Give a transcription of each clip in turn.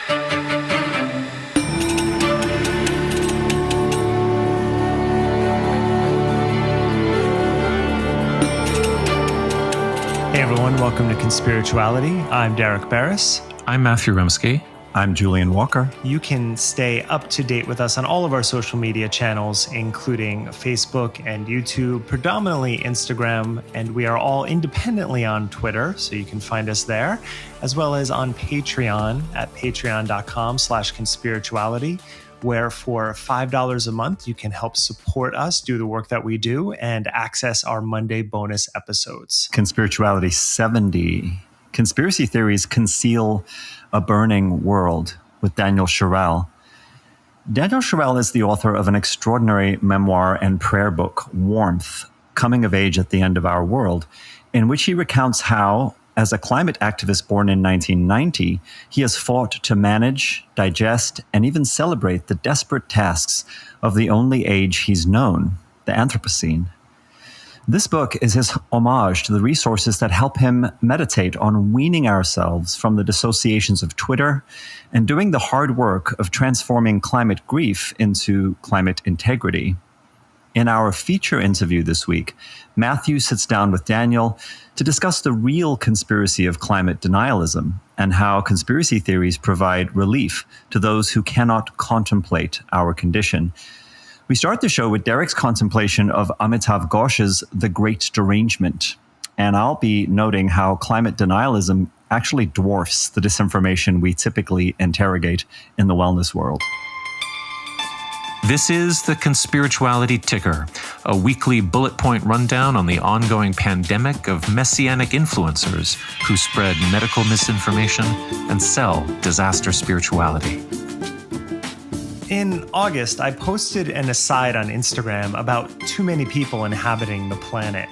Hey everyone, welcome to Conspirituality. I'm Derek Barris. I'm Matthew Remsky. I'm Julian Walker. You can stay up to date with us on all of our social media channels, including Facebook and YouTube, predominantly Instagram, and we are all independently on Twitter, so you can find us there, as well as on Patreon at patreon.com/conspirituality, where for $5 a month, you can help support us do the work that we do and access our Monday bonus episodes. Conspirituality 70. Conspiracy theories conceal a burning world with Daniel Sherrell. Daniel Sherrell is the author of an extraordinary memoir and prayer book, Warmth, Coming of Age at the End of Our World, in which he recounts how, as a climate activist born in 1990, he has fought to manage, digest, and even celebrate the desperate tasks of the only age he's known, the Anthropocene. This book is his homage to the resources that help him meditate on weaning ourselves from the dissociations of Twitter and doing the hard work of transforming climate grief into climate integrity. In our feature interview this week, Matthew sits down with Daniel to discuss the real conspiracy of climate denialism and how conspiracy theories provide relief to those who cannot contemplate our condition. We start the show with Derek's contemplation of Amitav Ghosh's The Great Derangement. And I'll be noting how climate denialism actually dwarfs the disinformation we typically interrogate in the wellness world. This is the Conspirituality Ticker, a weekly bullet point rundown on the ongoing pandemic of messianic influencers who spread medical misinformation and sell disaster spirituality. In August, I posted an aside on Instagram about too many people inhabiting the planet.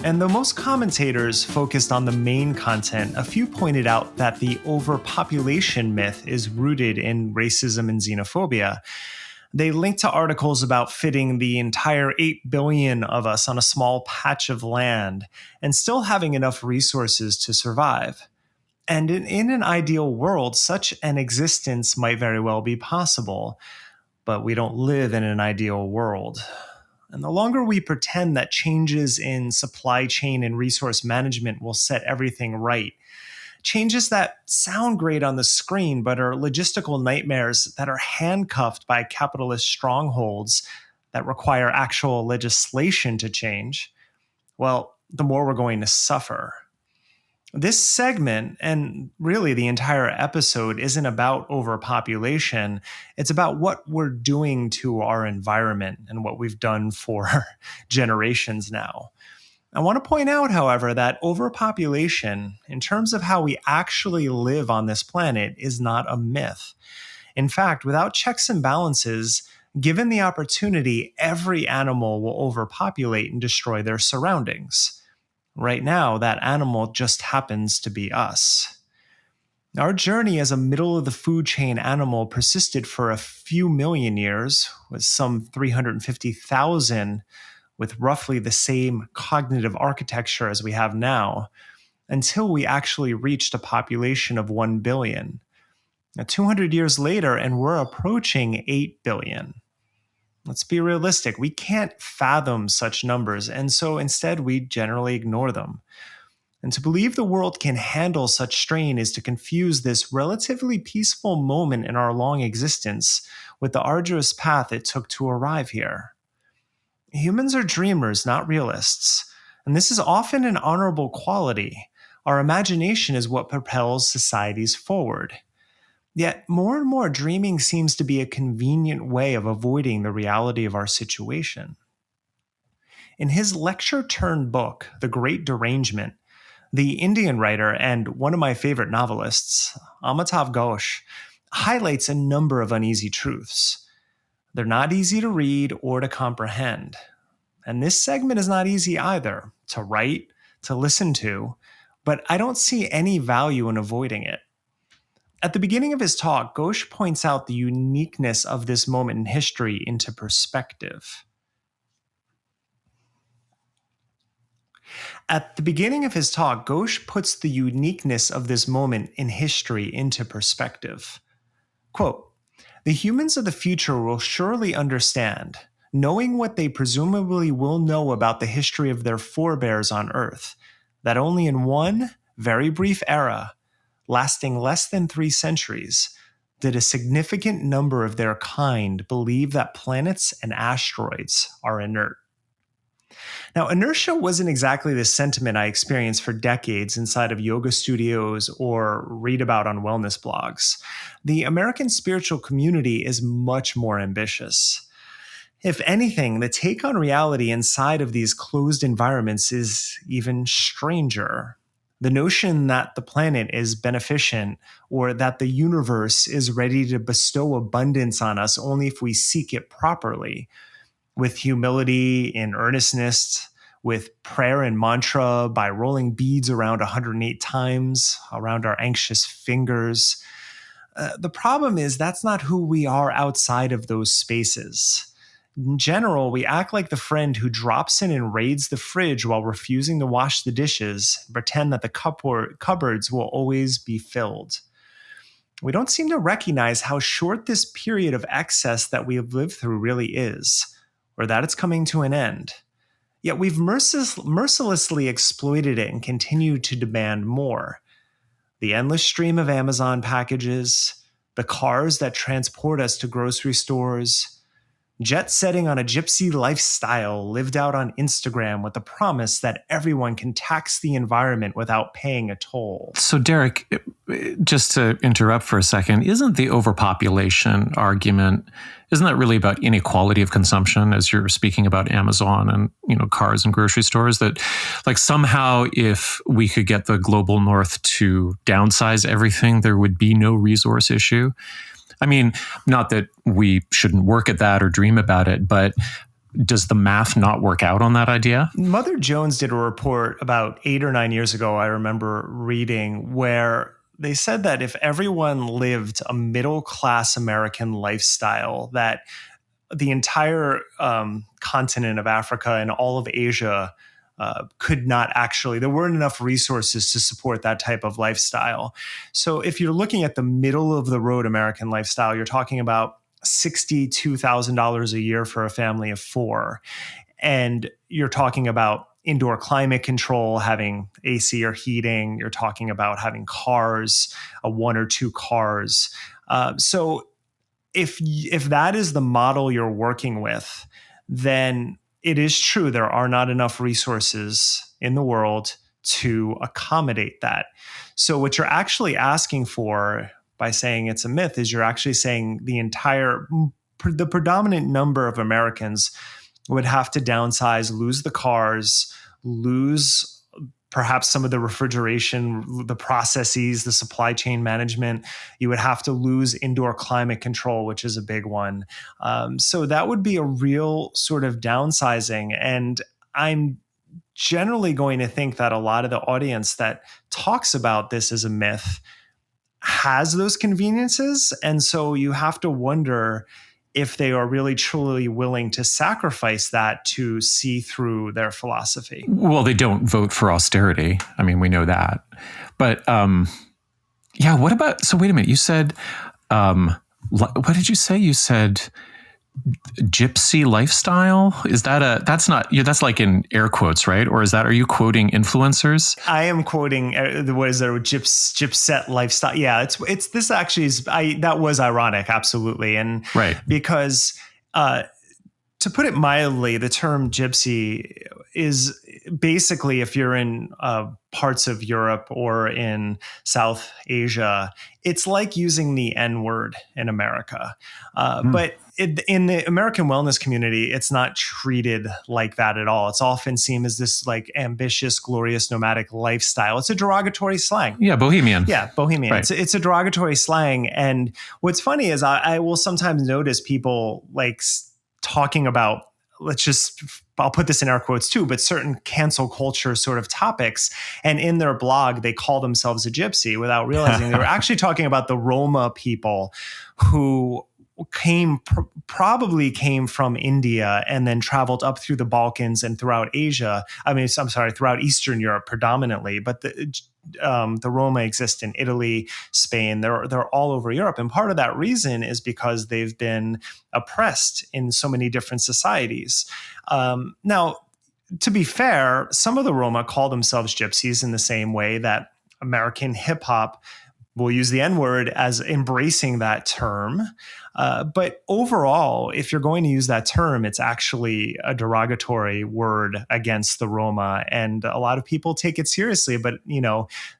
And though most commentators focused on the main content, a few pointed out that the overpopulation myth is rooted in racism and xenophobia. They linked to articles about fitting the entire 8 billion of us on a small patch of land and still having enough resources to survive. And in an ideal world, such an existence might very well be possible, but we don't live in an ideal world. And the longer we pretend that changes in supply chain and resource management will set everything right, changes that sound great on the screen but are logistical nightmares that are handcuffed by capitalist strongholds that require actual legislation to change, well, the more we're going to suffer. This segment, and really the entire episode, isn't about overpopulation. It's about what we're doing to our environment and what we've done for generations now. I want to point out, however, that overpopulation, in terms of how we actually live on this planet, is not a myth. In fact, without checks and balances, given the opportunity, every animal will overpopulate and destroy their surroundings. Right now, that animal just happens to be us. Our journey as a middle-of-the-food chain animal persisted for a few million years, with some 350,000 with roughly the same cognitive architecture as we have now, until we actually reached a population of 1 billion. Now, 200 years later, and we're approaching 8 billion. Let's be realistic. We can't fathom such numbers, and so instead we generally ignore them. And to believe the world can handle such strain is to confuse this relatively peaceful moment in our long existence with the arduous path it took to arrive here. Humans are dreamers, not realists, and this is often an honorable quality. Our imagination is what propels societies forward. Yet, more and more, dreaming seems to be a convenient way of avoiding the reality of our situation. In his lecture-turned-book, The Great Derangement, the Indian writer and one of my favorite novelists, Amitav Ghosh, highlights a number of uneasy truths. They're not easy to read or to comprehend. And this segment is not easy either, to write, to listen to, but I don't see any value in avoiding it. At the beginning of his talk, Ghosh points out the uniqueness of this moment in history into perspective. At the beginning of his talk, Ghosh puts the uniqueness of this moment in history into perspective. Quote, "The humans of the future will surely understand, knowing what they presumably will know about the history of their forebears on Earth, that only in one very brief era, lasting less than 3 centuries, did a significant number of their kind believe that planets and asteroids are inert." Now, inertia wasn't exactly the sentiment I experienced for decades inside of yoga studios or read about on wellness blogs. The American spiritual community is much more ambitious. If anything, the take on reality inside of these closed environments is even stranger. The notion that the planet is beneficent or that the universe is ready to bestow abundance on us only if we seek it properly, with humility and earnestness, with prayer and mantra, by rolling beads around 108 times around our anxious fingers. The problem is that's not who we are outside of those spaces. In general, we act like the friend who drops in and raids the fridge while refusing to wash the dishes and pretend that the cupboards will always be filled. We don't seem to recognize how short this period of excess that we have lived through really is, or that it's coming to an end. Yet we've mercilessly exploited it and continue to demand more. The endless stream of Amazon packages, the cars that transport us to grocery stores, jet setting on a gypsy lifestyle lived out on Instagram with the promise that everyone can tax the environment without paying a toll. So, Derek, just to interrupt for a second, isn't the overpopulation argument, isn't that really about inequality of consumption, as you're speaking about Amazon and, cars and grocery stores? That like somehow if we could get the global north to downsize everything, there would be no resource issue? I mean, not that we shouldn't work at that or dream about it, but does the math not work out on that idea? Mother Jones did a report about 8 or 9 years ago, I remember reading, where they said that if everyone lived a middle-class American lifestyle, that the entire continent of Africa and all of Asia could not actually, there weren't enough resources to support that type of lifestyle. So if you're looking at the middle of the road American lifestyle, you're talking about $62,000 a year for a family of 4. And you're talking about indoor climate control, having AC or heating. You're talking about having cars, 1 or 2 cars. So if that is the model you're working with, then it is true there are not enough resources in the world to accommodate that. So what you're actually asking for by saying it's a myth is you're actually saying the predominant number of Americans would have to downsize, lose the cars, lose perhaps some of the refrigeration, the processes, the supply chain management. You would have to lose indoor climate control, which is a big one. So that would be a real sort of downsizing. And I'm generally going to think that a lot of the audience that talks about this as a myth has those conveniences. And so you have to wonder if they are really truly willing to sacrifice that to see through their philosophy. Well, they don't vote for austerity. I mean, we know that. But what about, so wait a minute, you said, what did you say? You said gypsy lifestyle? Is that that's like in air quotes, right? Or are you quoting influencers? I am quoting, what is there, gypset lifestyle. Yeah, it's this actually is, that was ironic, absolutely. And right. Because to put it mildly, the term gypsy is basically, if you're in parts of Europe or in South Asia, it's like using the N-word in America. But in the American wellness community, it's not treated like that at all. It's often seen as this like ambitious, glorious, nomadic lifestyle. It's a derogatory slang. Yeah, bohemian. Yeah, bohemian. Right. It's a derogatory slang. And what's funny is I will sometimes notice people like talking about, I'll put this in air quotes too, but certain cancel culture sort of topics. And in their blog, they call themselves a gypsy without realizing they were actually talking about the Roma people who probably came from India and then traveled up through the Balkans and throughout Asia. Throughout Eastern Europe predominantly. But the Roma exist in Italy, Spain. They're all over Europe, and part of that reason is because they've been oppressed in so many different societies. Now, to be fair, some of the Roma call themselves gypsies in the same way that American hip hop will use the N-word as embracing that term. But overall, if you're going to use that term, it's actually a derogatory word against the Roma, and a lot of people take it seriously. But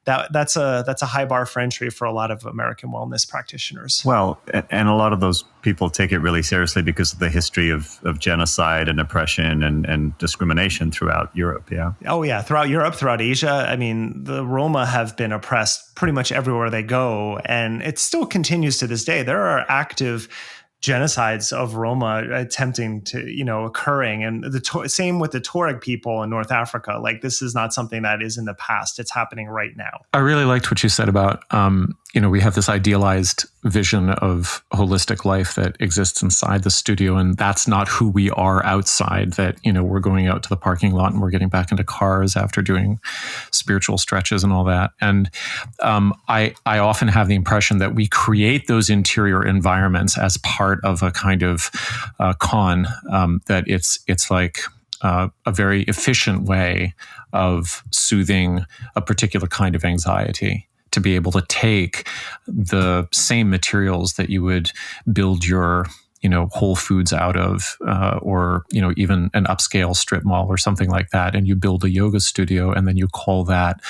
that's a high bar for entry for a lot of American wellness practitioners. Well, and a lot of those people take it really seriously because of the history of genocide and oppression and discrimination throughout Europe. Yeah. Oh yeah, throughout Europe, throughout Asia. I mean, the Roma have been oppressed pretty much everywhere they go, and it still continues to this day. There are active genocides of Roma attempting to, occurring. And same with the Tuareg people in North Africa. Like, this is not something that is in the past. It's happening right now. I really liked what you said about, we have this idealized vision of holistic life that exists inside the studio, and that's not who we are outside. That, we're going out to the parking lot and we're getting back into cars after doing spiritual stretches and all that. And I often have the impression that we create those interior environments as part of a kind of con, that it's like a very efficient way of soothing a particular kind of anxiety, to be able to take the same materials that you would build your Whole Foods out of, or even an upscale strip mall or something like that, and you build a yoga studio, and then you call that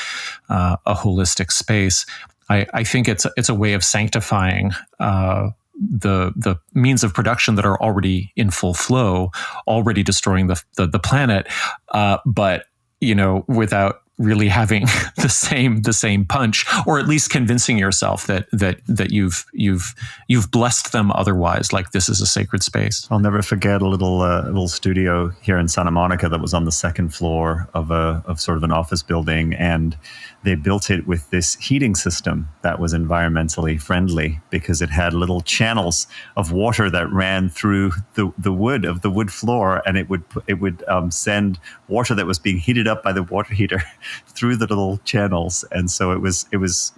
a holistic space. I think it's a way of sanctifying the means of production that are already in full flow, already destroying the planet, but without really having the same punch, or at least convincing yourself that you've blessed them otherwise, like this is a sacred space. I'll never forget a little studio here in Santa Monica that was on the second floor of sort of an office building, and they built it with this heating system that was environmentally friendly because it had little channels of water that ran through the wood floor, and it would send water that was being heated up by the water heater through the little channels. And so it was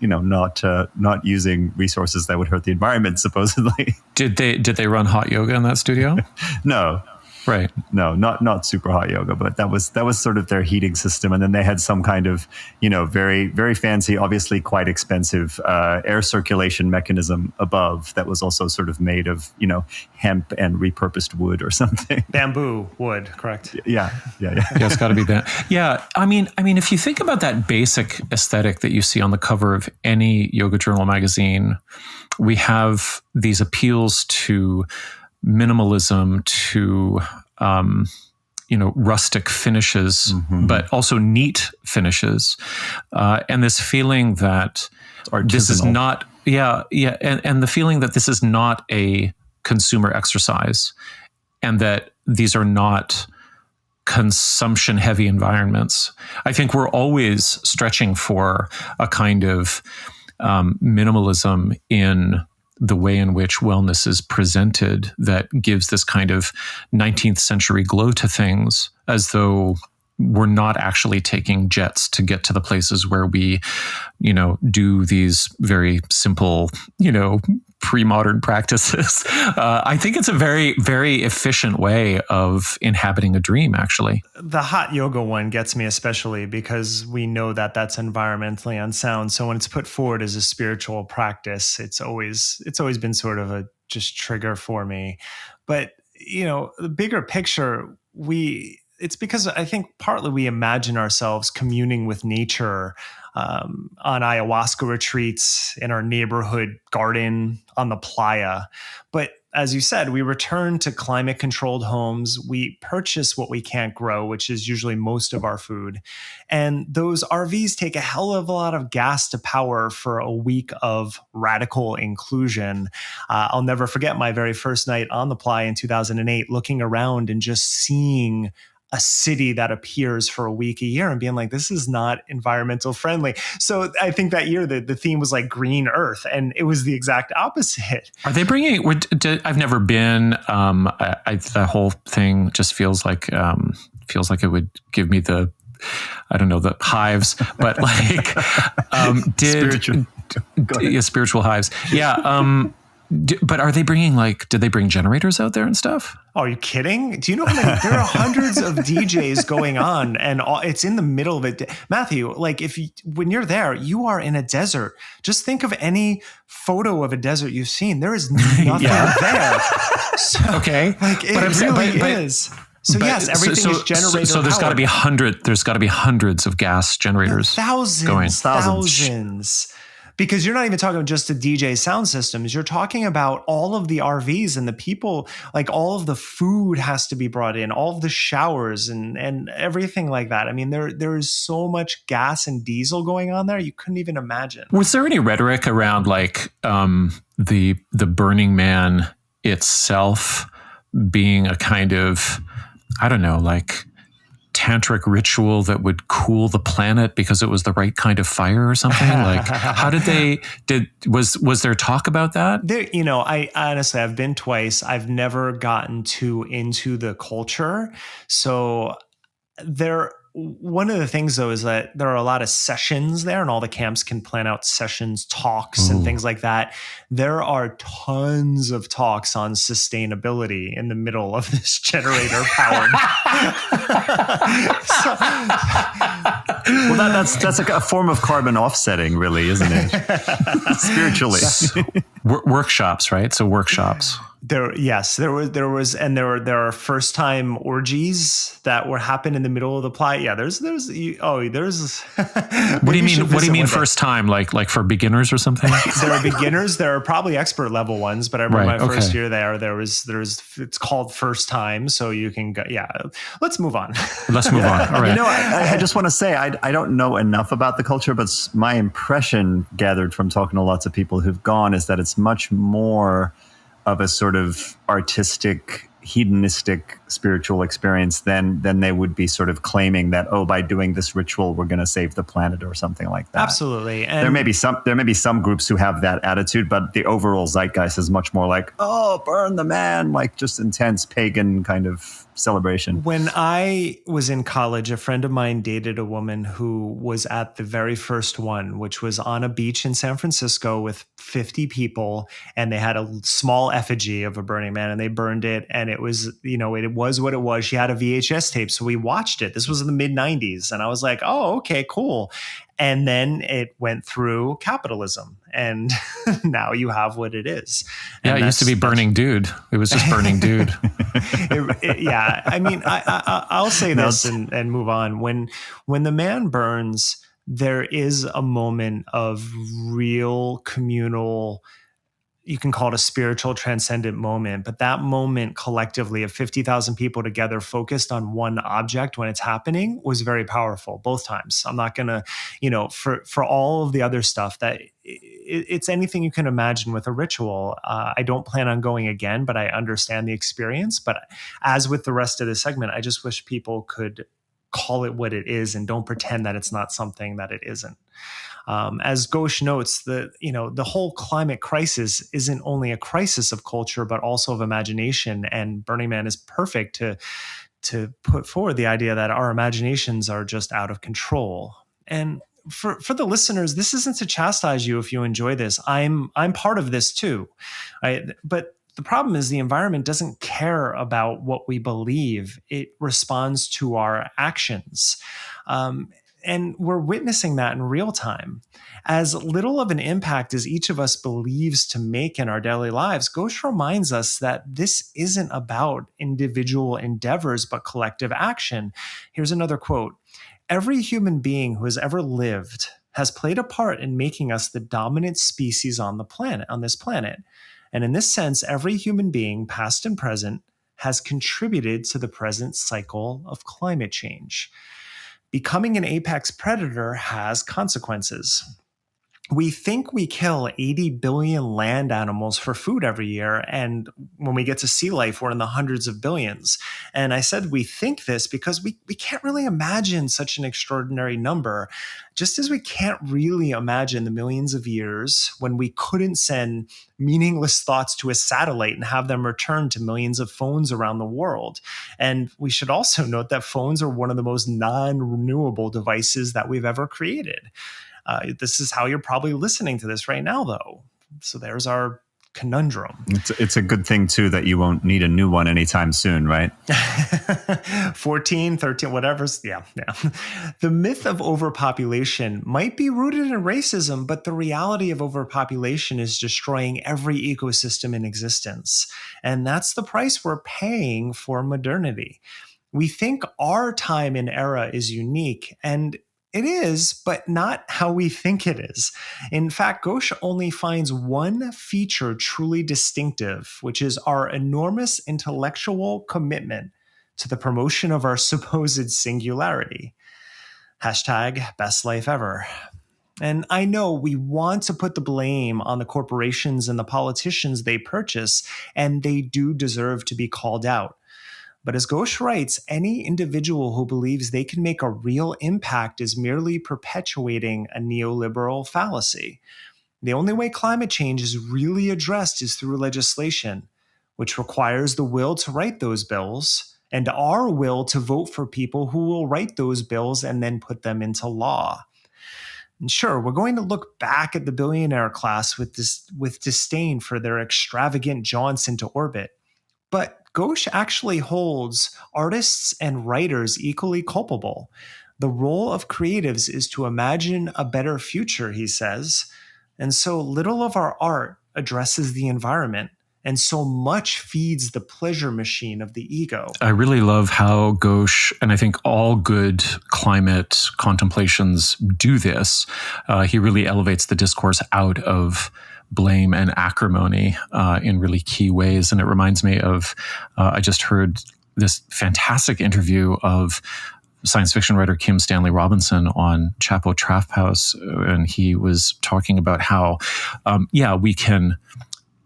not using resources that would hurt the environment, supposedly. Did they run hot yoga in that studio? No. Right. No, not super hot yoga, but that was sort of their heating system. And then they had some kind of, very, very fancy, obviously quite expensive air circulation mechanism above that was also sort of made of, hemp and repurposed wood or something. Bamboo wood, correct? Yeah. Yeah, it's got to be that. Yeah, I mean, if you think about that basic aesthetic that you see on the cover of any yoga journal magazine, we have these appeals to minimalism, to rustic finishes, but also neat finishes, and this feeling that this is not, and the feeling that this is not a consumer exercise, and that these are not consumption-heavy environments. I think we're always stretching for a kind of minimalism in the way in which wellness is presented that gives this kind of 19th century glow to things, as though we're not actually taking jets to get to the places where we, do these very simple, pre-modern practices. I think it's a very, very efficient way of inhabiting a dream, actually. The hot yoga one gets me especially because we know that that's environmentally unsound. So when it's put forward as a spiritual practice, it's always been sort of a just trigger for me. But, the bigger picture, it's because I think partly we imagine ourselves communing with nature on ayahuasca retreats, in our neighborhood garden, on the playa. But as you said, we return to climate-controlled homes. We purchase what we can't grow, which is usually most of our food. And those RVs take a hell of a lot of gas to power for a week of radical inclusion. I'll never forget my very first night on the playa in 2008, looking around and just seeing a city that appears for a week a year and being like, this is not environmental friendly. So I think that year the theme was like green earth, and it was the exact opposite. Are they bringing? I've never been. The whole thing just feels like it would give me the, I don't know, the hives, but like spiritual hives. Yeah. But are they bringing did they bring generators out there and stuff? Oh, are you kidding? Do you know how many? There are hundreds of DJs going on, and it's in the middle of it. Matthew, like when you're there, you are in a desert. Just think of any photo of a desert you've seen. There is nothing there. So, okay, like it is. So yes, everything is generator. So there's got to be hundreds of gas generators. Thousands. Because you're not even talking just the DJ sound systems. You're talking about all of the RVs and the people, like all of the food has to be brought in, all of the showers and everything like that. I mean, there is so much gas and diesel going on there. You couldn't even imagine. Was there any rhetoric around the Burning Man itself being a kind of, I don't know, like tantric ritual that would cool the planet because it was the right kind of fire or something? Like, how was there talk about that? There, I honestly, I've been twice. I've never gotten too into the culture. So one of the things though is that there are a lot of sessions there, and all the camps can plan out sessions, talks, and things like that. There are tons of talks on sustainability in the middle of this generator powered. Well, that's like a form of carbon offsetting, really, isn't it? Spiritually, workshops, right? So workshops. There are first time orgies that were happening in the middle of the plot. Yeah, there's. What do you mean? What do you mean first time? Like for beginners or something? There are beginners. There are probably expert level ones, but I remember my first year there was it's called first time, so you can go. Yeah, let's move on. Let's move on. All right. I just want to say I don't know enough about the culture, but my impression gathered from talking to lots of people who've gone is that it's much more of a sort of artistic, hedonistic spiritual experience than they would be sort of claiming that, by doing this ritual we're going to save the planet or something like that. Absolutely. And there may be some groups who have that attitude, but the overall zeitgeist is much more like, burn the man, like just intense pagan kind of celebration. When I was in college, a friend of mine dated a woman who was at the very first one, which was on a beach in San Francisco with 50 people, and they had a small effigy of a burning man, and they burned it, and it was, it was what it was. She had a VHS tape, so we watched it. This was in the mid 90s, and I was like, oh, okay, cool. And then it went through capitalism, and now you have what it is. And it used to be Burning Dude. It was just Burning Dude. Yeah. I mean, I'll say this and move on. When the man burns, there is a moment of real communal, you can call it a spiritual transcendent moment, but that moment collectively of 50,000 people together focused on one object when it's happening was very powerful both times. I'm not going to, for all of the other stuff that it's anything you can imagine with a ritual. I don't plan on going again, but I understand the experience. But as with the rest of the segment, I just wish people could call it what it is and don't pretend that it's not something that it isn't. As Ghosh notes, the whole climate crisis isn't only a crisis of culture, but also of imagination. And Burning Man is perfect to put forward the idea that our imaginations are just out of control. And for the listeners, this isn't to chastise you if you enjoy this. I'm part of this too, right? But the problem is the environment doesn't care about what we believe. It responds to our actions. And we're witnessing that in real time. As little of an impact as each of us believes to make in our daily lives, Ghosh reminds us that this isn't about individual endeavors, but collective action. Here's another quote. Every human being who has ever lived has played a part in making us the dominant species on this planet. And in this sense, every human being, past and present, has contributed to the present cycle of climate change. Becoming an apex predator has consequences. We think we kill 80 billion land animals for food every year. And when we get to sea life, we're in the hundreds of billions. And I said we think this because we can't really imagine such an extraordinary number, just as we can't really imagine the millions of years when we couldn't send meaningless thoughts to a satellite and have them return to millions of phones around the world. And we should also note that phones are one of the most non-renewable devices that we've ever created. This is how you're probably listening to this right now, though. So there's our conundrum. It's a good thing, too, that you won't need a new one anytime soon, right? 14, 13, whatever's. Yeah. The myth of overpopulation might be rooted in racism, but the reality of overpopulation is destroying every ecosystem in existence. And that's the price we're paying for modernity. We think our time and era is unique, and it is, but not how we think it is. In fact, Ghosh only finds one feature truly distinctive, which is our enormous intellectual commitment to the promotion of our supposed singularity. Hashtag best life ever. And I know we want to put the blame on the corporations and the politicians they purchase, and they do deserve to be called out. But as Ghosh writes, any individual who believes they can make a real impact is merely perpetuating a neoliberal fallacy. The only way climate change is really addressed is through legislation, which requires the will to write those bills and our will to vote for people who will write those bills and then put them into law. And sure, we're going to look back at the billionaire class with disdain for their extravagant jaunts into orbit. But Ghosh actually holds artists and writers equally culpable. The role of creatives is to imagine a better future, he says. And so little of our art addresses the environment, and so much feeds the pleasure machine of the ego. I really love how Ghosh, and I think all good climate contemplations do this. He really elevates the discourse out of blame and acrimony in really key ways. And it reminds me of, I just heard this fantastic interview of science fiction writer Kim Stanley Robinson on Chapo Trap House. And he was talking about how, we can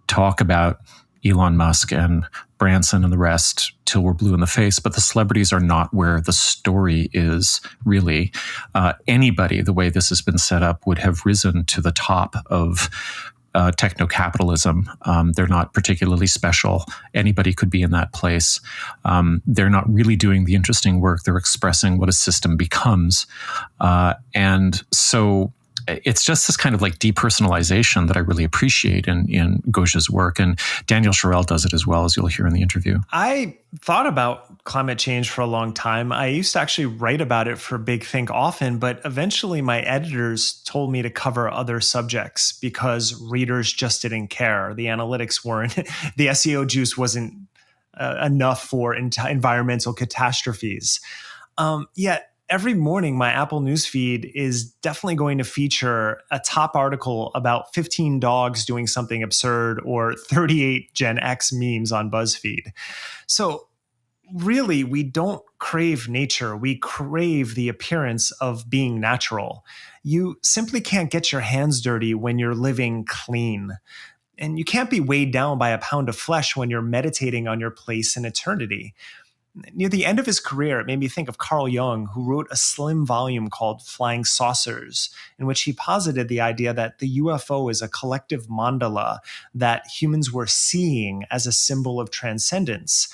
talk about Elon Musk and Branson and the rest till we're blue in the face, but the celebrities are not where the story is really. Anybody, the way this has been set up, would have risen to the top of techno-capitalism. They're not particularly special. Anybody could be in that place. They're not really doing the interesting work. They're expressing what a system becomes. And so it's just this kind of like depersonalization that I really appreciate in Ghosh's work. And Daniel Sherrell does it as well, as you'll hear in the interview. I thought about climate change for a long time. I used to actually write about it for Big Think often, but eventually my editors told me to cover other subjects because readers just didn't care. The analytics weren't, the SEO juice wasn't enough for environmental catastrophes. Yet, every morning, my Apple newsfeed is definitely going to feature a top article about 15 dogs doing something absurd or 38 Gen X memes on BuzzFeed. So really, we don't crave nature. We crave the appearance of being natural. You simply can't get your hands dirty when you're living clean. And you can't be weighed down by a pound of flesh when you're meditating on your place in eternity. Near the end of his career, it made me think of Carl Jung, who wrote a slim volume called Flying Saucers, in which he posited the idea that the UFO is a collective mandala that humans were seeing as a symbol of transcendence.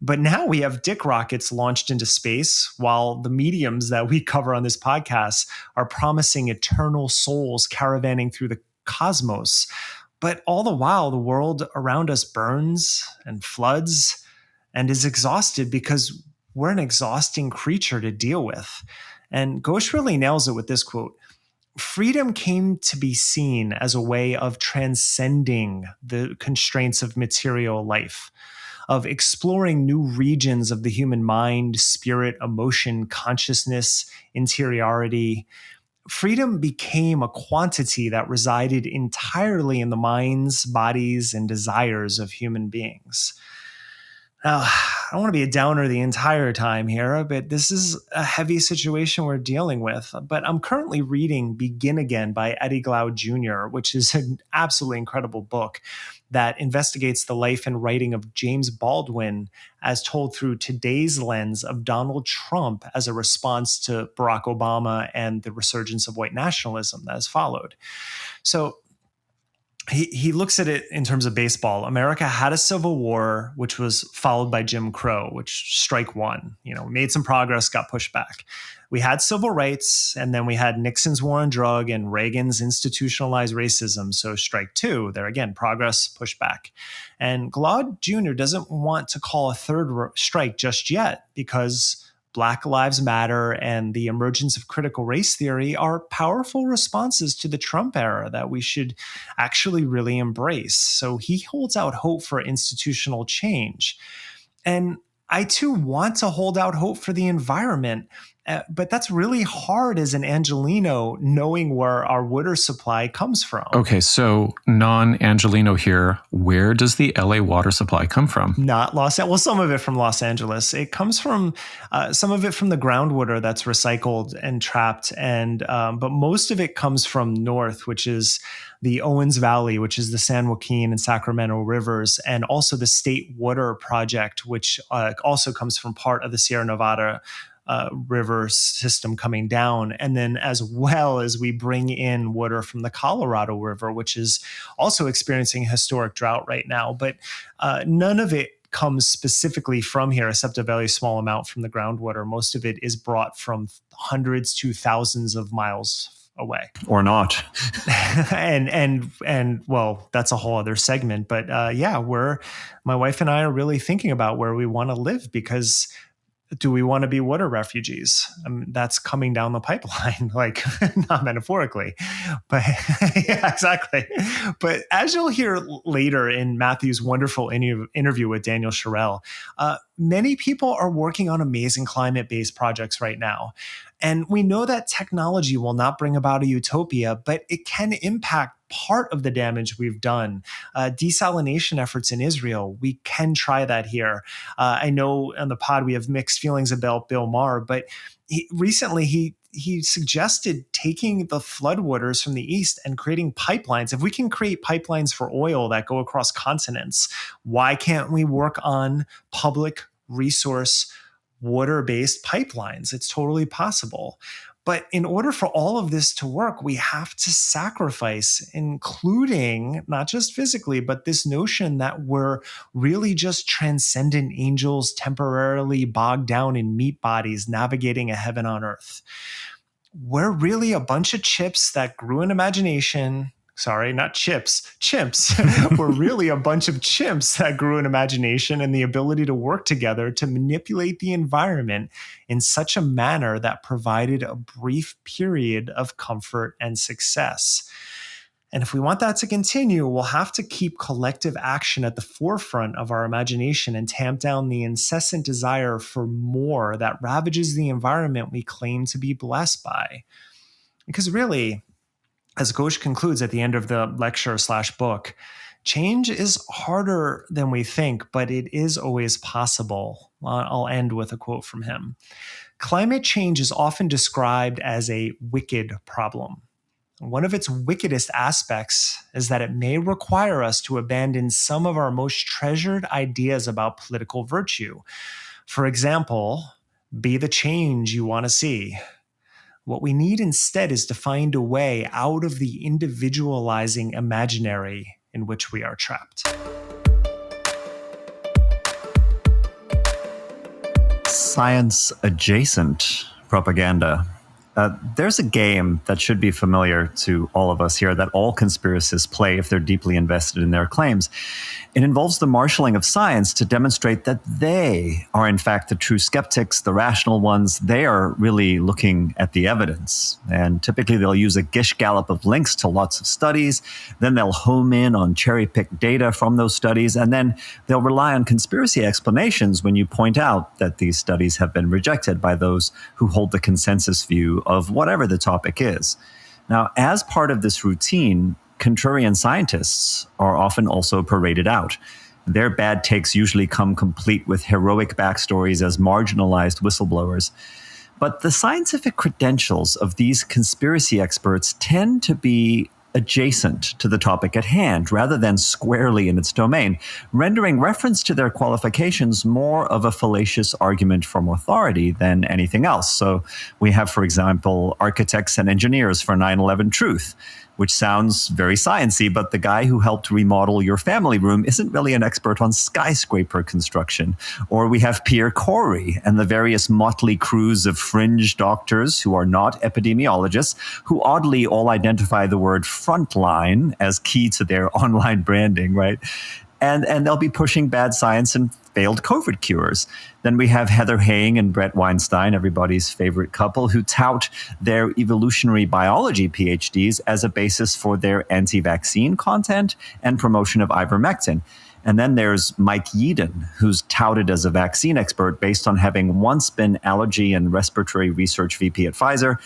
But now we have dick rockets launched into space, while the mediums that we cover on this podcast are promising eternal souls caravanning through the cosmos. But all the while, the world around us burns and floods and is exhausted because we're an exhausting creature to deal with. And Ghosh really nails it with this quote: freedom came to be seen as a way of transcending the constraints of material life, of exploring new regions of the human mind, spirit, emotion, consciousness, interiority. Freedom became a quantity that resided entirely in the minds, bodies, and desires of human beings. I don't want to be a downer the entire time here, but this is a heavy situation we're dealing with. But I'm currently reading Begin Again by Eddie Glaude Jr., which is an absolutely incredible book that investigates the life and writing of James Baldwin as told through today's lens of Donald Trump as a response to Barack Obama and the resurgence of white nationalism that has followed. So he looks at it in terms of baseball. America had a civil war, which was followed by Jim Crow, which strike one. Made some progress, got pushed back. We had civil rights, and then we had Nixon's war on drug and Reagan's institutionalized racism. So strike two, there again, progress, push back. And Glaude Jr. doesn't want to call a third strike just yet because Black Lives Matter and the emergence of critical race theory are powerful responses to the Trump era that we should actually really embrace. So he holds out hope for institutional change. And I too want to hold out hope for the environment. But that's really hard as an Angelino, knowing where our water supply comes from. Okay, so non-Angelino here, where does the LA water supply come from? Not Los Angeles. Well, some of it from Los Angeles. It comes from some of it from the groundwater that's recycled and trapped, and but most of it comes from north, which is the Owens Valley, which is the San Joaquin and Sacramento rivers, and also the State Water Project, which also comes from part of the Sierra Nevada river system coming down. And then as well as we bring in water from the Colorado River, which is also experiencing a historic drought right now. But none of it comes specifically from here, except a very small amount from the groundwater. Most of it is brought from hundreds to thousands of miles away. Or not. and well, that's a whole other segment. But my wife and I are really thinking about where we want to live, because do we want to be water refugees? That's coming down the pipeline, like not metaphorically, but yeah, exactly. But as you'll hear later in Matthew's wonderful interview with Daniel Sherrell, many people are working on amazing climate-based projects right now. And we know that technology will not bring about a utopia, but it can impact part of the damage we've done. Desalination efforts in Israel, we can try that here. I know on the pod we have mixed feelings about Bill Maher, but recently he suggested taking the floodwaters from the east and creating pipelines. If we can create pipelines for oil that go across continents, why can't we work on public resource water-based pipelines? It's totally possible. But in order for all of this to work, we have to sacrifice, including not just physically, but this notion that we're really just transcendent angels temporarily bogged down in meat bodies navigating a heaven on earth. We're really a bunch of chips that grew in imagination. Sorry, not chips, chimps. We're really a bunch of chimps that grew in imagination and the ability to work together to manipulate the environment in such a manner that provided a brief period of comfort and success. And if we want that to continue, we'll have to keep collective action at the forefront of our imagination and tamp down the incessant desire for more that ravages the environment we claim to be blessed by. Because really, as Ghosh concludes at the end of the lecture/book, change is harder than we think, but it is always possible. I'll end with a quote from him. Climate change is often described as a wicked problem. One of its wickedest aspects is that it may require us to abandon some of our most treasured ideas about political virtue. For example, be the change you want to see. What we need instead is to find a way out of the individualizing imaginary in which we are trapped. Science-adjacent propaganda. There's a game that should be familiar to all of us here that all conspiracists play if they're deeply invested in their claims. It involves the marshaling of science to demonstrate that they are, in fact, the true skeptics, the rational ones. They are really looking at the evidence. And typically they'll use a gish gallop of links to lots of studies. Then they'll home in on cherry-picked data from those studies. And then they'll rely on conspiracy explanations when you point out that these studies have been rejected by those who hold the consensus view of whatever the topic is. Now, as part of this routine, contrarian scientists are often also paraded out. Their bad takes usually come complete with heroic backstories as marginalized whistleblowers. But the scientific credentials of these conspiracy experts tend to be adjacent to the topic at hand rather than squarely in its domain, rendering reference to their qualifications more of a fallacious argument from authority than anything else. So we have, for example, architects and engineers for 9/11 Truth, which sounds very sciencey, but the guy who helped remodel your family room isn't really an expert on skyscraper construction. Or we have Pierre Corey and the various motley crews of fringe doctors who are not epidemiologists, who oddly all identify the word frontline as key to their online branding, right? And they'll be pushing bad science and failed COVID cures. Then we have Heather Haying and Brett Weinstein, everybody's favorite couple, who tout their evolutionary biology PhDs as a basis for their anti-vaccine content and promotion of ivermectin. And then there's Mike Yeadon, who's touted as a vaccine expert based on having once been allergy and respiratory research VP at Pfizer,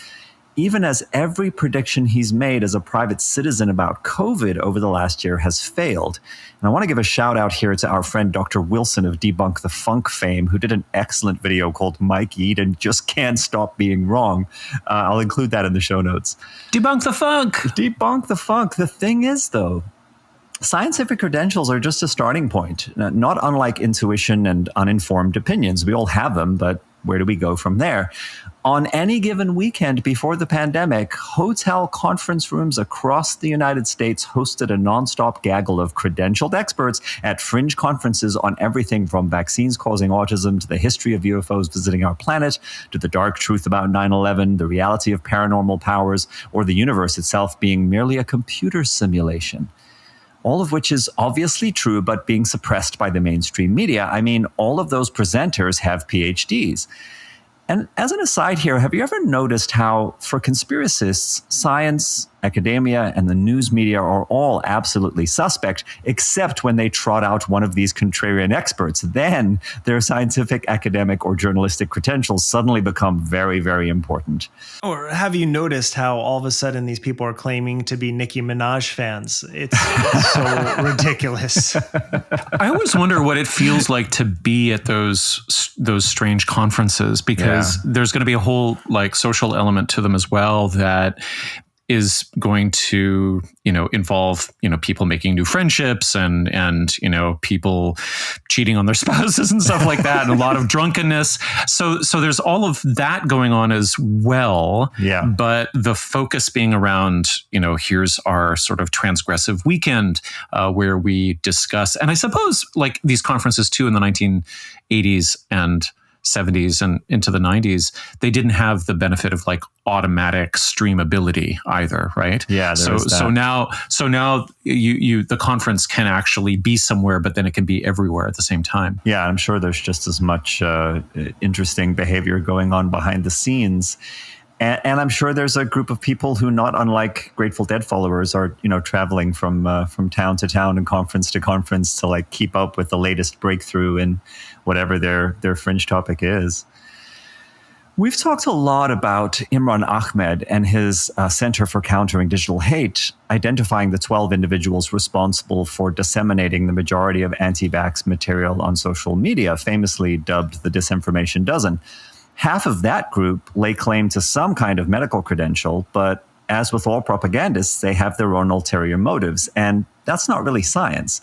even as every prediction he's made as a private citizen about COVID over the last year has failed. And I want to give a shout out here to our friend Dr. Wilson of Debunk the Funk fame, who did an excellent video called Mike Yeadon Just Can't Stop Being Wrong. I'll include that in the show notes. Debunk the funk! Debunk the funk. The thing is, though, scientific credentials are just a starting point, not unlike intuition and uninformed opinions. We all have them, but where do we go from there? On any given weekend before the pandemic, hotel conference rooms across the United States hosted a nonstop gaggle of credentialed experts at fringe conferences on everything from vaccines causing autism to the history of UFOs visiting our planet, to the dark truth about 9/11, the reality of paranormal powers, or the universe itself being merely a computer simulation. All of which is obviously true, but being suppressed by the mainstream media. I mean, all of those presenters have PhDs. And as an aside here, have you ever noticed how, for conspiracists, science, academia, and the news media are all absolutely suspect, except when they trot out one of these contrarian experts? Then their scientific, academic, or journalistic credentials suddenly become very, very important. Or have you noticed how all of a sudden these people are claiming to be Nicki Minaj fans? It's so ridiculous. I always wonder what it feels like to be at those strange conferences, because there's going to be a whole like social element to them as well that is going to, involve, people making new friendships and, people cheating on their spouses and stuff like that, and a lot of drunkenness. So there's all of that going on as well. Yeah. But the focus being around, here's our sort of transgressive weekend where we discuss, and I suppose like these conferences too in the 1980s and 70s and into the 90s, they didn't have the benefit of like automatic streamability either, right? Yeah. So now you the conference can actually be somewhere, but then it can be everywhere at the same time. Yeah, I'm sure there's just as much interesting behavior going on behind the scenes. And I'm sure there's a group of people who, not unlike Grateful Dead followers, are traveling from town to town and conference to conference to like keep up with the latest breakthrough in whatever their fringe topic is. We've talked a lot about Imran Ahmed and his Center for Countering Digital Hate, identifying the 12 individuals responsible for disseminating the majority of anti-vax material on social media, famously dubbed the Disinformation Dozen. Half of that group lay claim to some kind of medical credential, but as with all propagandists, they have their own ulterior motives, and that's not really science.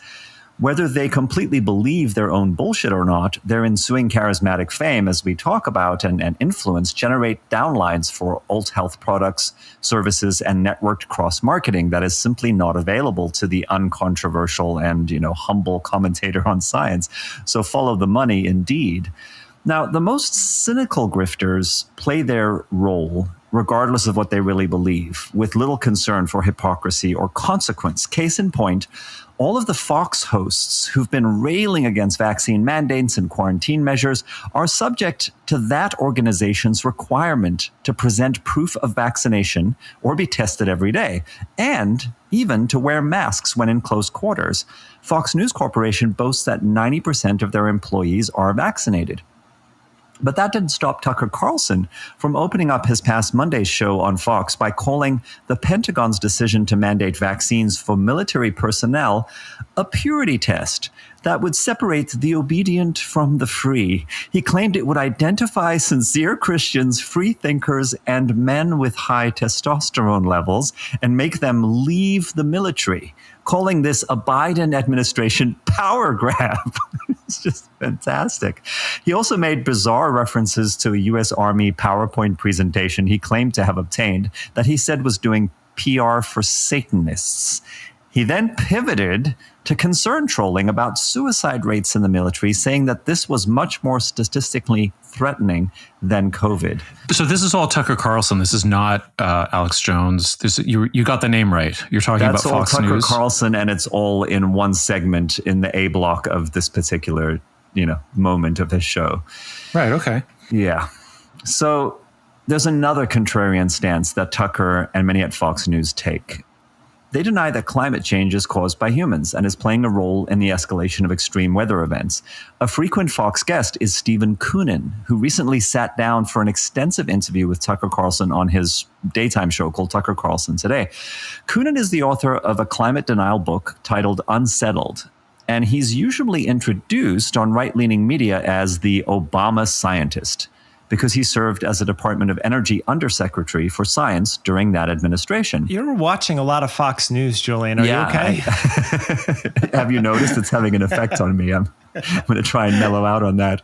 Whether they completely believe their own bullshit or not, their ensuing charismatic fame, as we talk about, and influence generate downlines for alt health products, services, and networked cross-marketing that is simply not available to the uncontroversial and, humble commentator on science. So follow the money indeed. Now, the most cynical grifters play their role regardless of what they really believe, with little concern for hypocrisy or consequence. Case in point, all of the Fox hosts who've been railing against vaccine mandates and quarantine measures are subject to that organization's requirement to present proof of vaccination or be tested every day, and even to wear masks when in close quarters. Fox News Corporation boasts that 90% of their employees are vaccinated. But that didn't stop Tucker Carlson from opening up his past Monday's show on Fox by calling the Pentagon's decision to mandate vaccines for military personnel a purity test that would separate the obedient from the free. He claimed it would identify sincere Christians, free thinkers, and men with high testosterone levels and make them leave the military, calling this a Biden administration power grab. It's just fantastic. He also made bizarre references to a U.S. Army PowerPoint presentation he claimed to have obtained that he said was doing PR for Satanists. He then pivoted to concern trolling about suicide rates in the military, saying that this was much more statistically threatening than COVID. So this is all Tucker Carlson. This is not Alex Jones. You got the name right. You're talking about Fox That's all Tucker News. Carlson, and it's all in one segment in the A block of this particular, moment of his show. Right. Okay. Yeah. So there's another contrarian stance that Tucker and many at Fox News take. They deny that climate change is caused by humans and is playing a role in the escalation of extreme weather events. A frequent Fox guest is Stephen Koonin, who recently sat down for an extensive interview with Tucker Carlson on his daytime show called Tucker Carlson Today. Koonin is the author of a climate denial book titled Unsettled, and he's usually introduced on right-leaning media as the Obama scientist, because he served as a Department of Energy Undersecretary for Science during that administration. You're watching a lot of Fox News, Julian. Are you okay? Have you noticed it's having an effect on me? I'm going to try and mellow out on that.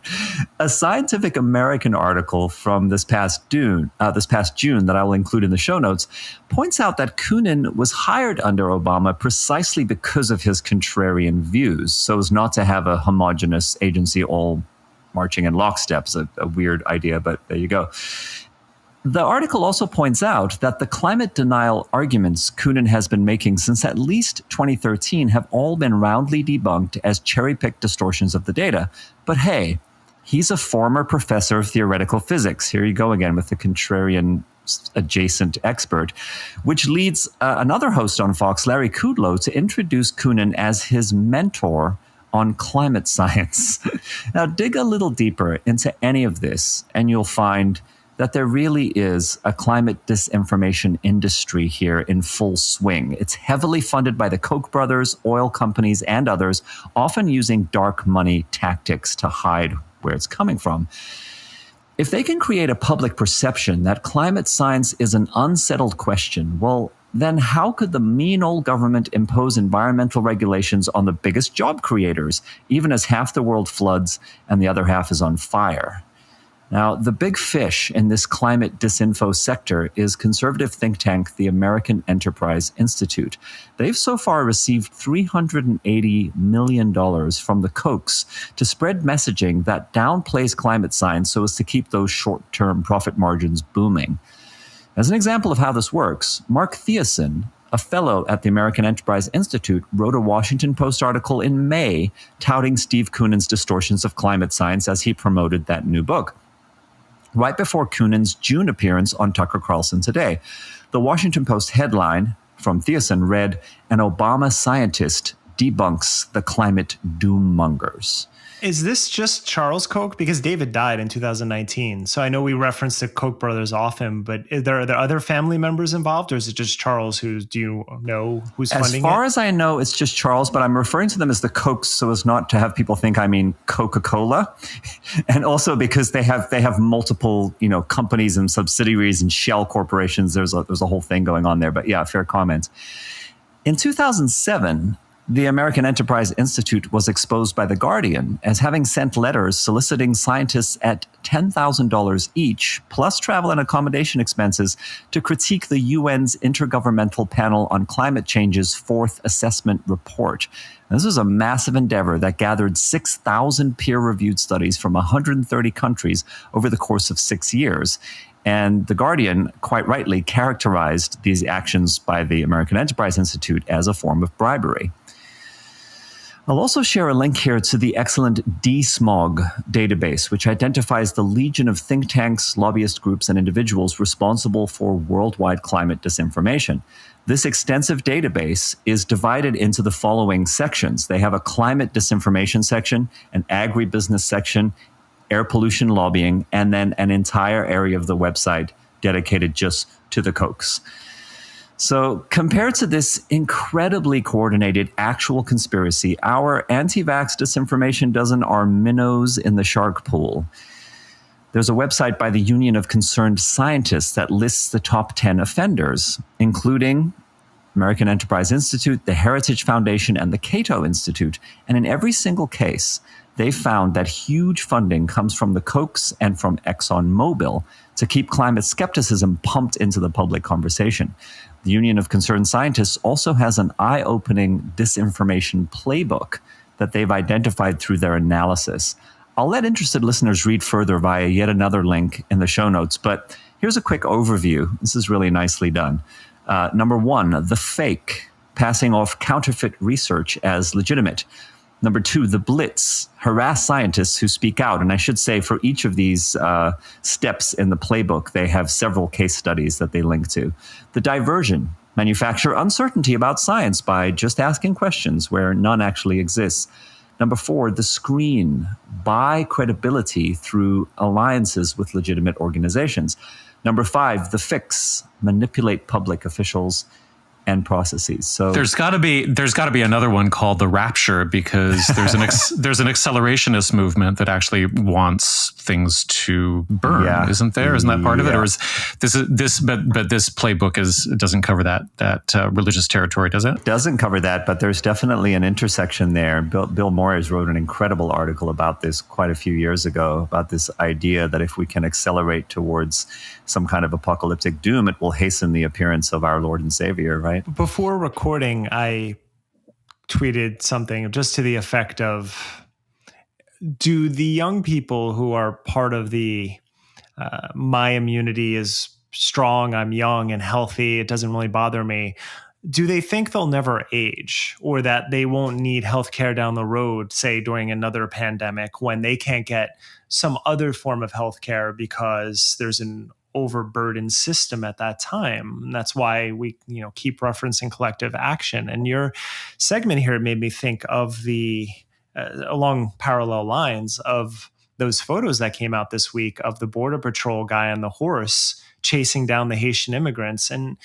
A Scientific American article from this past June that I will include in the show notes points out that Koonin was hired under Obama precisely because of his contrarian views, so as not to have a homogenous agency all marching in lockstep. Is a weird idea, but there you go. The article also points out that the climate denial arguments Koonin has been making since at least 2013 have all been roundly debunked as cherry-picked distortions of the data. But hey, he's a former professor of theoretical physics. Here you go again with the contrarian adjacent expert, which leads another host on Fox, Larry Kudlow, to introduce Koonin as his mentor on climate science. Now, dig a little deeper into any of this, and you'll find that there really is a climate disinformation industry here in full swing. It's heavily funded by the Koch brothers, oil companies, and others, often using dark money tactics to hide where it's coming from. If they can create a public perception that climate science is an unsettled question, well, then how could the mean old government impose environmental regulations on the biggest job creators, even as half the world floods and the other half is on fire? Now, the big fish in this climate disinfo sector is conservative think tank, the American Enterprise Institute. They've so far received $380 million from the Kochs to spread messaging that downplays climate science so as to keep those short-term profit margins booming. As an example of how this works, Mark Thiessen, a fellow at the American Enterprise Institute, wrote a Washington Post article in May touting Steve Koonin's distortions of climate science as he promoted that new book, right before Koonin's June appearance on Tucker Carlson Today. The Washington Post headline from Thiessen read, "An Obama scientist debunks the climate doommongers." Is this just Charles Koch? Because David died in 2019. So I know we reference the Koch brothers often, but are there other family members involved, or is it just Charles? Do you know who's funding it? As far as I know, it's just Charles, but I'm referring to them as the Kochs so as not to have people think I mean Coca-Cola. And also because they have multiple, companies and subsidiaries and shell corporations. There's a whole thing going on there. But yeah, fair comment. In 2007, the American Enterprise Institute was exposed by The Guardian as having sent letters soliciting scientists at $10,000 each, plus travel and accommodation expenses, to critique the UN's Intergovernmental Panel on Climate Change's fourth assessment report. And this was a massive endeavor that gathered 6,000 peer-reviewed studies from 130 countries over the course of 6 years. And The Guardian, quite rightly, characterized these actions by the American Enterprise Institute as a form of bribery. I'll also share a link here to the excellent DSMOG database, which identifies the legion of think tanks, lobbyist groups, and individuals responsible for worldwide climate disinformation. This extensive database is divided into the following sections. They have a climate disinformation section, an agribusiness section, air pollution lobbying, and then an entire area of the website dedicated just to the Kochs. So compared to this incredibly coordinated actual conspiracy, our anti-vax disinformation dozen are minnows in the shark pool. There's a website by the Union of Concerned Scientists that lists the top 10 offenders, including American Enterprise Institute, the Heritage Foundation, and the Cato Institute. And in every single case, they found that huge funding comes from the Kochs and from ExxonMobil to keep climate skepticism pumped into the public conversation. The Union of Concerned Scientists also has an eye-opening disinformation playbook that they've identified through their analysis. I'll let interested listeners read further via yet another link in the show notes, but here's a quick overview. This is really nicely done. Number one, the fake, passing off counterfeit research as legitimate. Number two, the blitz, harass scientists who speak out. And I should say for each of these steps in the playbook, they have several case studies that they link to. The diversion, manufacture uncertainty about science by just asking questions where none actually exists. Number four, the screen, buy credibility through alliances with legitimate organizations. Number five, the fix, manipulate public officials and processes. So there's got to be another one called the rapture, because there's there's an accelerationist movement that actually wants things to burn, isn't there? Isn't that part of it? Or is this but this playbook doesn't cover that religious territory, does it? Doesn't cover that, but there's definitely an intersection there. Bill Moyers wrote an incredible article about this quite a few years ago, about this idea that if we can accelerate towards some kind of apocalyptic doom, it will hasten the appearance of our Lord and Savior, right? Before recording, I tweeted something just to the effect of, do the young people who are part of the my immunity is strong, I'm young and healthy, it doesn't really bother me, do they think they'll never age, or that they won't need healthcare down the road, say during another pandemic, when they can't get some other form of healthcare because there's an overburdened system at that time? And that's why we keep referencing collective action. And your segment here made me think of the along parallel lines of those photos that came out this week of the Border Patrol guy on the horse chasing down the Haitian immigrants. And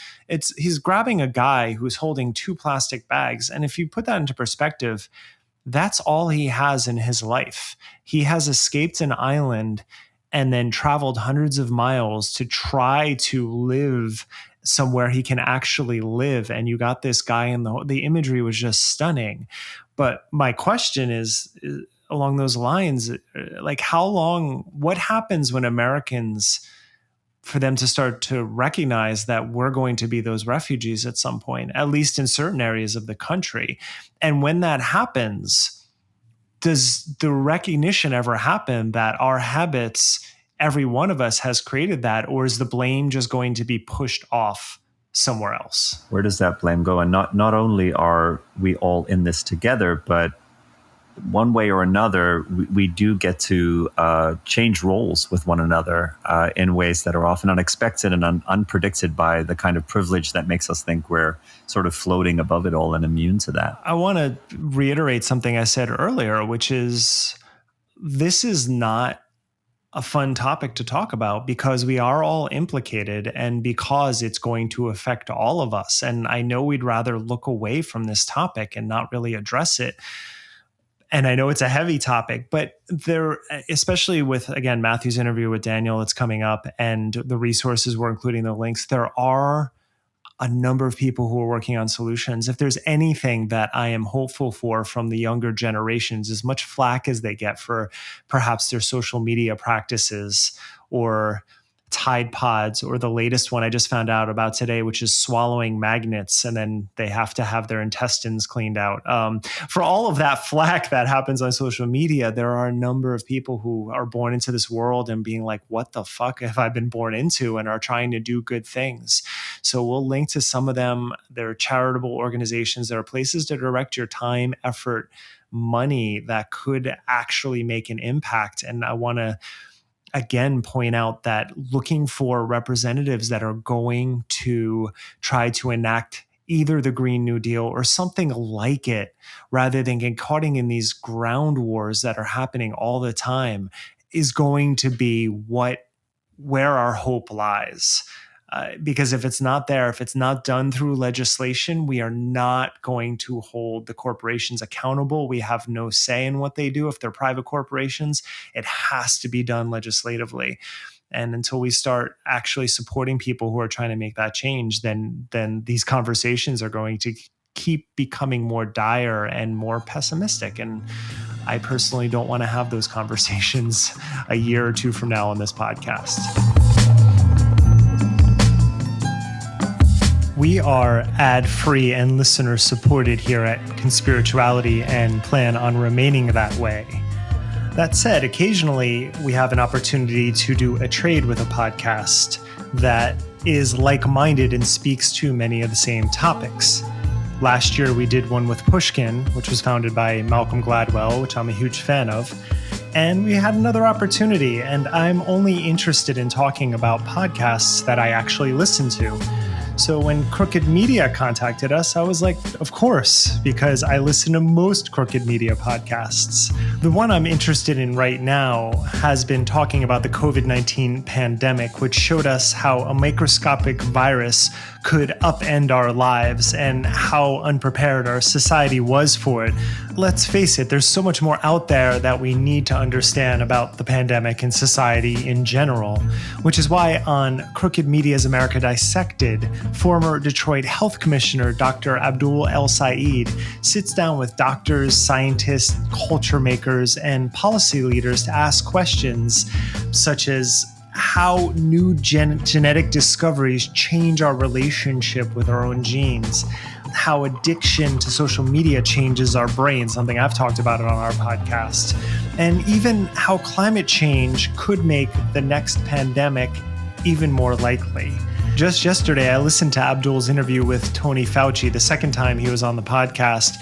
he's grabbing a guy who's holding 2 plastic bags. And if you put that into perspective, that's all he has in his life. He has escaped an island and then traveled hundreds of miles to try to live somewhere he can actually live. And you got this guy in the imagery was just stunning. But my question is along those lines, like what happens when Americans, for them to start to recognize that we're going to be those refugees at some point, at least in certain areas of the country? And when that happens, does the recognition ever happen that our habits, every one of us has created that, or is the blame just going to be pushed off somewhere else? Where does that blame go? And not only are we all in this together, but one way or another, we do get to change roles with one another in ways that are often unexpected and unpredicted by the kind of privilege that makes us think we're sort of floating above it all and immune to that. I want to reiterate something I said earlier, which is this is not a fun topic to talk about, because we are all implicated and because it's going to affect all of us. And I know we'd rather look away from this topic and not really address it. And I know it's a heavy topic, but there, especially with, again, Matthew's interview with Daniel that's coming up and the resources we're including, the links, there are a number of people who are working on solutions. If there's anything that I am hopeful for from the younger generations, as much flack as they get for perhaps their social media practices or Tide Pods, or the latest one I just found out about today, which is swallowing magnets, and then they have to have their intestines cleaned out. For all of that flack that happens on social media, there are a number of people who are born into this world and being like, what the fuck have I been born into, and are trying to do good things. So we'll link to some of them. There are charitable organizations. There are places to direct your time, effort, money that could actually make an impact. And I want to again point out that looking for representatives that are going to try to enact either the Green New Deal or something like it, rather than get caught in these ground wars that are happening all the time, is going to be where our hope lies. Because if it's not there, if it's not done through legislation, we are not going to hold the corporations accountable. We have no say in what they do. If they're private corporations, it has to be done legislatively. And until we start actually supporting people who are trying to make that change, then these conversations are going to keep becoming more dire and more pessimistic. And I personally don't want to have those conversations a year or two from now on this podcast. We are ad-free and listener-supported here at Conspirituality and plan on remaining that way. That said, occasionally we have an opportunity to do a trade with a podcast that is like-minded and speaks to many of the same topics. Last year we did one with Pushkin, which was founded by Malcolm Gladwell, which I'm a huge fan of. And we had another opportunity, and I'm only interested in talking about podcasts that I actually listen to. So when Crooked Media contacted us, I was like, of course, because I listen to most Crooked Media podcasts. The one I'm interested in right now has been talking about the COVID-19 pandemic, which showed us how a microscopic virus could upend our lives and how unprepared our society was for it. Let's face it, there's so much more out there that we need to understand about the pandemic and society in general, which is why on Crooked Media's America Dissected, former Detroit Health Commissioner Dr. Abdul El Said sits down with doctors, scientists, culture makers, and policy leaders to ask questions such as how new genetic discoveries change our relationship with our own genes, how addiction to social media changes our brain, something I've talked about it on our podcast, and even how climate change could make the next pandemic even more likely. Just yesterday, I listened to Abdul's interview with Tony Fauci, the second time he was on the podcast,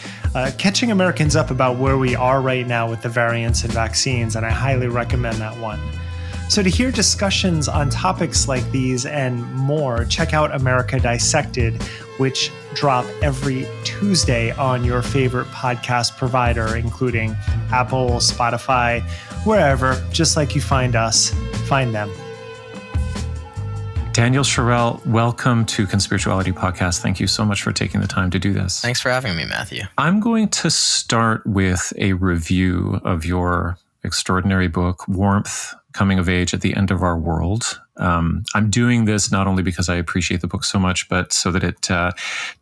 catching Americans up about where we are right now with the variants and vaccines, and I highly recommend that one. So to hear discussions on topics like these and more, check out America Dissected, which drop every Tuesday on your favorite podcast provider, including Apple, Spotify, wherever, just like you find us, find them. Daniel Sherrell, welcome to Conspirituality Podcast. Thank you so much for taking the time to do this. Thanks for having me, Matthew. I'm going to start with a review of your extraordinary book, Warmth, Coming of Age at the End of Our World. I'm doing this not only because I appreciate the book so much, but so that it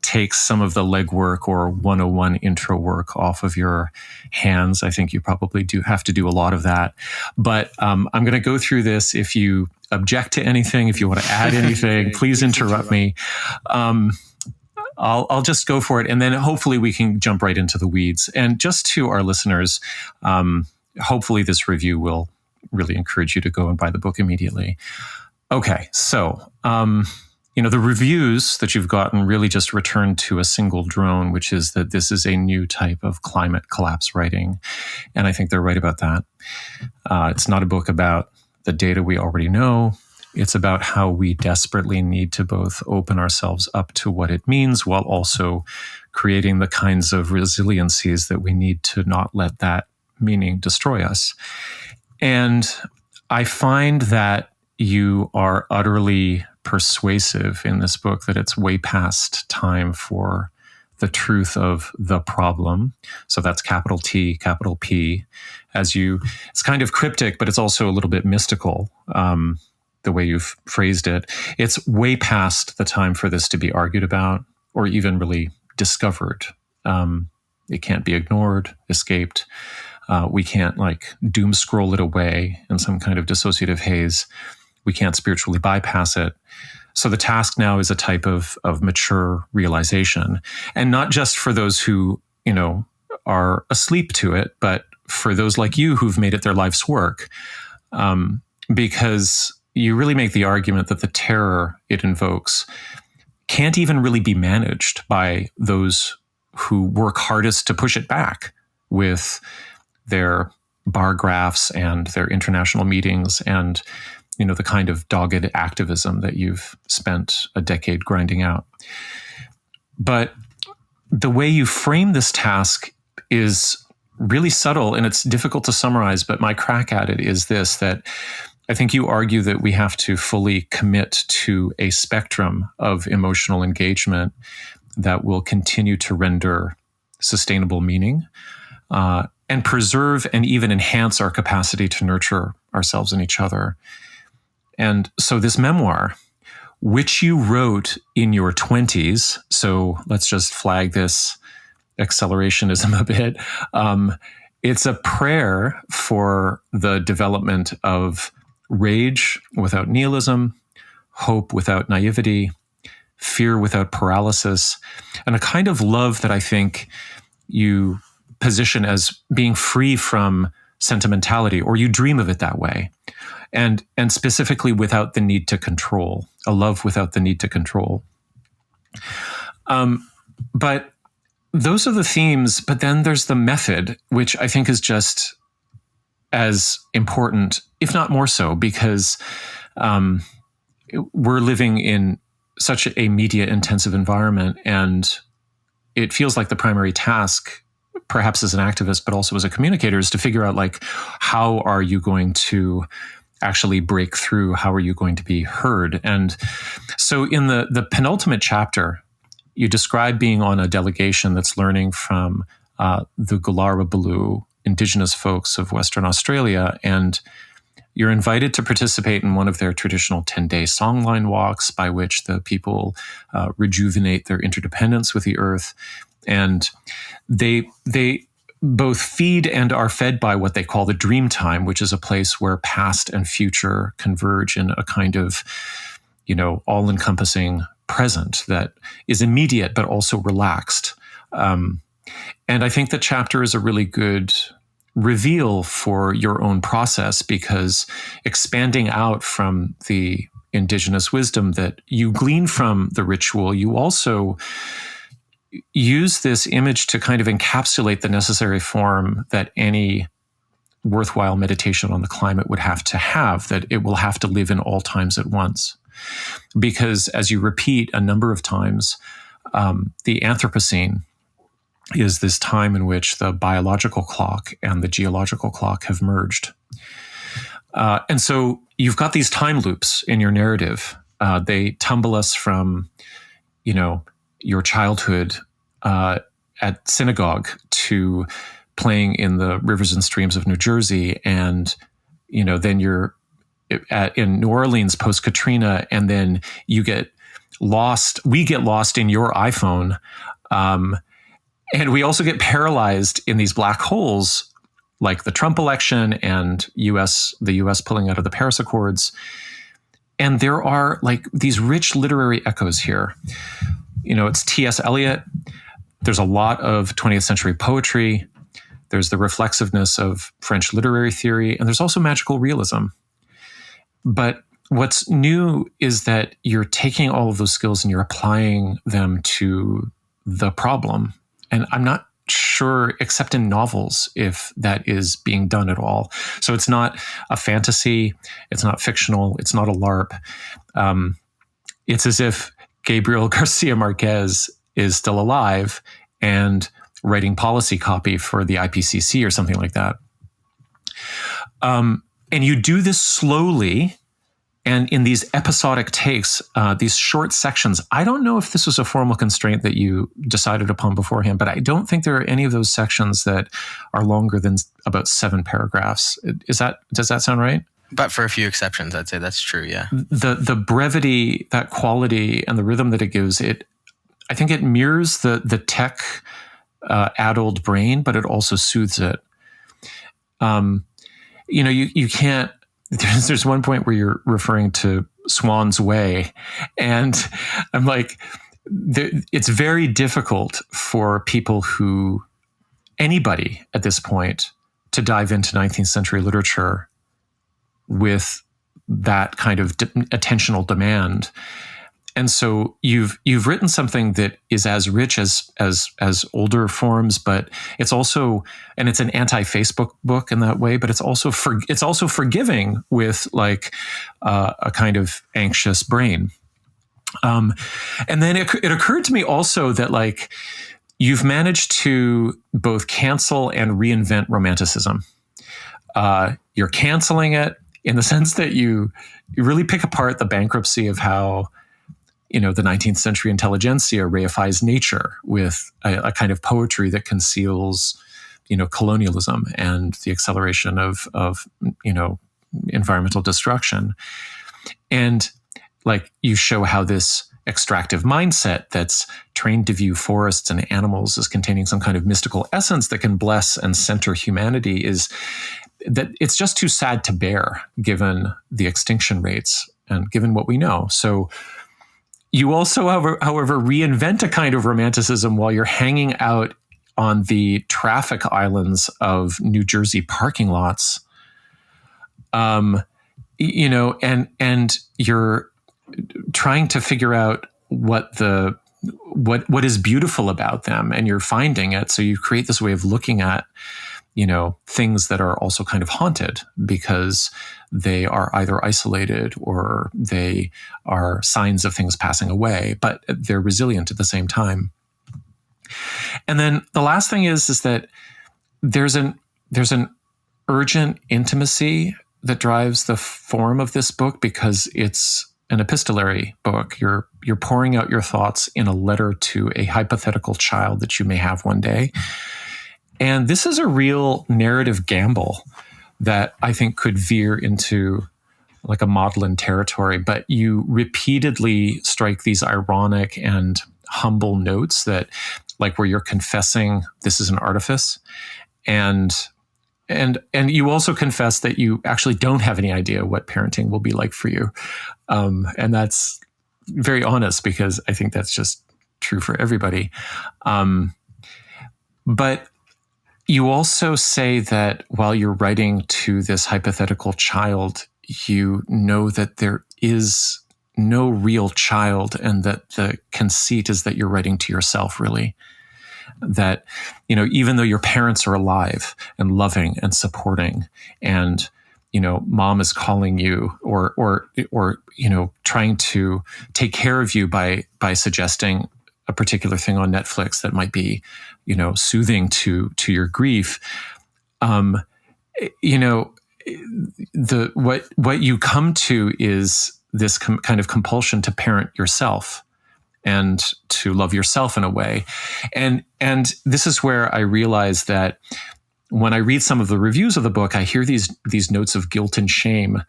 takes some of the legwork or 101 intro work off of your hands. I think you probably do have to do a lot of that. But I'm going to go through this. If you object to anything, if you want to add anything, please interrupt me. I'll just go for it. And then hopefully we can jump right into the weeds. And just to our listeners, hopefully this review will really encourage you to go and buy the book immediately. Okay, so, the reviews that you've gotten really just return to a single drone, which is that this is a new type of climate collapse writing. And I think they're right about that. It's not a book about the data we already know. It's about how we desperately need to both open ourselves up to what it means while also creating the kinds of resiliencies that we need to not let that meaning destroy us. And I find that you are utterly persuasive in this book that it's way past time for the truth of the problem. So that's capital T, capital P. It's kind of cryptic, but it's also a little bit mystical, the way you've phrased it. It's way past the time for this to be argued about or even really discovered. It can't be ignored, escaped. We can't doom scroll it away in some kind of dissociative haze. We can't spiritually bypass it. So the task now is a type of mature realization, and not just for those who, are asleep to it, but for those like you who've made it their life's work. Because you really make the argument that the terror it invokes can't even really be managed by those who work hardest to push it back with their bar graphs and their international meetings and, the kind of dogged activism that you've spent a decade grinding out. But the way you frame this task is really subtle, and it's difficult to summarize, but my crack at it is this, that I think you argue that we have to fully commit to a spectrum of emotional engagement that will continue to render sustainable meaning and preserve and even enhance our capacity to nurture ourselves and each other. And so this memoir, which you wrote in your 20s, so let's just flag this accelerationism a bit. It's a prayer for the development of rage without nihilism, hope without naivety, fear without paralysis, and a kind of love that I think you position as being free from sentimentality, or you dream of it that way. And specifically without the need to control, a love without the need to control. But those are the themes, but then there's the method, which I think is just as important, if not more so, because we're living in such a media-intensive environment, and it feels like the primary task, perhaps as an activist, but also as a communicator, is to figure out, like, how are you going to actually break through? How are you going to be heard? And so in the penultimate chapter, you describe being on a delegation that's learning from the Gularabaloo indigenous folks of Western Australia, and you're invited to participate in one of their traditional 10-day songline walks by which the people rejuvenate their interdependence with the earth. And they both feed and are fed by what they call the dream time, which is a place where past and future converge in a kind of, all-encompassing present that is immediate but also relaxed. And I think the chapter is a really good reveal for your own process, because expanding out from the indigenous wisdom that you glean from the ritual, you also use this image to kind of encapsulate the necessary form that any worthwhile meditation on the climate would have, that it will have to live in all times at once. Because as you repeat a number of times, the Anthropocene is this time in which the biological clock and the geological clock have merged. And so you've got these time loops in your narrative. They tumble us from, your childhood at synagogue to playing in the rivers and streams of New Jersey, and then you're in New Orleans post Katrina, and then you get lost. We get lost in your iPhone, and we also get paralyzed in these black holes, like the Trump election and the U.S. pulling out of the Paris Accords. And there are like these rich literary echoes here. It's T.S. Eliot. There's a lot of 20th century poetry. There's the reflexiveness of French literary theory, and there's also magical realism. But what's new is that you're taking all of those skills and you're applying them to the problem. And I'm not sure, except in novels, if that is being done at all. So it's not a fantasy. It's not fictional. It's not a LARP. It's as if Gabriel Garcia Marquez is still alive and writing policy copy for the IPCC or something like that. And you do this slowly and in these episodic takes, these short sections. I don't know if this was a formal constraint that you decided upon beforehand, but I don't think there are any of those sections that are longer than about 7 paragraphs. Does that sound right? But for a few exceptions, I'd say that's true, yeah. The brevity, that quality, and the rhythm that it gives, I think it mirrors the tech addled brain, but it also soothes it. You can't. There's one point where you're referring to Swan's Way, and I'm like, it's very difficult for anybody at this point, to dive into 19th century literature with that kind of attentional demand. And so you've written something that is as rich as older forms, but it's also, and it's an anti-Facebook book in that way, but it's also forgiving with like a kind of anxious brain. And then it occurred to me also that, like, you've managed to both cancel and reinvent romanticism. You're canceling it in the sense that you really pick apart the bankruptcy of how, the 19th century intelligentsia reifies nature with a kind of poetry that conceals, colonialism and the acceleration of environmental destruction. And like you show how this extractive mindset that's trained to view forests and animals as containing some kind of mystical essence that can bless and center humanity is that it's just too sad to bear given the extinction rates and given what we know. So you also, however, reinvent a kind of romanticism while you're hanging out on the traffic islands of New Jersey parking lots. And you're trying to figure out what is beautiful about them, and you're finding it. So you create this way of looking at, things that are also kind of haunted because they are either isolated or they are signs of things passing away, but they're resilient at the same time. And then the last thing is that there's an urgent intimacy that drives the form of this book because it's an epistolary book. You're pouring out your thoughts in a letter to a hypothetical child that you may have one day. And this is a real narrative gamble that I think could veer into like a maudlin territory, but you repeatedly strike these ironic and humble notes that like where you're confessing this is an artifice. And you also confess that you actually don't have any idea what parenting will be like for you. And that's very honest because I think that's just true for everybody. But you also say that while you're writing to this hypothetical child, you know that there is no real child and that the conceit is that you're writing to yourself, really. That, even though your parents are alive and loving and supporting and, mom is calling you or trying to take care of you by suggesting a particular thing on Netflix that might be, soothing to your grief. What you come to is this kind of compulsion to parent yourself and to love yourself in a way. And this is where I realize that when I read some of the reviews of the book, I hear these notes of guilt and shame.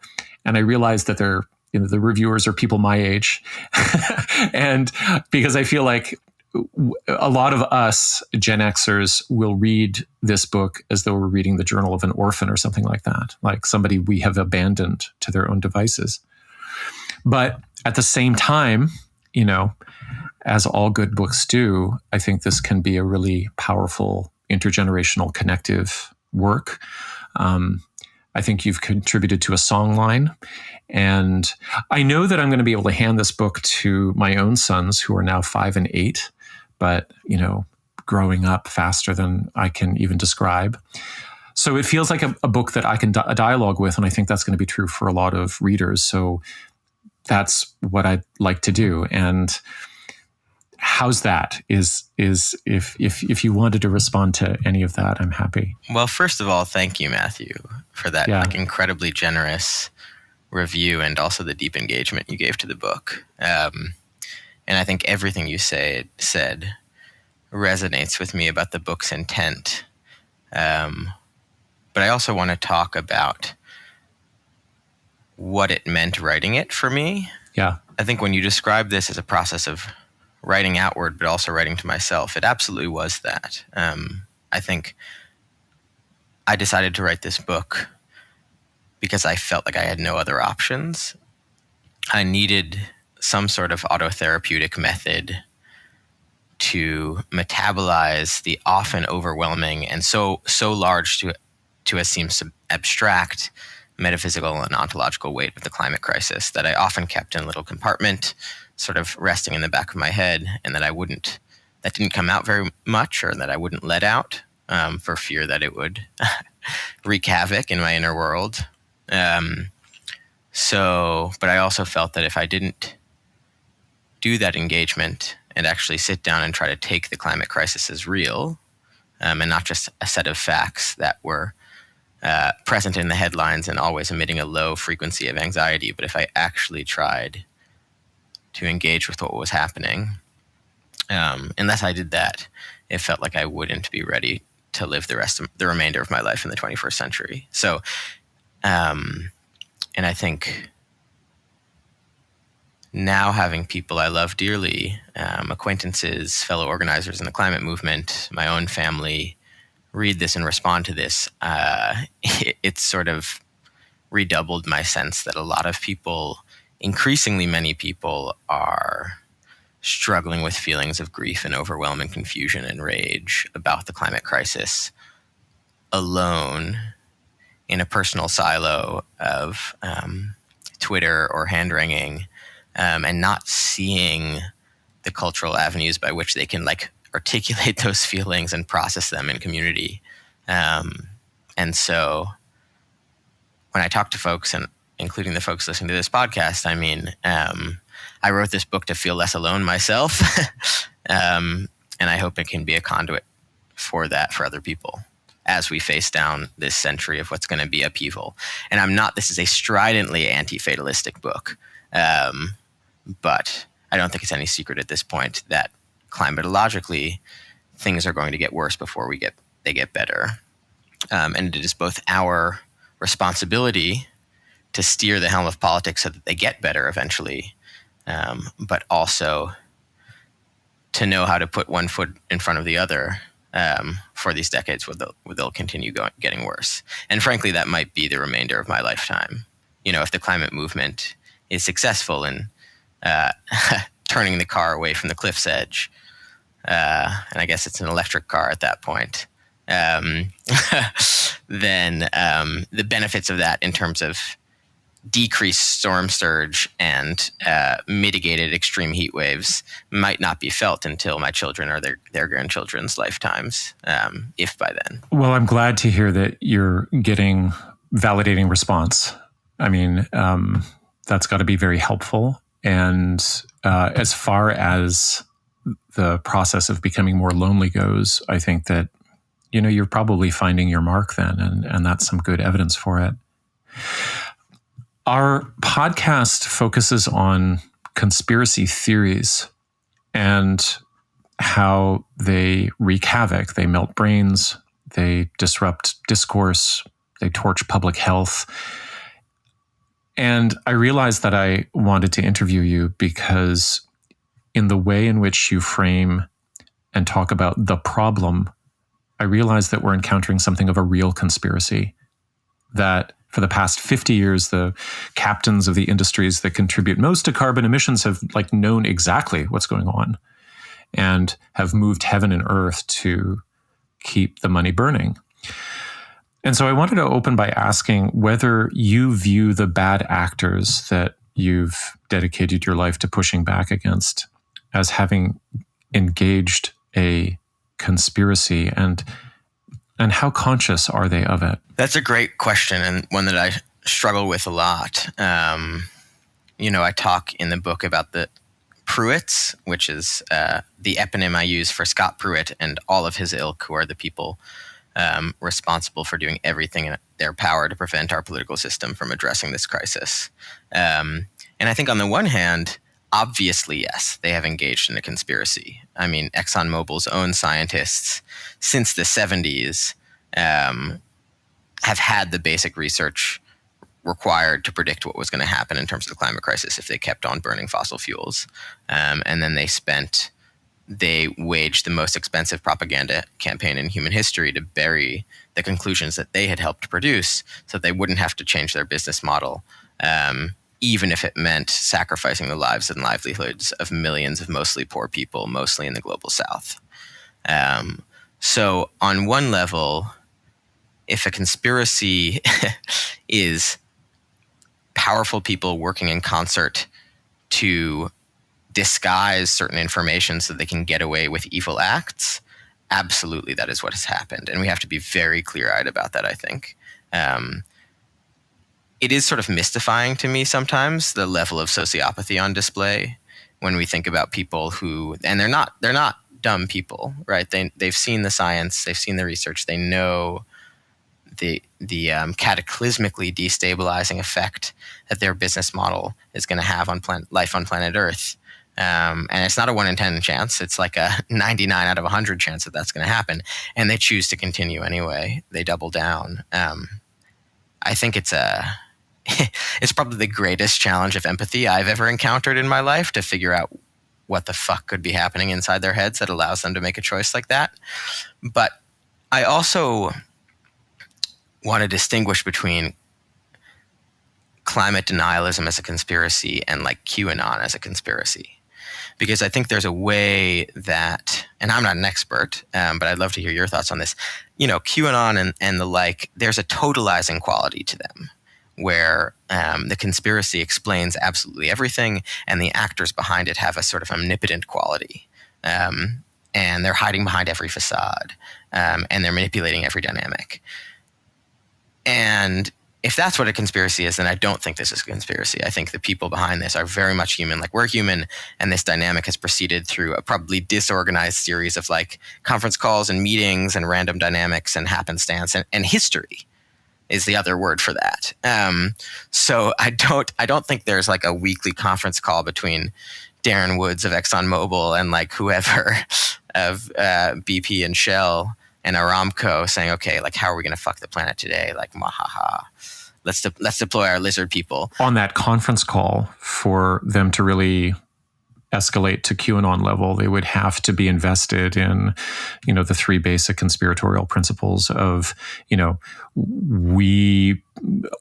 And I realize that they're, the reviewers are people my age. And because I feel like a lot of us Gen Xers will read this book as though we're reading the journal of an orphan or something like that, like somebody we have abandoned to their own devices. But at the same time, as all good books do, I think this can be a really powerful intergenerational connective work. I think you've contributed to a songline. And I know that I'm going to be able to hand this book to my own sons who are now 5 and 8, but, growing up faster than I can even describe. So it feels like a book that I can dialogue with. And I think that's going to be true for a lot of readers. So that's what I'd like to do. And how's that? Is if you wanted to respond to any of that, I'm happy. Well, first of all, thank you, Matthew, for that incredibly generous review and also the deep engagement you gave to the book. And I think everything you said resonates with me about the book's intent. But I also want to talk about what it meant writing it for me. Yeah. I think when you describe this as a process of writing outward, but also writing to myself, it absolutely was that. I think I decided to write this book because I felt like I had no other options. I needed some sort of autotherapeutic method to metabolize the often overwhelming and so large to as seems abstract metaphysical and ontological weight of the climate crisis that I often kept in a little compartment, sort of resting in the back of my head, and that didn't come out very much, or that I wouldn't let out for fear that it would wreak havoc in my inner world. But I also felt that if I didn't do that engagement and actually sit down and try to take the climate crisis as real, and not just a set of facts that were present in the headlines and always emitting a low frequency of anxiety, but if I actually tried to engage with what was happening, unless I did that, it felt like I wouldn't be ready to live the remainder of my life in the 21st century. So, and I think now having people I love dearly, acquaintances, fellow organizers in the climate movement, my own family, read this and respond to this, it's sort of redoubled my sense that a lot of people, increasingly many people, are struggling with feelings of grief and overwhelming confusion and rage about the climate crisis alone in a personal silo of Twitter or hand-wringing, and not seeing the cultural avenues by which they can articulate those feelings and process them in community. And so when I talk to folks, and including the folks listening to this podcast, I mean, I wrote this book to feel less alone myself. And I hope it can be a conduit for that for other people as we face down this century of what's going to be upheaval. And this is a stridently anti-fatalistic book. But I don't think it's any secret at this point that climatologically things are going to get worse before they get better. And it is both our responsibility to steer the helm of politics so that they get better eventually, but also to know how to put one foot in front of the other for these decades where they'll continue getting worse. And frankly, that might be the remainder of my lifetime. If the climate movement is successful in turning the car away from the cliff's edge, and I guess it's an electric car at that point, then the benefits of that in terms of decreased storm surge and mitigated extreme heat waves might not be felt until my children or their grandchildren's lifetimes, if by then. Well, I'm glad to hear that you're getting validating response. I mean, that's got to be very helpful. And as far as the process of becoming more lonely goes, I think that, you're probably finding your mark then, and that's some good evidence for it. Our podcast focuses on conspiracy theories and how they wreak havoc. They melt brains, they disrupt discourse, they torch public health. And I realized that I wanted to interview you because in the way in which you frame and talk about the problem, I realized that we're encountering something of a real conspiracy, that for the past 50 years, the captains of the industries that contribute most to carbon emissions have known exactly what's going on and have moved heaven and earth to keep the money burning. And so I wanted to open by asking whether you view the bad actors that you've dedicated your life to pushing back against as having engaged a conspiracy, and how conscious are they of it? That's a great question, and one that I struggle with a lot. I talk in the book about the Pruitts, which is the eponym I use for Scott Pruitt and all of his ilk, who are the people responsible for doing everything in their power to prevent our political system from addressing this crisis. And I think on the one hand, obviously, yes, they have engaged in a conspiracy. I mean, ExxonMobil's own scientists since the 70s have had the basic research required to predict what was going to happen in terms of the climate crisis if they kept on burning fossil fuels. And then they waged the most expensive propaganda campaign in human history to bury the conclusions that they had helped produce so that they wouldn't have to change their business model, even if it meant sacrificing the lives and livelihoods of millions of mostly poor people, mostly in the global south. So on one level, if a conspiracy is powerful people working in concert to disguise certain information so they can get away with evil acts, absolutely that is what has happened. And we have to be very clear-eyed about that, I think. It is sort of mystifying to me sometimes, the level of sociopathy on display when we think about people who, and they're not dumb people, right? They've seen the science, they've seen the research, they know the cataclysmically destabilizing effect that their business model is going to have on life on planet Earth. And it's not a 1 in 10 chance. It's like a 99 out of 100 chance that that's going to happen. And they choose to continue anyway. They double down. I think it's probably the greatest challenge of empathy I've ever encountered in my life, to figure out what the fuck could be happening inside their heads that allows them to make a choice like that. But I also want to distinguish between climate denialism as a conspiracy and like QAnon as a conspiracy. Because I think there's a way that, and I'm not an expert, but I'd love to hear your thoughts on this. You know, QAnon and the like, there's a totalizing quality to them, where the conspiracy explains absolutely everything, and the actors behind it have a sort of omnipotent quality. And they're hiding behind every facade, and they're manipulating every dynamic. And if that's what a conspiracy is, then I don't think this is a conspiracy. I think the people behind this are very much human, like we're human, and this dynamic has proceeded through a probably disorganized series of like conference calls and meetings and random dynamics and happenstance, and history is the other word for that. So I don't think there's like a weekly conference call between Darren Woods of ExxonMobil and like whoever of BP and Shell and Aramco saying, okay, like how are we going to fuck the planet today? Like, mahaha. Let's deploy our lizard people. On that conference call, for them to really escalate to QAnon level, they would have to be invested in, you know, the three basic conspiratorial principles of, you know, we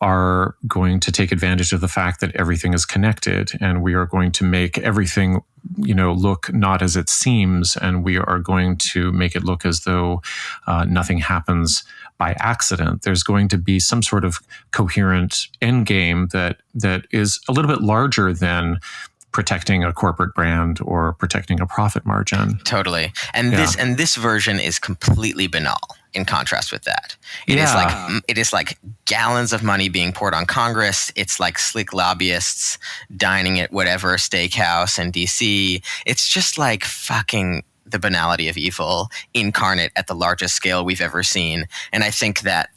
are going to take advantage of the fact that everything is connected, and we are going to make everything, you know, look not as it seems, and we are going to make it look as though nothing happens by accident. There's going to be some sort of coherent end game that is a little bit larger than protecting a corporate brand or protecting a profit margin. Totally. And this version is completely banal in contrast with that. It is like gallons of money being poured on Congress. It's like slick lobbyists dining at whatever steakhouse in DC. It's just like fucking the banality of evil incarnate at the largest scale we've ever seen. And I think that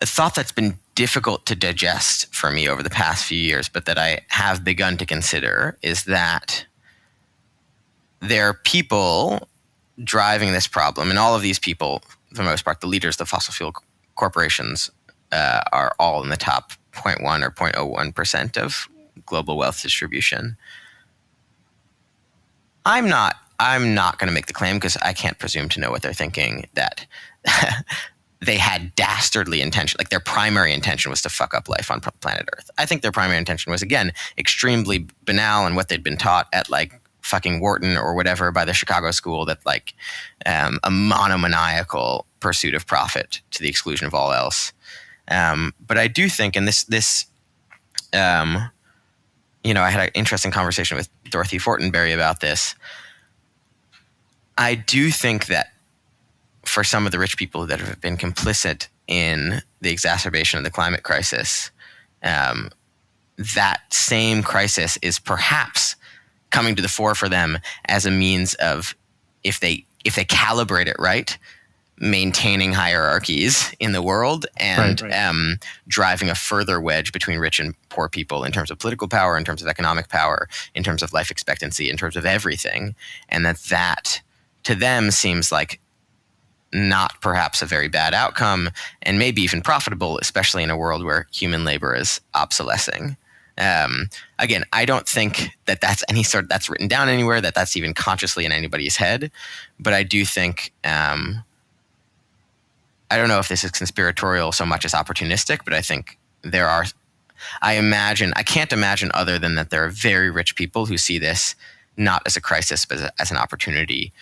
a thought that's been difficult to digest for me over the past few years, but that I have begun to consider, is that there are people driving this problem, and all of these people, for the most part, the leaders of the fossil fuel corporations, are all in the top 0.1 or 0.01% of global wealth distribution. I'm not going to make the claim, because I can't presume to know what they're thinking, that they had dastardly intention, like their primary intention was to fuck up life on planet Earth. I think their primary intention was, again, extremely banal, and what they'd been taught at like fucking Wharton or whatever by the Chicago school, that like a monomaniacal pursuit of profit to the exclusion of all else. But I do think, and this you know, I had an interesting conversation with Dorothy Fortenberry about this. I do think that for some of the rich people that have been complicit in the exacerbation of the climate crisis, that same crisis is perhaps coming to the fore for them as a means of, if they calibrate it right, maintaining hierarchies in the world and driving a further wedge between rich and poor people in terms of political power, in terms of economic power, in terms of life expectancy, in terms of everything. And that to them seems like not perhaps a very bad outcome, and maybe even profitable, especially in a world where human labor is obsolescing. Again, I don't think that that's that's written down anywhere, that that's even consciously in anybody's head. But I do think, I don't know if this is conspiratorial so much as opportunistic, but I think I can't imagine other than that there are very rich people who see this not as a crisis, but as an opportunity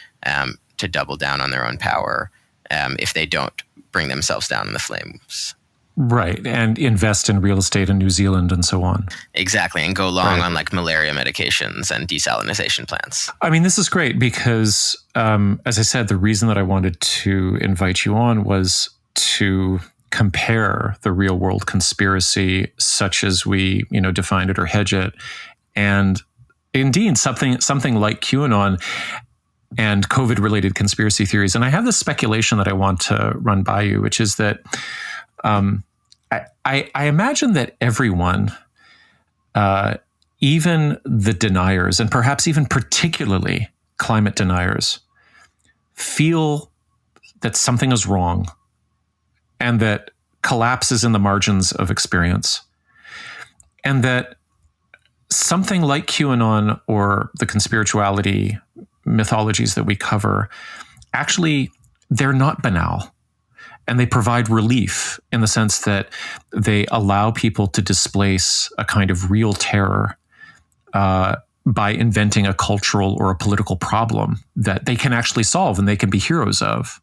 to double down on their own power if they don't bring themselves down in the flames. Right, and invest in real estate in New Zealand and so on. Exactly, and go long on like malaria medications and desalination plants. I mean, this is great because, as I said, the reason that I wanted to invite you on was to compare the real world conspiracy, such as we, define it or hedge it, and indeed something like QAnon and COVID-related conspiracy theories. And I have this speculation that I want to run by you, which is that I imagine that everyone, even the deniers, and perhaps even particularly climate deniers, feel that something is wrong and that collapse is in the margins of experience. And that something like QAnon or the conspirituality mythologies that we cover, actually, they're not banal. And they provide relief in the sense that they allow people to displace a kind of real terror by inventing a cultural or a political problem that they can actually solve and they can be heroes of.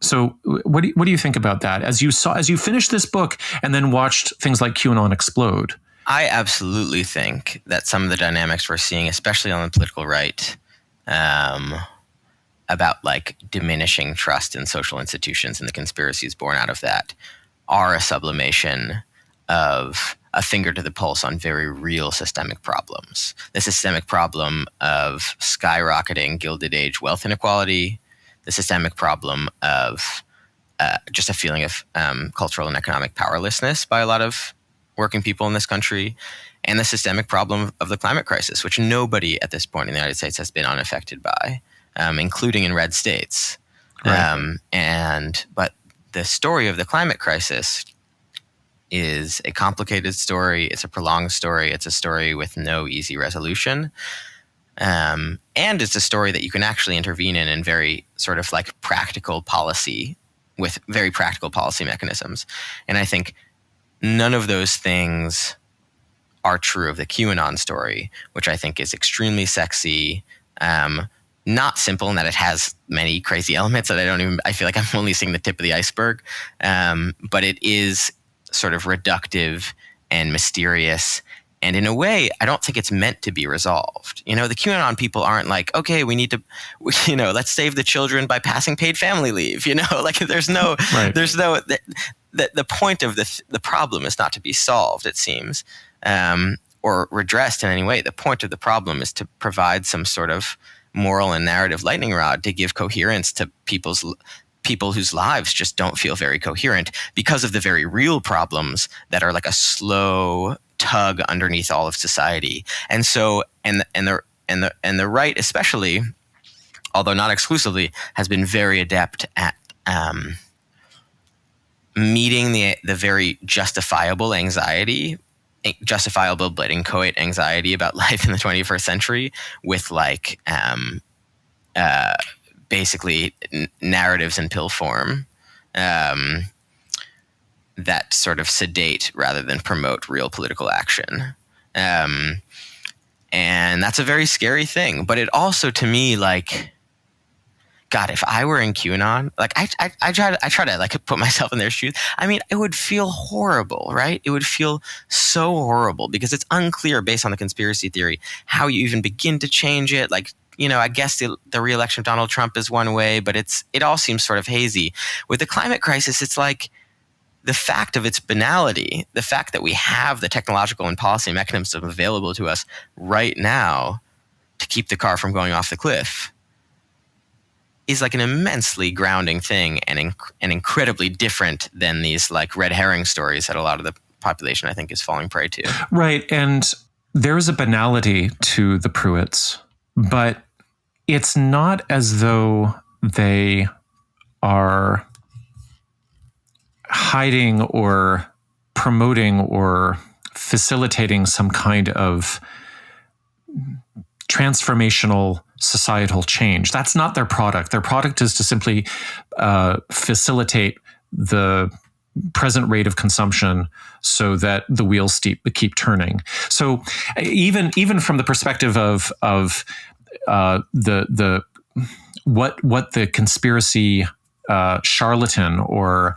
So what do you think about that? As you finished this book and then watched things like QAnon explode? I absolutely think that some of the dynamics we're seeing, especially on the political right, about like diminishing trust in social institutions and the conspiracies born out of that, are a sublimation of a finger to the pulse on very real systemic problems. The systemic problem of skyrocketing Gilded Age wealth inequality, the systemic problem of just a feeling of cultural and economic powerlessness by a lot of working people in this country, and the systemic problem of the climate crisis, which nobody at this point in the United States has been unaffected by, including in red states. Right. But the story of the climate crisis is a complicated story. It's a prolonged story. It's a story with no easy resolution. And it's a story that you can actually intervene in very sort of like practical policy, with very practical policy mechanisms. And I think none of those things are true of the QAnon story, which I think is extremely sexy, not simple in that it has many crazy elements that I feel like I'm only seeing the tip of the iceberg. But it is sort of reductive and mysterious. And in a way, I don't think it's meant to be resolved. The QAnon people aren't like, okay, we need to, let's save the children by passing paid family leave. Like there's no, Right. The point of the problem is not to be solved, it seems, or redressed in any way. The point of the problem is to provide some sort of moral and narrative lightning rod to give coherence to people whose lives just don't feel very coherent because of the very real problems that are like a slow tug underneath all of society. And so, and the right especially, although not exclusively, has been very adept at meeting the very justifiable but inchoate anxiety about life in the 21st century with like basically narratives in pill form that sort of sedate rather than promote real political action. And that's a very scary thing. But it also, to me, like, God, if I were in QAnon, like I try to like put myself in their shoes. I mean, it would feel horrible, right? It would feel so horrible because it's unclear based on the conspiracy theory how you even begin to change it. Like, I guess the re-election of Donald Trump is one way, but it all seems sort of hazy. With the climate crisis, it's like the fact of its banality, the fact that we have the technological and policy mechanisms available to us right now to keep the car from going off the cliff is like an immensely grounding thing and incredibly different than these like red herring stories that a lot of the population, I think, is falling prey to. Right. And there is a banality to the Pruitts, but it's not as though they are hiding or promoting or facilitating some kind of transformational societal change. That's not their product. Their product is to simply facilitate the present rate of consumption so that the wheels keep turning. So even from the perspective of the what the conspiracy charlatan or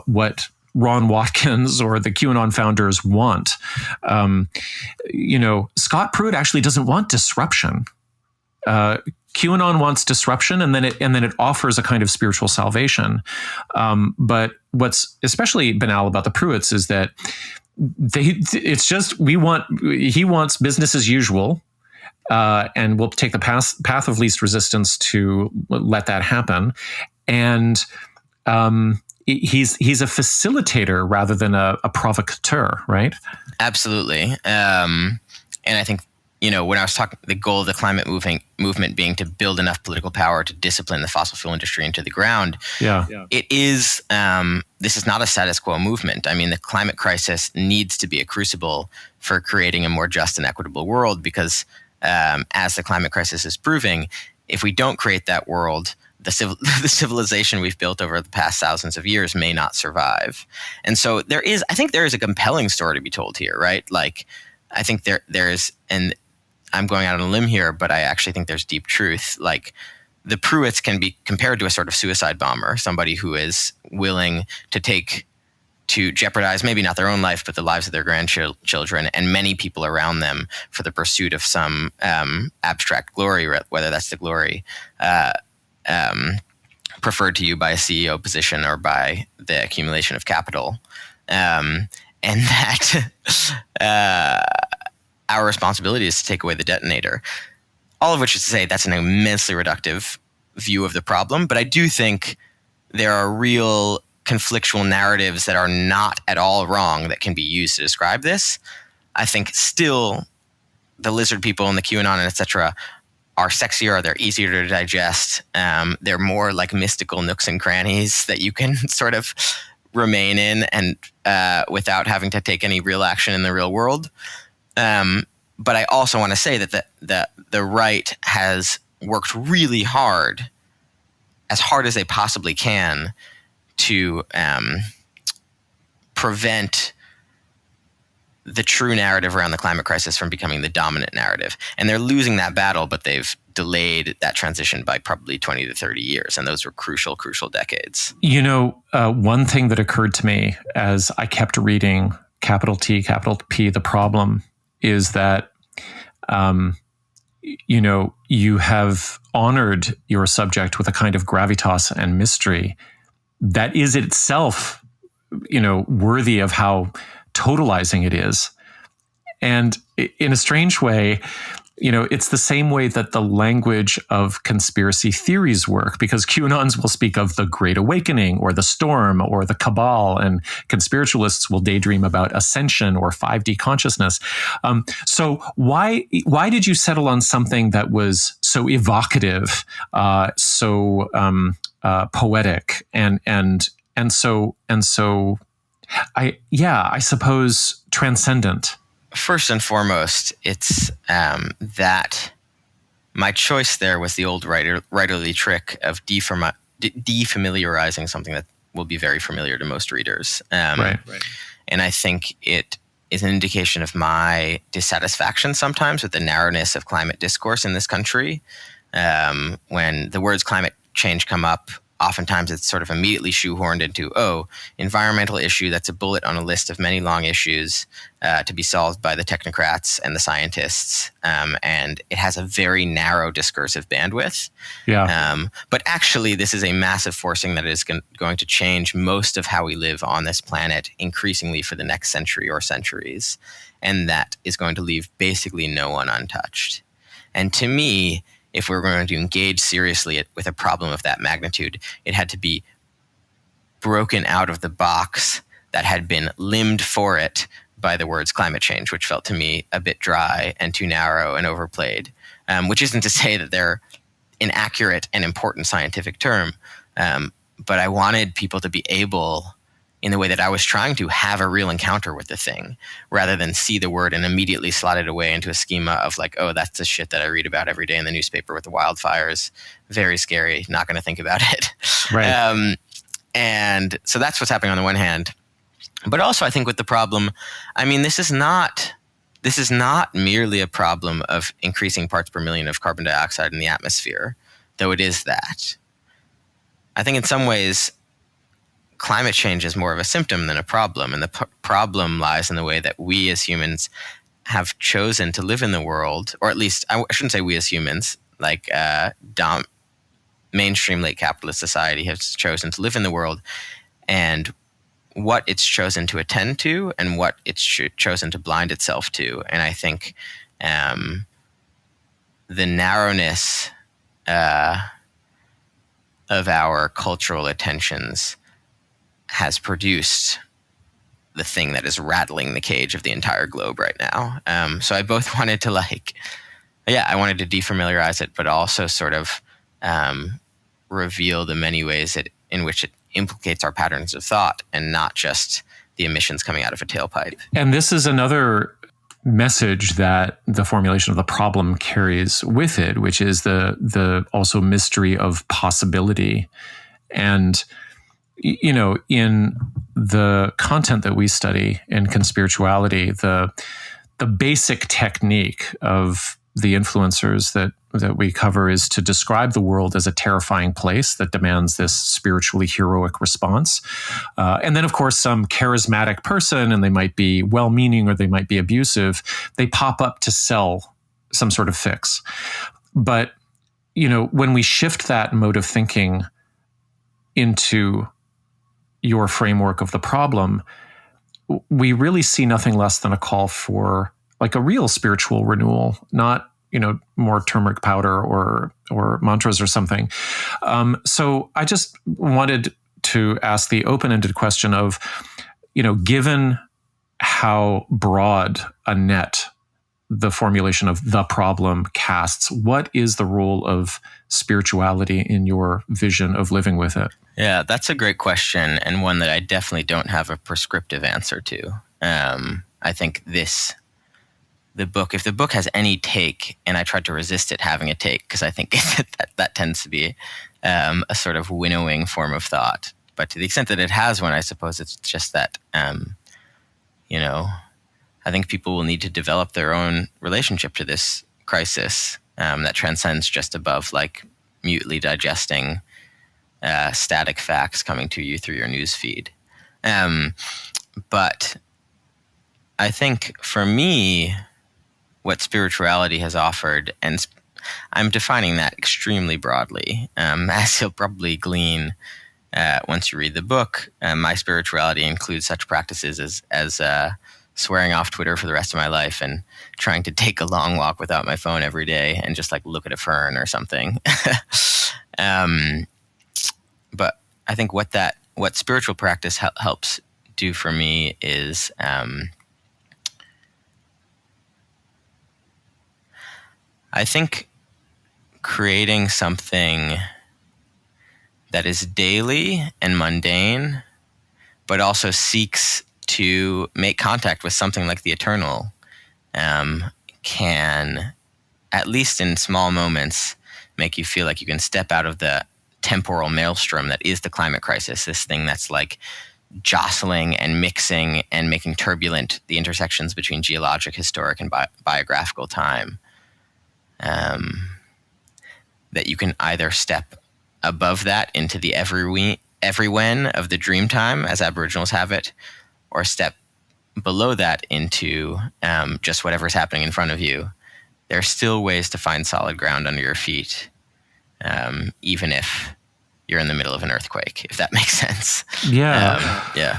what Ron Watkins or the QAnon founders want, Scott Pruitt actually doesn't want disruption. QAnon wants disruption, and then it offers a kind of spiritual salvation. But what's especially banal about the Pruitts is that he wants business as usual, and we'll take the path of least resistance to let that happen. And he's a facilitator rather than a provocateur, right? Absolutely. And I think, when I was talking, the goal of the climate movement being to build enough political power to discipline the fossil fuel industry into the ground. Yeah. It is, this is not a status quo movement. I mean, the climate crisis needs to be a crucible for creating a more just and equitable world because, as the climate crisis is proving, if we don't create that world, the civilization we've built over the past thousands of years may not survive. And so I think there is a compelling story to be told here, right? Like, I think there's, and I'm going out on a limb here, but I actually think there's deep truth. Like, the Pruitts can be compared to a sort of suicide bomber, somebody who is willing to jeopardize maybe not their own life, but the lives of their grandchildren and many people around them for the pursuit of some abstract glory, whether that's the glory preferred to you by a CEO position or by the accumulation of capital. And that our responsibility is to take away the detonator. All of which is to say that's an immensely reductive view of the problem. But I do think there are real conflictual narratives that are not at all wrong that can be used to describe this. I think still the lizard people and the QAnon and et cetera are sexier, they're easier to digest. They're more like mystical nooks and crannies that you can sort of remain in and without having to take any real action in the real world. But I also want to say that the right has worked really hard, as hard as they possibly can, to prevent the true narrative around the climate crisis from becoming the dominant narrative. And they're losing that battle, but they've delayed that transition by probably 20 to 30 years. And those were crucial decades. One thing that occurred to me as I kept reading capital T, capital P, the problem is that, you have honored your subject with a kind of gravitas and mystery that is itself, worthy of how totalizing it is. And in a strange way, it's the same way that the language of conspiracy theories work, because QAnons will speak of the Great Awakening or the Storm or the Cabal, and conspiritualists will daydream about ascension or 5D consciousness. So why did you settle on something that was so evocative, so poetic, and so I suppose transcendent? First and foremost, it's that my choice there was the old writerly trick of defamiliarizing something that will be very familiar to most readers. Right. And I think it is an indication of my dissatisfaction sometimes with the narrowness of climate discourse in this country. When the words climate change come up, oftentimes it's sort of immediately shoehorned into, environmental issue that's a bullet on a list of many long issues to be solved by the technocrats and the scientists. And it has a very narrow discursive bandwidth. Yeah. But actually, this is a massive forcing that is going to change most of how we live on this planet increasingly for the next century or centuries. And that is going to leave basically no one untouched. And to me, if we were going to engage seriously with a problem of that magnitude, it had to be broken out of the box that had been limbed for it by the words climate change, which felt to me a bit dry and too narrow and overplayed, which isn't to say that they're an accurate and important scientific term, but I wanted people to be able, in the way that I was trying to, have a real encounter with the thing, rather than see the word and immediately slot it away into a schema of like, that's the shit that I read about every day in the newspaper with the wildfires. Very scary. Not going to think about it. Right. And so that's what's happening on the one hand. But also I think with the problem, this is not merely a problem of increasing parts per million of carbon dioxide in the atmosphere, though it is that. I think in some ways, climate change is more of a symptom than a problem. And the problem lies in the way that we as humans have chosen to live in the world, or at least I shouldn't say we as humans, like mainstream late capitalist society has chosen to live in the world, and what it's chosen to attend to and what it's chosen to blind itself to. And I think the narrowness of our cultural attentions has produced the thing that is rattling the cage of the entire globe right now. So I both wanted to I wanted to defamiliarize it, but also sort of reveal the many ways in which it implicates our patterns of thought and not just the emissions coming out of a tailpipe. And this is another message that the formulation of the problem carries with it, which is the also mystery of possibility. And, you know, in the content that we study in Conspirituality, the basic technique of the influencers that we cover is to describe the world as a terrifying place that demands this spiritually heroic response. And then, of course, some charismatic person, and they might be well-meaning or they might be abusive, they pop up to sell some sort of fix. But, you know, when we shift that mode of thinking into your framework of the problem, we really see nothing less than a call for like a real spiritual renewal, not, you know, more turmeric powder or mantras or something. So I just wanted to ask the open-ended question of, you know, given how broad a net the formulation of the problem casts, what is the role of spirituality in your vision of living with it? Yeah, that's a great question, and one that I definitely don't have a prescriptive answer to. I think if the book has any take, and I tried to resist it having a take, because I think that tends to be a sort of winnowing form of thought. But to the extent that it has one, I suppose it's just that, you know, I think people will need to develop their own relationship to this crisis that transcends just above like mutely digesting static facts coming to you through your news feed. But I think for me, what spirituality has offered, and I'm defining that extremely broadly, as you'll probably glean once you read the book, my spirituality includes such practices as swearing off Twitter for the rest of my life and trying to take a long walk without my phone every day and just like look at a fern or something. But I think what spiritual practice helps do for me is I think creating something that is daily and mundane, but also seeks to make contact with something like the eternal, can, at least in small moments, make you feel like you can step out of the temporal maelstrom that is the climate crisis, this thing that's like jostling and mixing and making turbulent the intersections between geologic, historic, and biographical time. That you can either step above that into the every-when of the dream time, as Aboriginals have it, or step below that into just whatever's happening in front of you. There are still ways to find solid ground under your feet, even if you're in the middle of an earthquake, if that makes sense. Yeah. Yeah.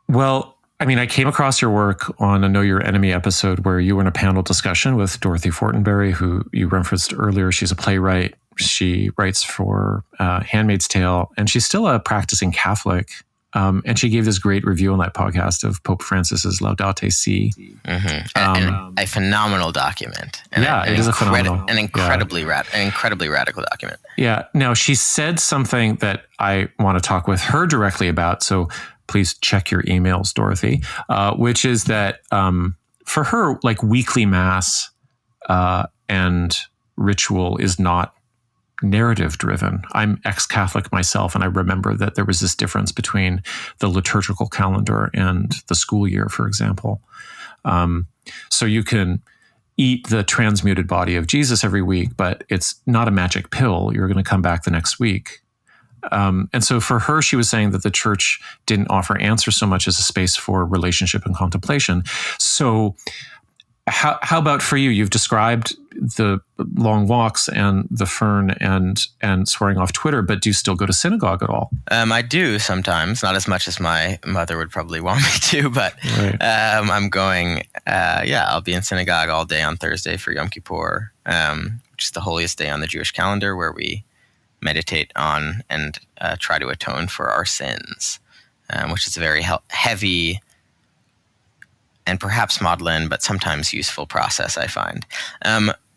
Well, I mean, I came across your work on a Know Your Enemy episode where you were in a panel discussion with Dorothy Fortenberry, who you referenced earlier. She's a playwright. She writes for Handmaid's Tale, and she's still a practicing Catholic. And she gave this great review on that podcast of Pope Francis's Laudate Si. Mm-hmm. And a phenomenal document. And it is a phenomenal. An incredibly radical document. Yeah. Now, she said something that I want to talk with her directly about. So please check your emails, Dorothy, which is that for her, like weekly mass and ritual is not narrative driven. I'm ex-Catholic myself, and I remember that there was this difference between the liturgical calendar and the school year, for example. So you can eat the transmuted body of Jesus every week, but it's not a magic pill. You're going to come back the next week. And so for her, she was saying that the church didn't offer answers so much as a space for relationship and contemplation. So how about for you? You've described the long walks and the fern and swearing off Twitter, but do you still go to synagogue at all? I do sometimes, not as much as my mother would probably want me to, but Right. I'm going, I'll be in synagogue all day on Thursday for Yom Kippur, which is the holiest day on the Jewish calendar, where we meditate on and try to atone for our sins, which is a very heavy and perhaps maudlin, but sometimes useful process, I find.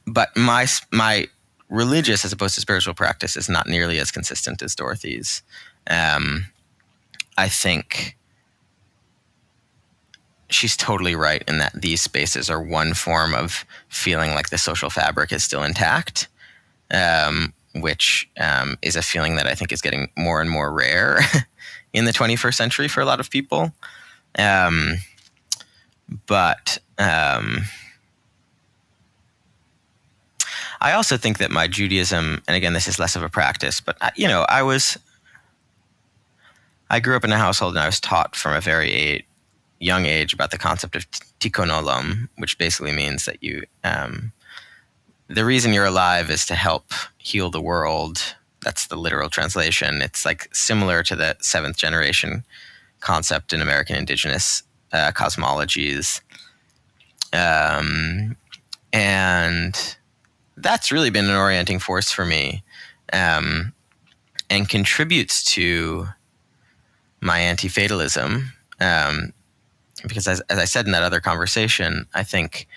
But my religious as opposed to spiritual practice is not nearly as consistent as Dorothy's. I think she's totally right in that these spaces are one form of feeling like the social fabric is still intact, which is a feeling that I think is getting more and more rare in the 21st century for a lot of people. But I also think that my Judaism, and again, this is less of a practice, but I grew up in a household and I was taught from a very young age about the concept of tikkun olam, which basically means that the reason you're alive is to help heal the world. That's the literal translation. It's like similar to the seventh generation concept in American indigenous cosmologies. And that's really been an orienting force for me, and contributes to my anti-fatalism. Because as I said in that other conversation, I think,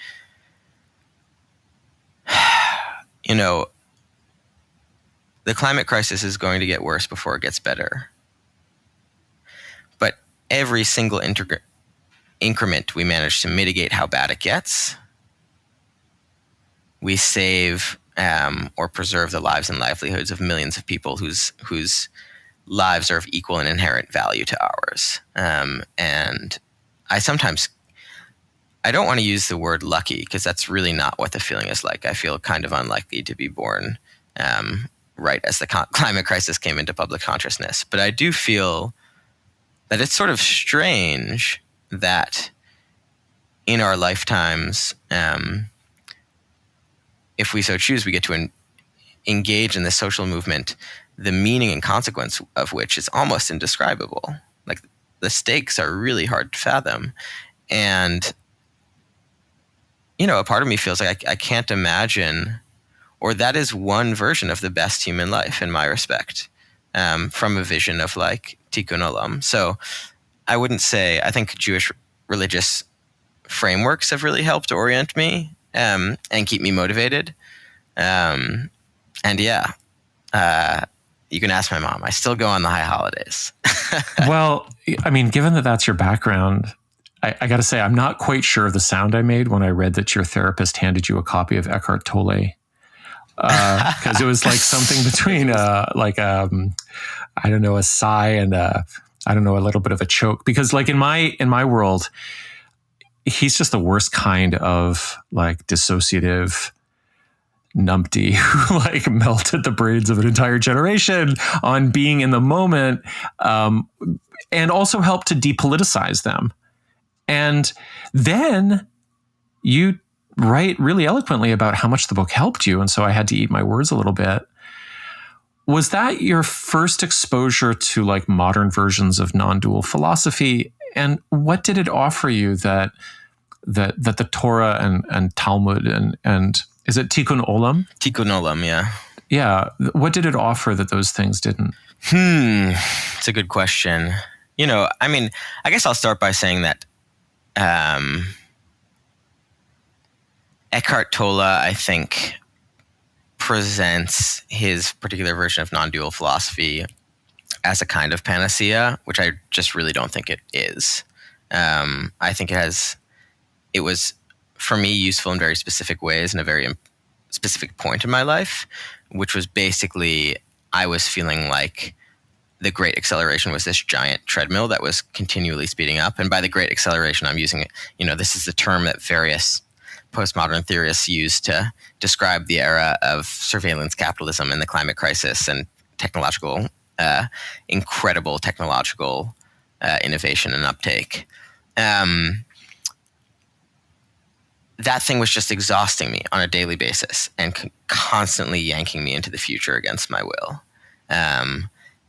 the climate crisis is going to get worse before it gets better. But every single increment we manage to mitigate how bad it gets, we save or preserve the lives and livelihoods of millions of people whose lives are of equal and inherent value to ours. And I don't want to use the word lucky, because that's really not what the feeling is like. I feel kind of unlikely to be born right as the climate crisis came into public consciousness. But I do feel that it's sort of strange that in our lifetimes, if we so choose, we get to engage in this social movement, the meaning and consequence of which is almost indescribable. Like, the stakes are really hard to fathom. And, a part of me feels like I can't imagine, or that is one version of the best human life in my respect, from a vision of like tikkun olam. So I wouldn't say, I think Jewish religious frameworks have really helped orient me and keep me motivated. You can ask my mom. I still go on the high holidays. Well, I mean, given that that's your background, I got to say, I'm not quite sure of the sound I made when I read that your therapist handed you a copy of Eckhart Tolle. Because it was like something between a sigh and a little bit of a choke. Because like in my world, he's just the worst kind of like dissociative numpty who like melted the brains of an entire generation on being in the moment, and also helped to depoliticize them. And then you write really eloquently about how much the book helped you. And so I had to eat my words a little bit. Was that your first exposure to like modern versions of non-dual philosophy? And what did it offer you that the Torah and Talmud and is it Tikkun Olam? Tikkun Olam, yeah. Yeah. What did it offer that those things didn't? It's a good question. I guess I'll start by saying that Eckhart Tolle, I think, presents his particular version of non-dual philosophy as a kind of panacea, which I just really don't think it is. I think it was, for me, useful in very specific ways in a very specific point in my life, which was basically I was feeling like the Great Acceleration was this giant treadmill that was continually speeding up. And by the Great Acceleration, I'm using it, this is the term that various postmodern theorists use to describe the era of surveillance capitalism and the climate crisis and incredible technological innovation and uptake. that thing was just exhausting me on a daily basis and constantly yanking me into the future against my will.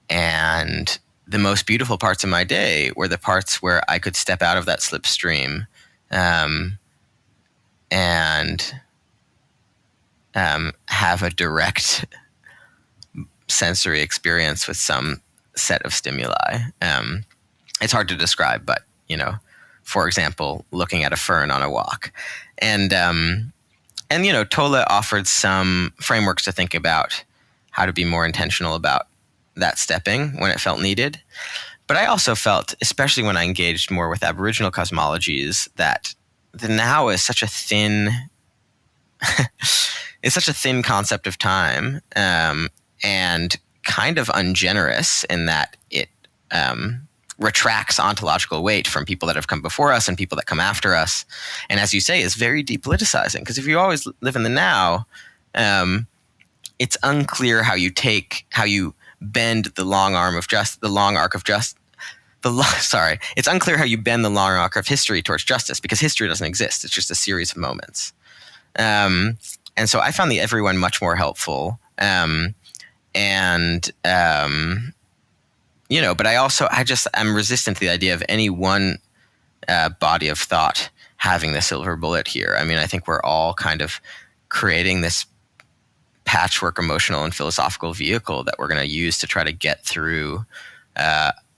And the most beautiful parts of my day were the parts where I could step out of that slipstream and have a direct sensory experience with some set of stimuli. It's hard to describe, but, for example, looking at a fern on a walk. And Tola offered some frameworks to think about how to be more intentional about that stepping when it felt needed. But I also felt, especially when I engaged more with Aboriginal cosmologies, that the now is such a thin it's such a thin concept of time, and kind of ungenerous in that it retracts ontological weight from people that have come before us and people that come after us. And as you say, is very depoliticizing, because if you always live in the now, it's unclear how you bend the long arc of it's unclear how you bend the long arc of history towards justice, because history doesn't exist. It's just a series of moments. And so I found the everyone much more helpful. But I'm resistant to the idea of any one body of thought having the silver bullet here. I mean, I think we're all kind of creating this patchwork emotional and philosophical vehicle that we're going to use to try to get through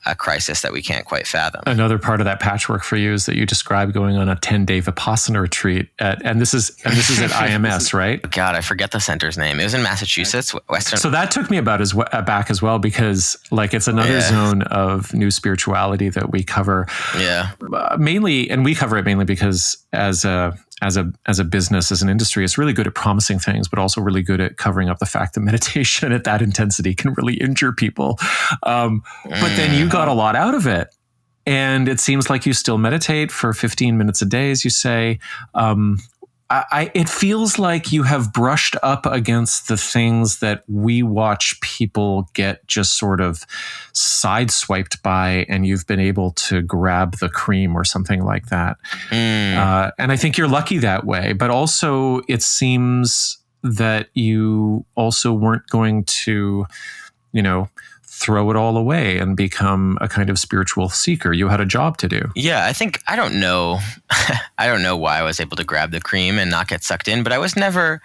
a crisis that we can't quite fathom. Another part of that patchwork for you is that you described going on a 10-day Vipassana retreat and this is at IMS, right? God, I forget the center's name. It was in Massachusetts, Western. So that took me back as well, because it's another zone of new spirituality that we cover. Yeah. Mainly, and we cover it mainly because as a business, as an industry, it's really good at promising things, but also really good at covering up the fact that meditation at that intensity can really injure people. But then you got a lot out of it. And it seems like you still meditate for 15 minutes a day, as you say. It feels like you have brushed up against the things that we watch people get just sort of sideswiped by, and you've been able to grab the cream or something like that. And I think you're lucky that way. But also it seems that you also weren't going to, throw it all away and become a kind of spiritual seeker. You had a job to do. Yeah, I don't know. I don't know why I was able to grab the cream and not get sucked in, but I was never,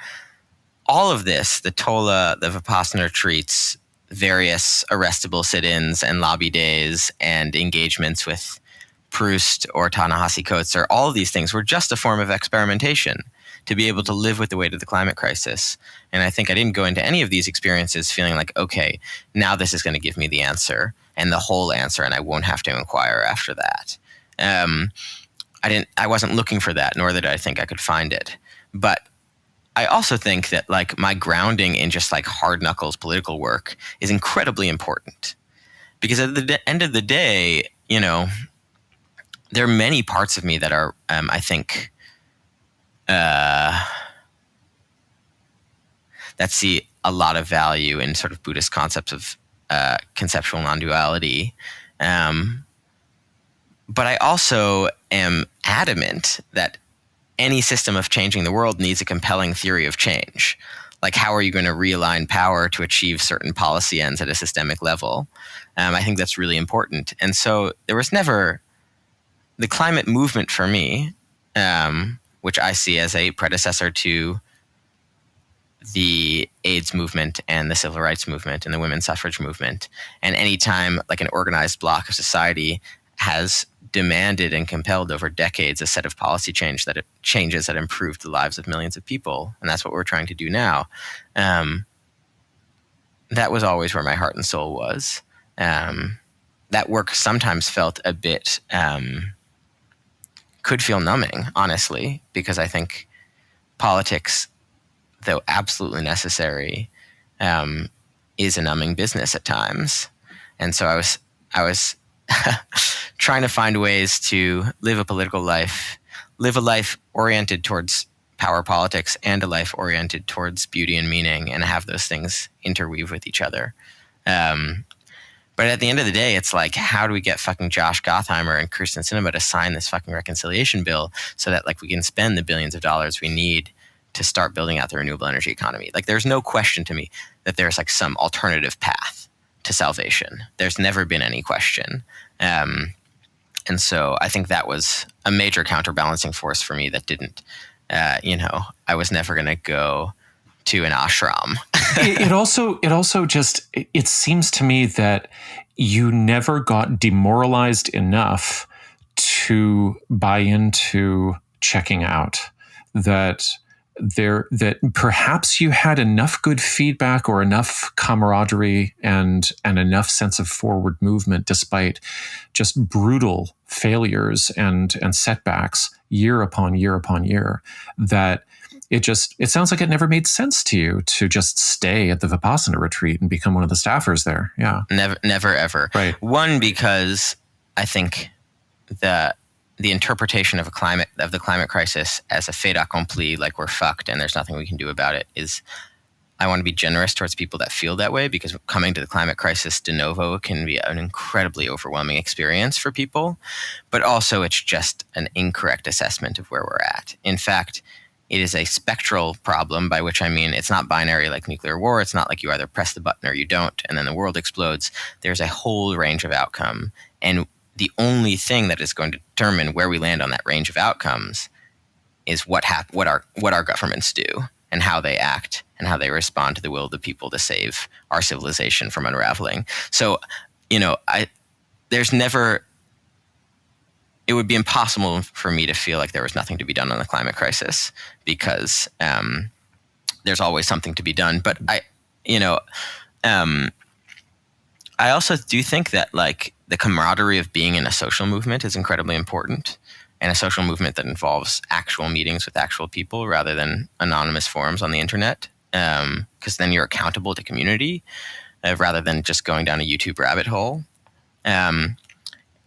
all of this, the Tola, the Vipassana retreats, various arrestable sit-ins and lobby days and engagements with Proust or Ta-Nehisi Coates, or all of these things were just a form of experimentation to be able to live with the weight of the climate crisis. And I think I didn't go into any of these experiences feeling like, okay, now this is going to give me the answer and the whole answer, and I won't have to inquire after that. I wasn't looking for that, nor did I think I could find it. But I also think that my grounding in just hard knuckles political work is incredibly important, because at the end of the day, there are many parts of me that are, I think, that see a lot of value in sort of Buddhist concepts of conceptual non-duality. But I also am adamant that any system of changing the world needs a compelling theory of change. How are you going to realign power to achieve certain policy ends at a systemic level? I think that's really important. And so there was never the climate movement for me, which I see as a predecessor to the AIDS movement and the civil rights movement and the women's suffrage movement. And anytime an organized block of society has demanded and compelled over decades a set of policy changes that improved the lives of millions of people, and that's what we're trying to do now, that was always where my heart and soul was. That work sometimes felt a bit, could feel numbing, honestly, because I think politics, though absolutely necessary, is a numbing business at times. And so I was trying to find ways to live a political life, live a life oriented towards power politics and a life oriented towards beauty and meaning, and have those things interweave with each other. But But at the end of the day, it's like, how do we get fucking Josh Gottheimer and Kirsten Sinema to sign this fucking reconciliation bill so that like we can spend the billions of dollars we need to start building out the renewable energy economy? Like, there's no question to me that there's like some alternative path to salvation. There's never been any question. And so I think that was a major counterbalancing force for me that didn't, I was never going to go to an ashram. it also just, it seems to me that you never got demoralized enough to buy into checking out, that perhaps you had enough good feedback or enough camaraderie and enough sense of forward movement despite just brutal failures and setbacks year upon year upon year, that it sounds like it never made sense to you to just stay at the Vipassana retreat and become one of the staffers there. Yeah. Never ever. Right. One, because I think that the interpretation of the climate crisis as a fait accompli, like we're fucked and there's nothing we can do about it, is, I want to be generous towards people that feel that way, because coming to the climate crisis de novo can be an incredibly overwhelming experience for people. But also it's just an incorrect assessment of where we're at. In fact, it is a spectral problem, by which I mean it's not binary like nuclear war. It's not like you either press the button or you don't, and then the world explodes. There's a whole range of outcome. And the only thing that is going to determine where we land on that range of outcomes is what our governments do and how they act and how they respond to the will of the people to save our civilization from unraveling. So, it would be impossible for me to feel like there was nothing to be done on the climate crisis, because there's always something to be done. But I also do think that like the camaraderie of being in a social movement is incredibly important, and a social movement that involves actual meetings with actual people rather than anonymous forums on the internet, because then you're accountable to community rather than just going down a YouTube rabbit hole.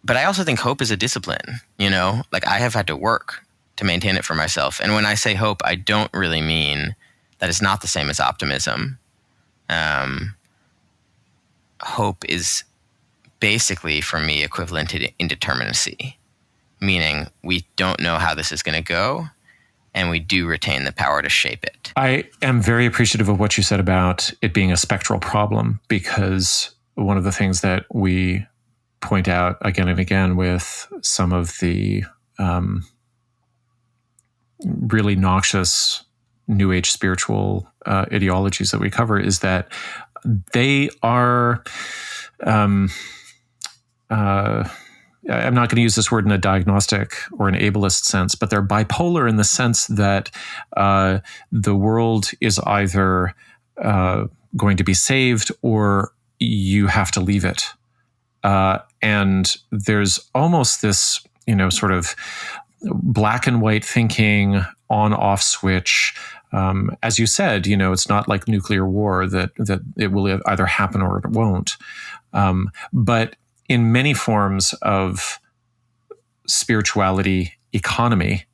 But I also think hope is a discipline, like I have had to work to maintain it for myself. And when I say hope, I don't really mean that it's not the same as optimism. Hope is basically, for me, equivalent to indeterminacy, meaning we don't know how this is going to go, and we do retain the power to shape it. I am very appreciative of what you said about it being a spectral problem, because one of the things that we point out again and again with some of the really noxious New Age spiritual ideologies that we cover is that they are, I'm not going to use this word in a diagnostic or an ableist sense, but they're bipolar in the sense that the world is either going to be saved or you have to leave it. And there's almost this, sort of black and white thinking, on-off switch. As you said, it's not like nuclear war that it will either happen or it won't. But in many forms of spirituality economy,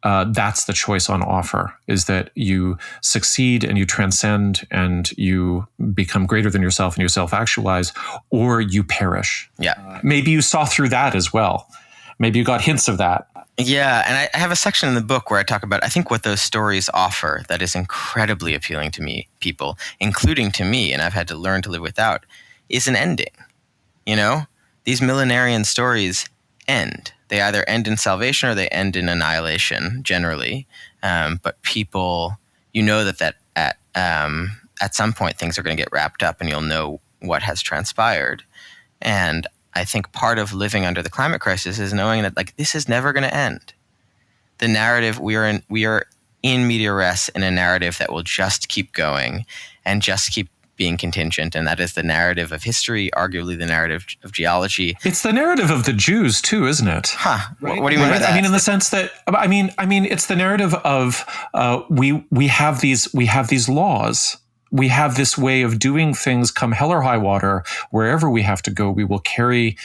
that's the choice on offer, is that you succeed and you transcend and you become greater than yourself and you self-actualize, or you perish. Yeah. Maybe you saw through that as well. Maybe you got hints of that. Yeah, and I have a section in the book where I talk about, I think, what those stories offer that is incredibly appealing to people, including to me, and I've had to learn to live without, is an ending. These millenarian stories end. They either end in salvation or they end in annihilation, generally. But people, that at some point things are going to get wrapped up and you'll know what has transpired. And I think part of living under the climate crisis is knowing that like this is never going to end. The narrative we are in media res in a narrative that will just keep going and just keep being contingent, and that is the narrative of history, arguably the narrative of geology. It's the narrative of the Jews too, isn't it? Huh? Right? What do you mean by that? I mean, in the sense that I mean, it's the narrative of we have these laws. We have this way of doing things, come hell or high water, wherever we have to go, we will carry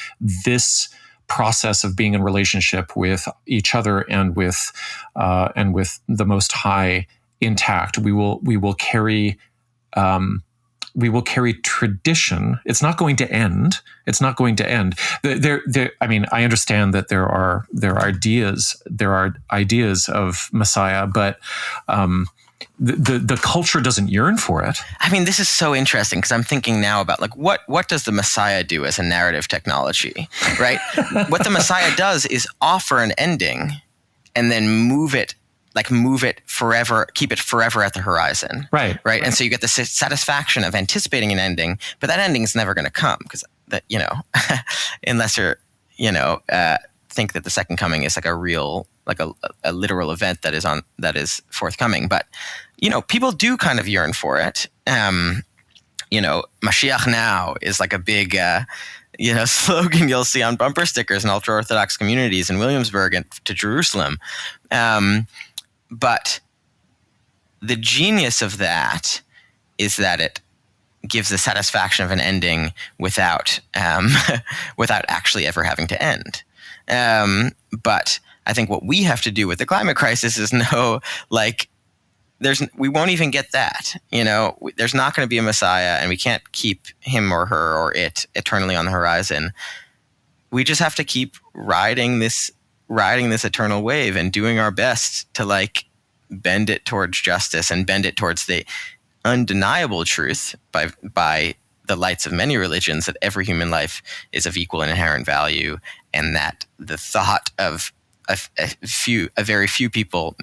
this process of being in relationship with each other and with the Most High intact. We will carry we will carry tradition. It's not going to end. It's not going to end. I mean, I understand that there are ideas of Messiah, but the culture doesn't yearn for it. I mean, this is so interesting because I'm thinking now about like what does the Messiah do as a narrative technology, right? What the Messiah does is offer an ending and then move it forever, keep it forever at the horizon. Right. And so you get the satisfaction of anticipating an ending, but that ending is never going to come because that, unless you're, think that the second coming is like a real, like a literal event that is forthcoming. But, people do kind of yearn for it. Mashiach now is like a big, slogan you'll see on bumper stickers in ultra-Orthodox communities in Williamsburg and to Jerusalem. But the genius of that is that it gives the satisfaction of an ending without actually ever having to end. But I think what we have to do with the climate crisis is know, like, we won't even get that. There's not going to be a Messiah, and we can't keep him or her or it eternally on the horizon. We just have to keep riding this eternal wave and doing our best to like bend it towards justice and bend it towards the undeniable truth by the lights of many religions that every human life is of equal and inherent value, and that the thought of a very few people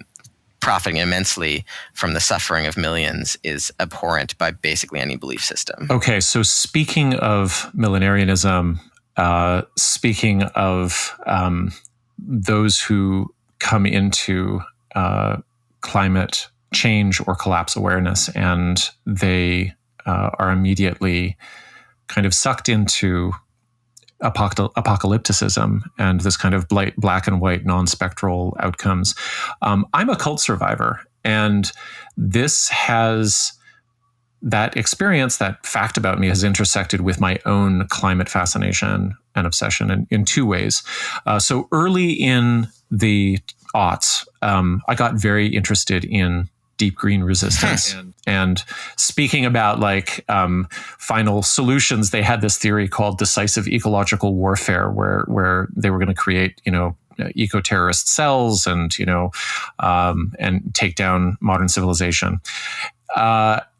profiting immensely from the suffering of millions is abhorrent by basically any belief system. Okay, so speaking of millenarianism, speaking of those who come into climate change or collapse awareness, and they are immediately kind of sucked into apocalypticism and this kind of black and white non-spectral outcomes. I'm a cult survivor, and that experience, that fact about me has intersected with my own climate fascination and obsession in two ways. So early in the aughts, I got very interested in deep green resistance. And speaking about like final solutions, they had this theory called decisive ecological warfare, where they were going to create, eco-terrorist cells and take down modern civilization.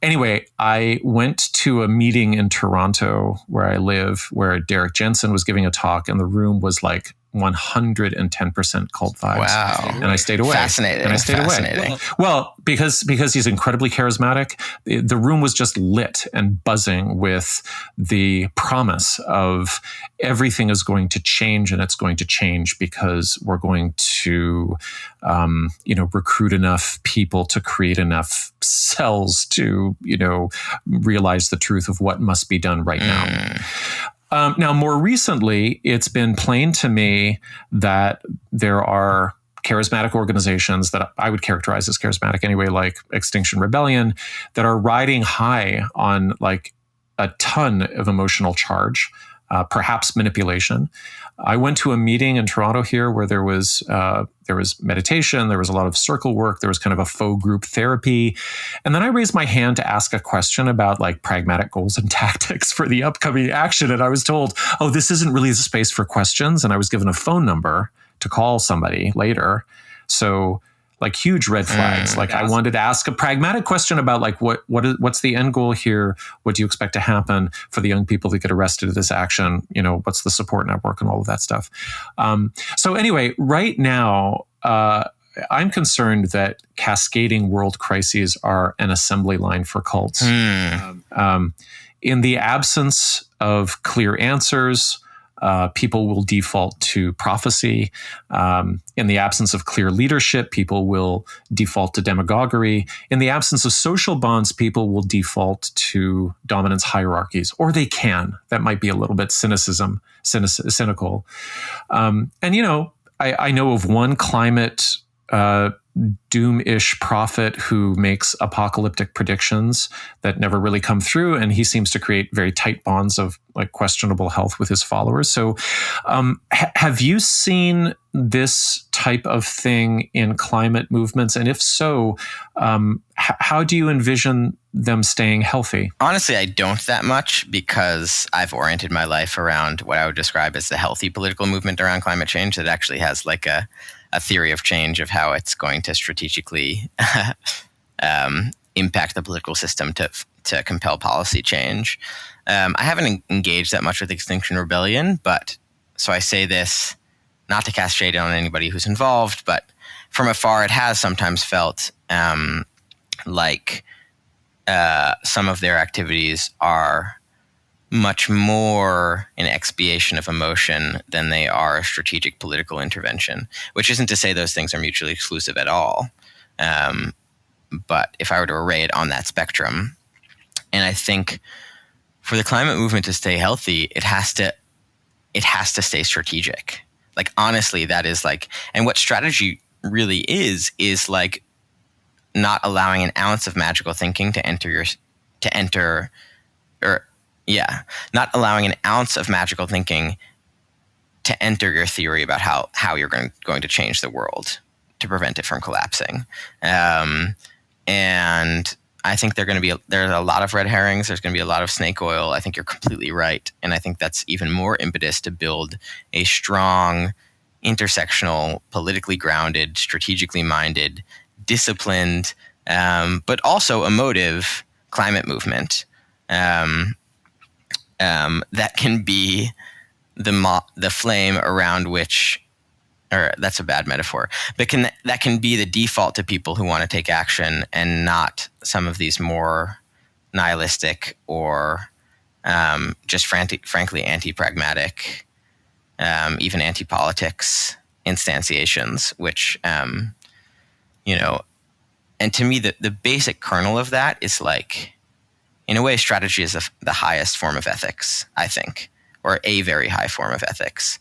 Anyway, I went to a meeting in Toronto where I live, where Derek Jensen was giving a talk, and the room was like 110% cult vibes. Wow. And I stayed away. Fascinating. And I stayed away. Well, because he's incredibly charismatic, the room was just lit and buzzing with the promise of everything is going to change, and it's going to change because we're going to, recruit enough people to create enough cells to, realize the truth of what must be done right now. Now, more recently, it's been plain to me that there are charismatic organizations that I would characterize as charismatic anyway, like Extinction Rebellion, that are riding high on like a ton of emotional charge, perhaps manipulation. I went to a meeting in Toronto here where there was meditation, there was a lot of circle work, there was kind of a faux group therapy. And then I raised my hand to ask a question about like pragmatic goals and tactics for the upcoming action. And I was told, oh, this isn't really the space for questions. And I was given a phone number to call somebody later. So like huge red flags. I wanted to ask a pragmatic question about like what's the end goal here? What do you expect to happen for the young people that get arrested in this action? What's the support network and all of that stuff? So anyway, right now, I'm concerned that cascading world crises are an assembly line for cults. In the absence of clear answers, people will default to prophecy. In the absence of clear leadership, people will default to demagoguery. In the absence of social bonds, people will default to dominance hierarchies, or they can. That might be a little bit cynical. I know of one climate doom-ish prophet who makes apocalyptic predictions that never really come through, and he seems to create very tight bonds of like questionable health with his followers. So have you seen this type of thing in climate movements, and if so, how do you envision them staying healthy? Honestly, I don't that much, because I've oriented my life around what I would describe as the healthy political movement around climate change that actually has like a theory of change of how it's going to strategically impact the political system to compel policy change. I haven't engaged that much with Extinction Rebellion, but so I say this not to cast shade on anybody who's involved, but from afar, it has sometimes felt like some of their activities are much more an expiation of emotion than they are a strategic political intervention, which isn't to say those things are mutually exclusive at all. But if I were to array it on that spectrum, and I think for the climate movement to stay healthy, it has to stay strategic. Like, honestly, that is like, and what strategy really is like not allowing an ounce of magical thinking not allowing an ounce of magical thinking to enter your theory about how you're going to change the world to prevent it from collapsing. And I think there's a lot of red herrings. There's going to be a lot of snake oil. I think you're completely right. And I think that's even more impetus to build a strong, intersectional, politically grounded, strategically minded, disciplined, but also emotive climate movement that can be the flame around which, or that's a bad metaphor, but that can be the default to people who want to take action, and not some of these more nihilistic or just frankly anti-pragmatic, even anti-politics instantiations, which, and to me, the basic kernel of that is like, in a way, strategy is the highest form of ethics, I think, or a very high form of ethics,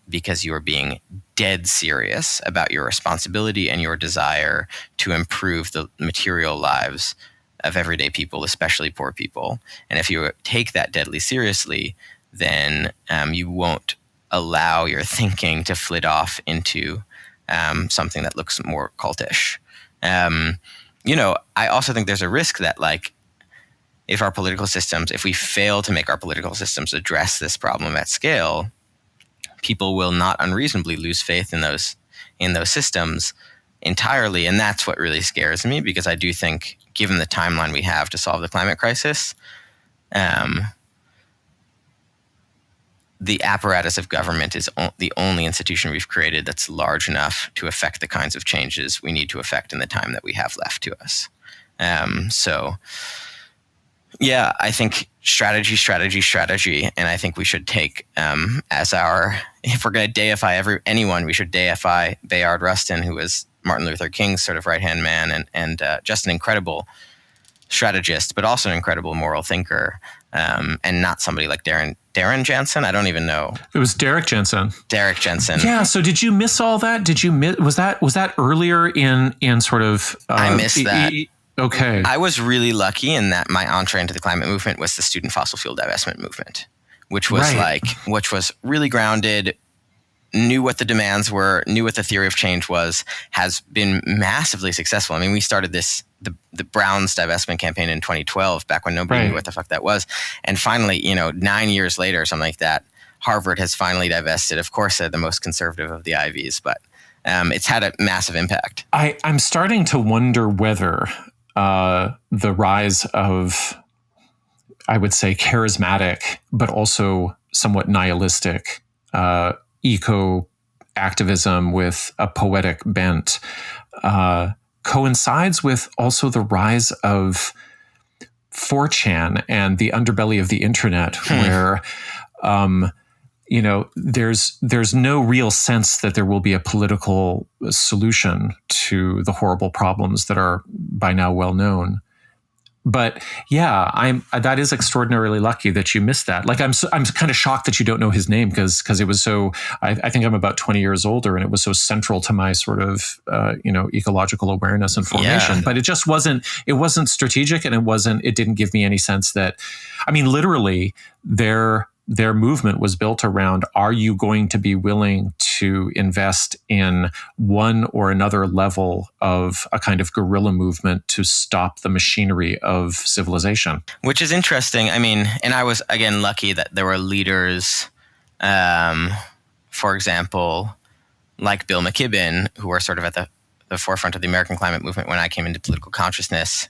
because you are being dead serious about your responsibility and your desire to improve the material lives of everyday people, especially poor people. And if you take that deadly seriously, then you won't allow your thinking to flit off into something that looks more cultish. I also think there's a risk that, like, if we fail to make our political systems address this problem at scale, people will not unreasonably lose faith in those systems entirely. And that's what really scares me, because I do think, given the timeline we have to solve the climate crisis, the apparatus of government is the only institution we've created that's large enough to affect the kinds of changes we need to affect in the time that we have left to us. Yeah, I think strategy, and I think we should take if we're going to deify anyone, we should deify Bayard Rustin, who was Martin Luther King's sort of right-hand man, and just an incredible strategist, but also an incredible moral thinker, and not somebody like Darren Jensen. I don't even know. It was Derek Jensen. Derek Jensen. Yeah. So did you miss all that? Was that earlier in sort of? I missed that. Okay. I was really lucky in that my entree into the climate movement was the student fossil fuel divestment movement, which was which was really grounded, knew what the demands were, knew what the theory of change was, has been massively successful. I mean, we started the Browns divestment campaign in 2012, back when nobody knew what the fuck that was. And finally, 9 years later or something like that, Harvard has finally divested. Of course, they're the most conservative of the Ivies, but it's had a massive impact. I'm starting to wonder whether the rise of, I would say, charismatic, but also somewhat nihilistic eco-activism with a poetic bent coincides with also the rise of 4chan and the underbelly of the internet, where there's no real sense that there will be a political solution to the horrible problems that are by now well known. But yeah, that is extraordinarily lucky that you missed that. Like I'm kind of shocked that you don't know his name because it was so. I think I'm about 20 years older, and it was so central to my sort of ecological awareness and formation. Yeah. But it just wasn't. It wasn't strategic, and it wasn't. It didn't give me any sense that. I mean, literally, their movement was built around, are you going to be willing to invest in one or another level of a kind of guerrilla movement to stop the machinery of civilization? Which is interesting. I mean, and I was, again, lucky that there were leaders, for example, like Bill McKibben, who were sort of at the forefront of the American climate movement when I came into political consciousness,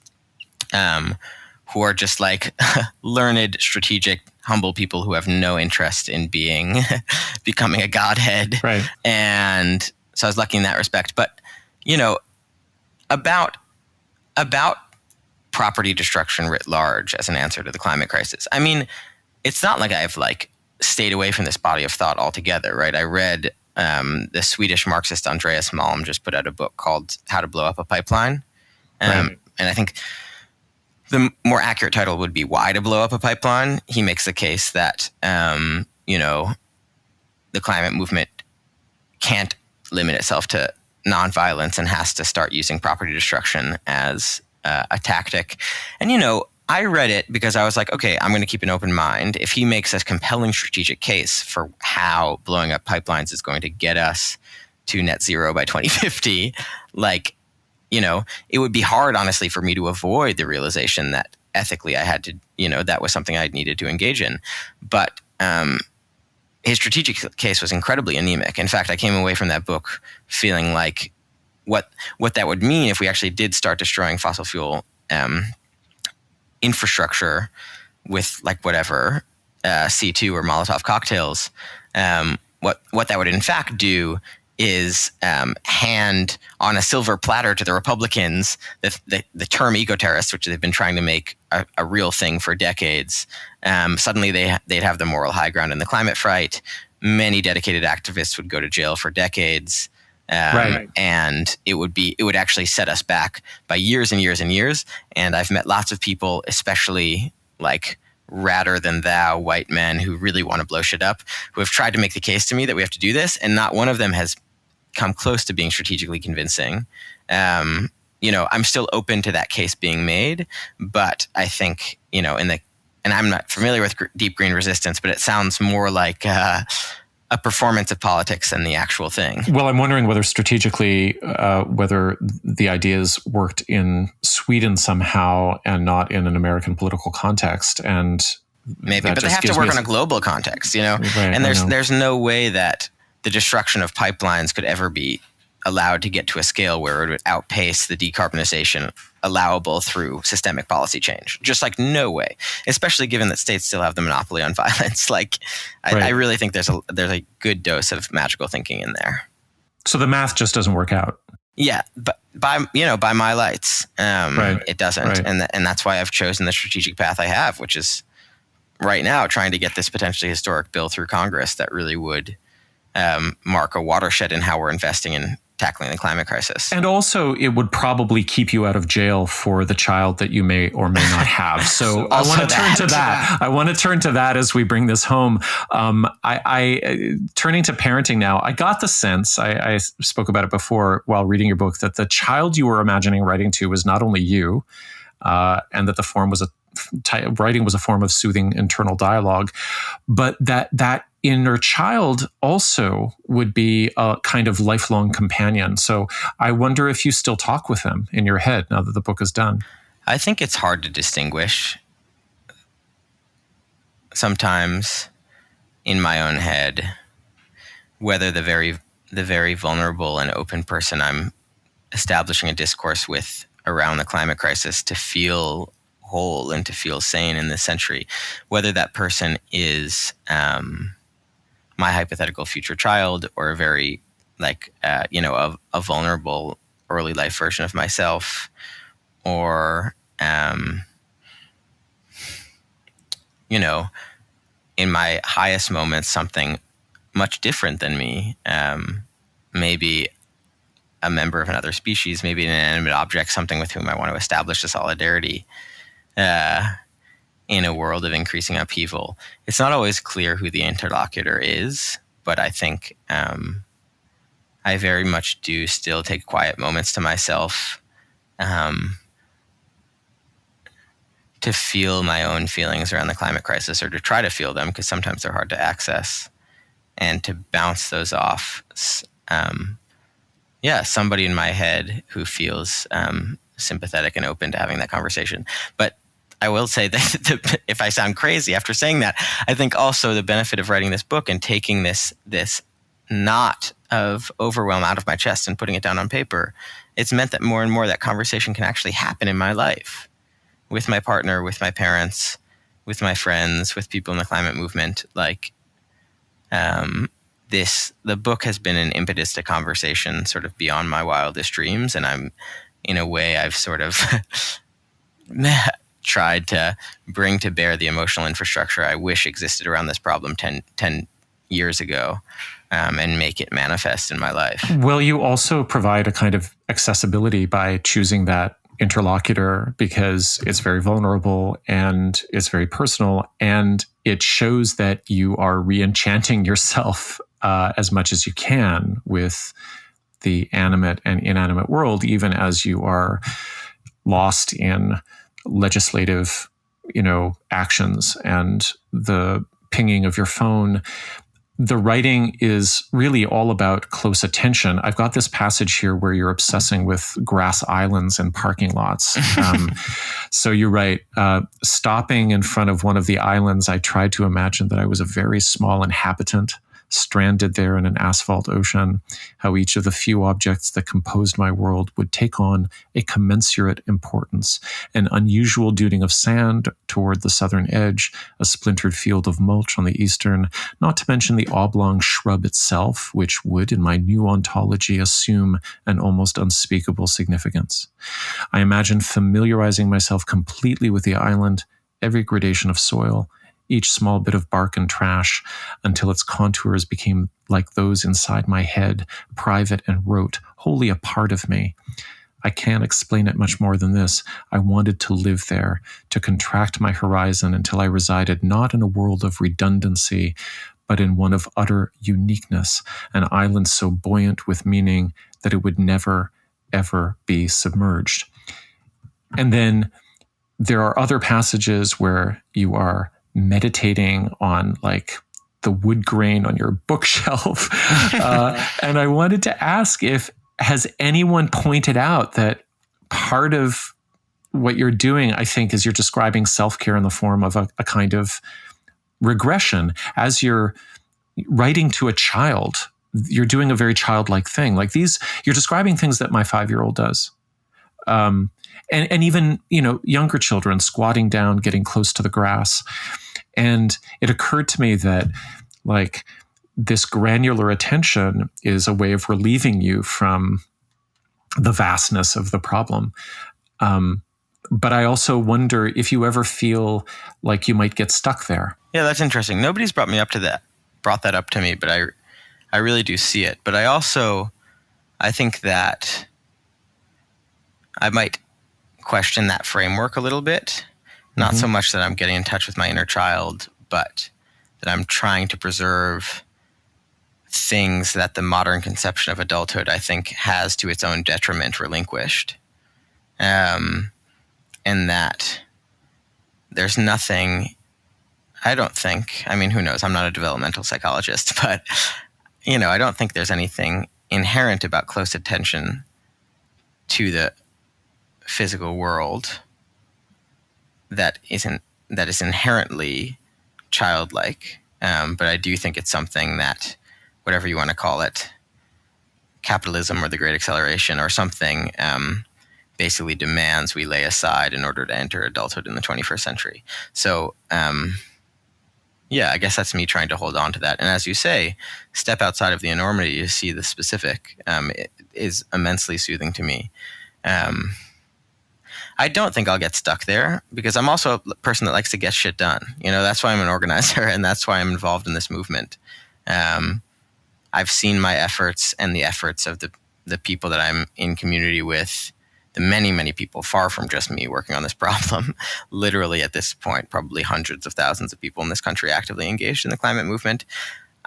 who are just like learned, strategic, humble people who have no interest in becoming a godhead. Right. And so I was lucky in that respect. But, about property destruction writ large as an answer to the climate crisis. I mean, it's not like I've stayed away from this body of thought altogether, right? I read the Swedish Marxist Andreas Malm just put out a book called How to Blow Up a Pipeline. Right. And I think the more accurate title would be Why to Blow Up a Pipeline. He makes the case that, the climate movement can't limit itself to nonviolence and has to start using property destruction as a tactic. And, I read it because I was like, okay, I'm going to keep an open mind. If he makes a compelling strategic case for how blowing up pipelines is going to get us to net zero by 2050, it would be hard, honestly, for me to avoid the realization that ethically I had to, that was something I needed to engage in. But his strategic case was incredibly anemic. In fact, I came away from that book feeling like what that would mean if we actually did start destroying fossil fuel infrastructure with whatever C2 or Molotov cocktails. What that would in fact do is hand on a silver platter to the Republicans the term eco-terrorists, which they've been trying to make a real thing for decades. Suddenly they'd have the moral high ground in the climate fight. Many dedicated activists would go to jail for decades. Right. And it would actually set us back by years and years and years. And I've met lots of people, especially rather than thou white men who really want to blow shit up, who have tried to make the case to me that we have to do this. And not one of them has come close to being strategically convincing. I'm still open to that case being made, but I think, and I'm not familiar with deep green resistance, but it sounds more like a performance of politics than the actual thing. Well, I'm wondering whether strategically, whether the ideas worked in Sweden somehow and not in an American political context. And maybe, but they have to work on a global context, Right, and there's no way that the destruction of pipelines could ever be allowed to get to a scale where it would outpace the decarbonization allowable through systemic policy change. Just no way, especially given that states still have the monopoly on violence. I really think there's a good dose of magical thinking in there. So the math just doesn't work out. Yeah, but by my lights, it doesn't. Right. And that's why I've chosen the strategic path I have, which is right now trying to get this potentially historic bill through Congress that really would mark a watershed in how we're investing in tackling the climate crisis. And also, it would probably keep you out of jail for the child that you may or may not have. So I want to turn to that. I want to turn to that as we bring this home. I turning to parenting now, I got the sense, I spoke about it before while reading your book, that the child you were imagining writing to was not only you, and that the form was writing was a form of soothing internal dialogue, but that inner child also would be a kind of lifelong companion. So I wonder if you still talk with him in your head now that the book is done. I think it's hard to distinguish sometimes in my own head whether the very vulnerable and open person I'm establishing a discourse with around the climate crisis to feel whole and to feel sane in this century, whether that person is my hypothetical future child or a very a vulnerable early life version of myself, or in my highest moments something much different than me, maybe a member of another species, maybe an inanimate object, something with whom I want to establish a solidarity. in a world of increasing upheaval. It's not always clear who the interlocutor is, but I think I very much do still take quiet moments to myself to feel my own feelings around the climate crisis, or to try to feel them, because sometimes they're hard to access, and to bounce those off. Somebody in my head who feels sympathetic and open to having that conversation. But I will say that if I sound crazy after saying that, I think also the benefit of writing this book and taking this knot of overwhelm out of my chest and putting it down on paper, it's meant that more and more that conversation can actually happen in my life, with my partner, with my parents, with my friends, with people in the climate movement. Like, the book has been an impetus to conversation sort of beyond my wildest dreams. And I'm, in a way, I've sort of tried to bring to bear the emotional infrastructure I wish existed around this problem 10 years ago, and make it manifest in my life. Well, you also provide a kind of accessibility by choosing that interlocutor, because it's very vulnerable and it's very personal, and it shows that you are re-enchanting yourself as much as you can with the animate and inanimate world, even as you are lost in legislative, actions and the pinging of your phone. The writing is really all about close attention. I've got this passage here where you're obsessing with grass islands and parking lots. So you write, stopping in front of one of the islands, I tried to imagine that I was a very small inhabitant, stranded there in an asphalt ocean, how each of the few objects that composed my world would take on a commensurate importance, an unusual duning of sand toward the southern edge, a splintered field of mulch on the eastern, not to mention the oblong shrub itself, which would, in my new ontology, assume an almost unspeakable significance. I imagined familiarizing myself completely with the island, every gradation of soil, each small bit of bark and trash, until its contours became like those inside my head, private and rote, wholly a part of me. I can't explain it much more than this. I wanted to live there, to contract my horizon until I resided not in a world of redundancy, but in one of utter uniqueness, an island so buoyant with meaning that it would never, ever be submerged. And then there are other passages where you are meditating on like the wood grain on your bookshelf. And I wanted to ask, has anyone pointed out that part of what you're doing, I think, is you're describing self-care in the form of a kind of regression. As you're writing to a child, you're doing a very childlike thing. Like you're describing things that my 5-year-old does. And even, younger children squatting down, getting close to the grass. And it occurred to me that like this granular attention is a way of relieving you from the vastness of the problem. But I also wonder if you ever feel like you might get stuck there. Yeah, that's interesting. Nobody's brought that up to me, but I really do see it. But I think that I might question that framework a little bit. Not so much that I'm getting in touch with my inner child, but that I'm trying to preserve things that the modern conception of adulthood, I think, has to its own detriment relinquished. And that there's nothing, I don't think, who knows, I'm not a developmental psychologist, but, I don't think there's anything inherent about close attention to the physical world that is inherently childlike. But I do think it's something that, whatever you want to call it, capitalism or the Great Acceleration or something, basically demands we lay aside in order to enter adulthood in the 21st century. So, I guess that's me trying to hold on to that. And as you say, step outside of the enormity to see the specific. It is immensely soothing to me. I don't think I'll get stuck there, because I'm also a person that likes to get shit done. That's why I'm an organizer, and that's why I'm involved in this movement. I've seen my efforts and the efforts of the people that I'm in community with the many, many people, far from just me, working on this problem, literally at this point, probably hundreds of thousands of people in this country actively engaged in the climate movement,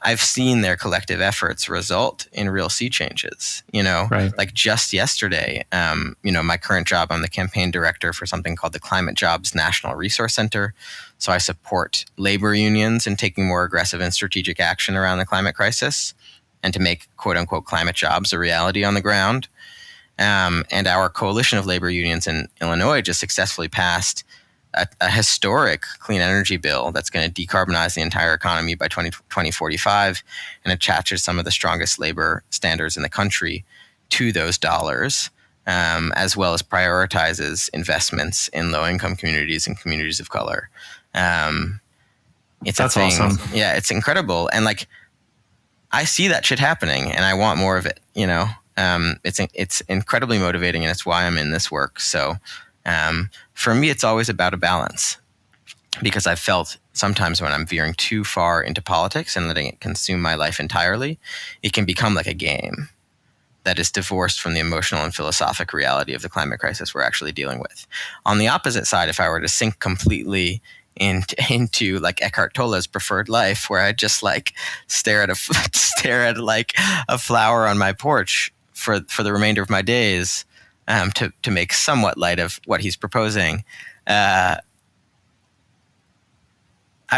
I've seen their collective efforts result in real sea changes. Right. Like just yesterday, my current job, I'm the campaign director for something called the Climate Jobs National Resource Center. So I support labor unions in taking more aggressive and strategic action around the climate crisis and to make quote unquote climate jobs a reality on the ground. And our coalition of labor unions in Illinois just successfully passed a historic clean energy bill that's going to decarbonize the entire economy by 2045 and attaches some of the strongest labor standards in the country to those dollars, as well as prioritizes investments in low-income communities and communities of color. That's awesome. Yeah, it's incredible. And like, I see that shit happening and I want more of it, It's incredibly motivating and it's why I'm in this work. So for me, it's always about a balance, because I've felt sometimes when I'm veering too far into politics and letting it consume my life entirely, it can become like a game that is divorced from the emotional and philosophic reality of the climate crisis we're actually dealing with. On the opposite side, if I were to sink completely into like Eckhart Tolle's preferred life, where I just like stare at like a flower on my porch for the remainder of my days, to make somewhat light of what he's proposing, I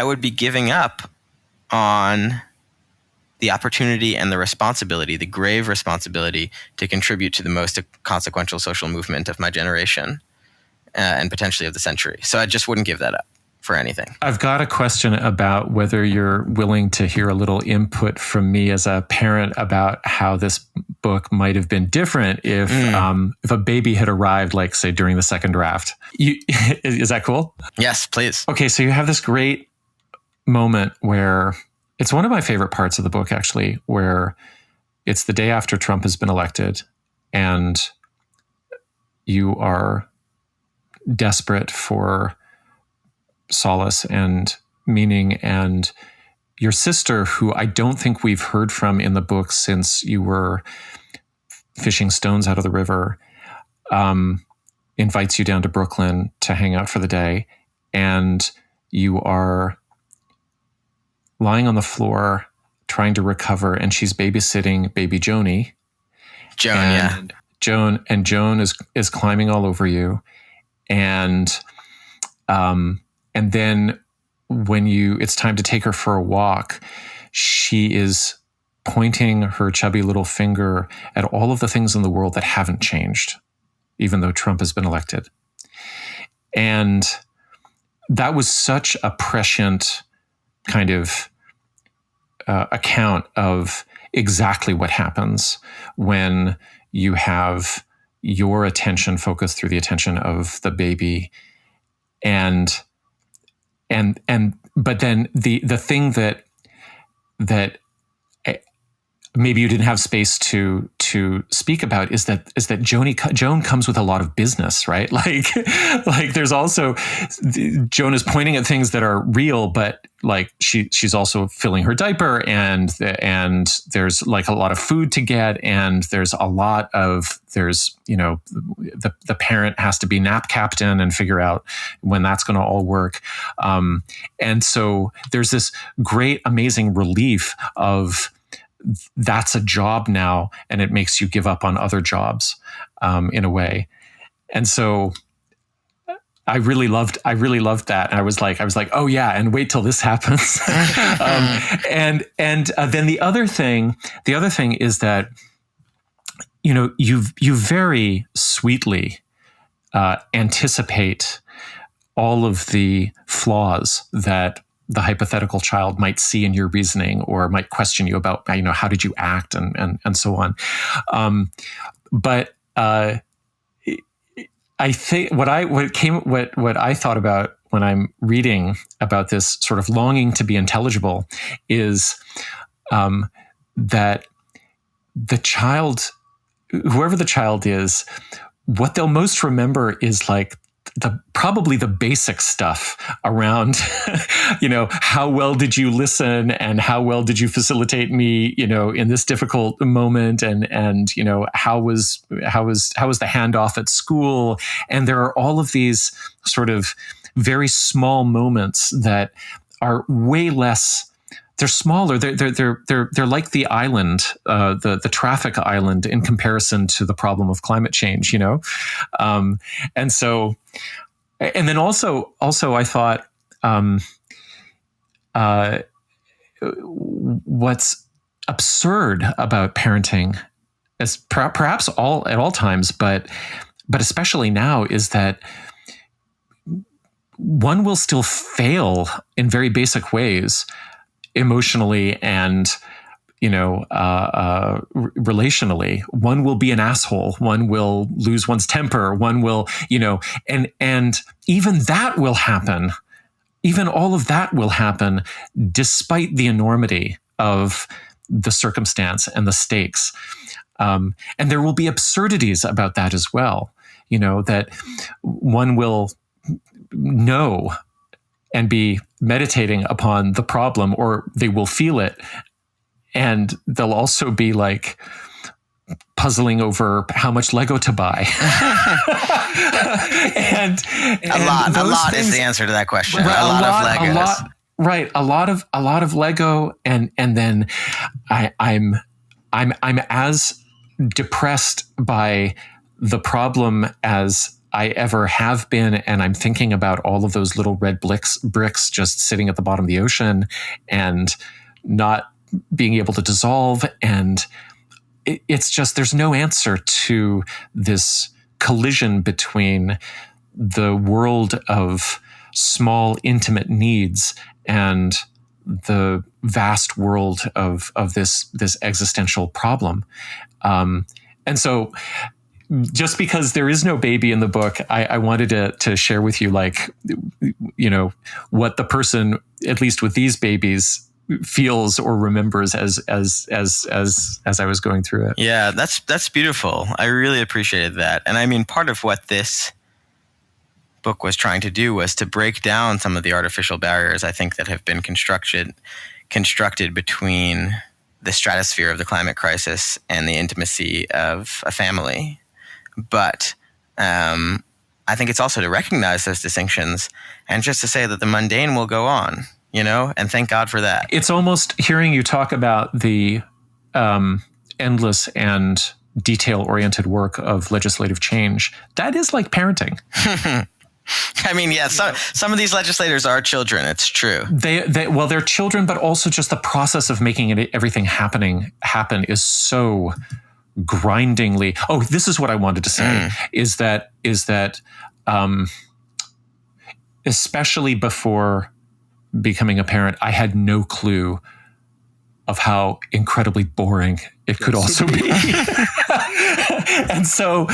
would be giving up on the opportunity and the responsibility, the grave responsibility, to contribute to the most consequential social movement of my generation and potentially of the century. So I just wouldn't give that up for anything. I've got a question about whether you're willing to hear a little input from me as a parent about how this book might have been different if a baby had arrived, like say during the second draft. Is that cool? Yes, please. Okay, so you have this great moment where it's one of my favorite parts of the book, actually, where it's the day after Trump has been elected and you are desperate for solace and meaning, and your sister, who I don't think we've heard from in the book since you were fishing stones out of the river, invites you down to Brooklyn to hang out for the day, and you are lying on the floor trying to recover, and she's babysitting baby Joni. Joan is climbing all over you, and then when it's time to take her for a walk, she is pointing her chubby little finger at all of the things in the world that haven't changed, even though Trump has been elected. And that was such a prescient kind of account of exactly what happens when you have your attention focused through the attention of the baby. But then the thing that maybe you didn't have space to speak about is that Joan comes with a lot of business, right? Like there's also, Joan is pointing at things that are real, but like she's also filling her diaper, and there's like a lot of food to get, and the parent has to be nap captain and figure out when that's going to all work. And so there's this great, amazing relief of that's a job now, and it makes you give up on other jobs in a way. And so I really loved that. And I was like, oh yeah, and wait till this happens. And then the other thing is that, you very sweetly anticipate all of the flaws that the hypothetical child might see in your reasoning, or might question you about, how did you act, and so on. But I think what I thought about when I'm reading about this sort of longing to be intelligible is that the child, whoever the child is, what they'll most remember is like probably the basic stuff around how well did you listen, and how well did you facilitate me, in this difficult moment, and how was the handoff at school? And there are all of these sort of very small moments that are way less. They're smaller. They're like the island, the traffic island, in comparison to the problem of climate change. And then also I thought, what's absurd about parenting, as perhaps at all times, but especially now, is that one will still fail in very basic ways, emotionally and relationally. One will be an asshole. One will lose one's temper. One will, and even that will happen. Even all of that will happen despite the enormity of the circumstance and the stakes. And there will be absurdities about that as well. That one will know and be meditating upon the problem, or they will feel it. And they'll also be like puzzling over how much Lego to buy. and a lot is the answer to that question. Right, a lot of Legos. A lot of Lego. And then I'm as depressed by the problem as I ever have been, and I'm thinking about all of those little red bricks just sitting at the bottom of the ocean and not being able to dissolve. And it's just, there's no answer to this collision between the world of small, intimate needs and the vast world of this existential problem. And so, just because there is no baby in the book, I wanted to share with you, what the person, at least with these babies, feels or remembers as I was going through it. Yeah, that's beautiful. I really appreciated that. And I mean, part of what this book was trying to do was to break down some of the artificial barriers, I think, that have been constructed between the stratosphere of the climate crisis and the intimacy of a family. But I think it's also to recognize those distinctions and just to say that the mundane will go on, and thank God for that. It's almost hearing you talk about the endless and detail-oriented work of legislative change. That is like parenting. I mean, yeah, some of these legislators are children. It's true. They're children, but also just the process of making everything happen is so grindingly. Oh, this is what I wanted to say, is that especially before becoming a parent, I had no clue of how incredibly boring it could also be. and so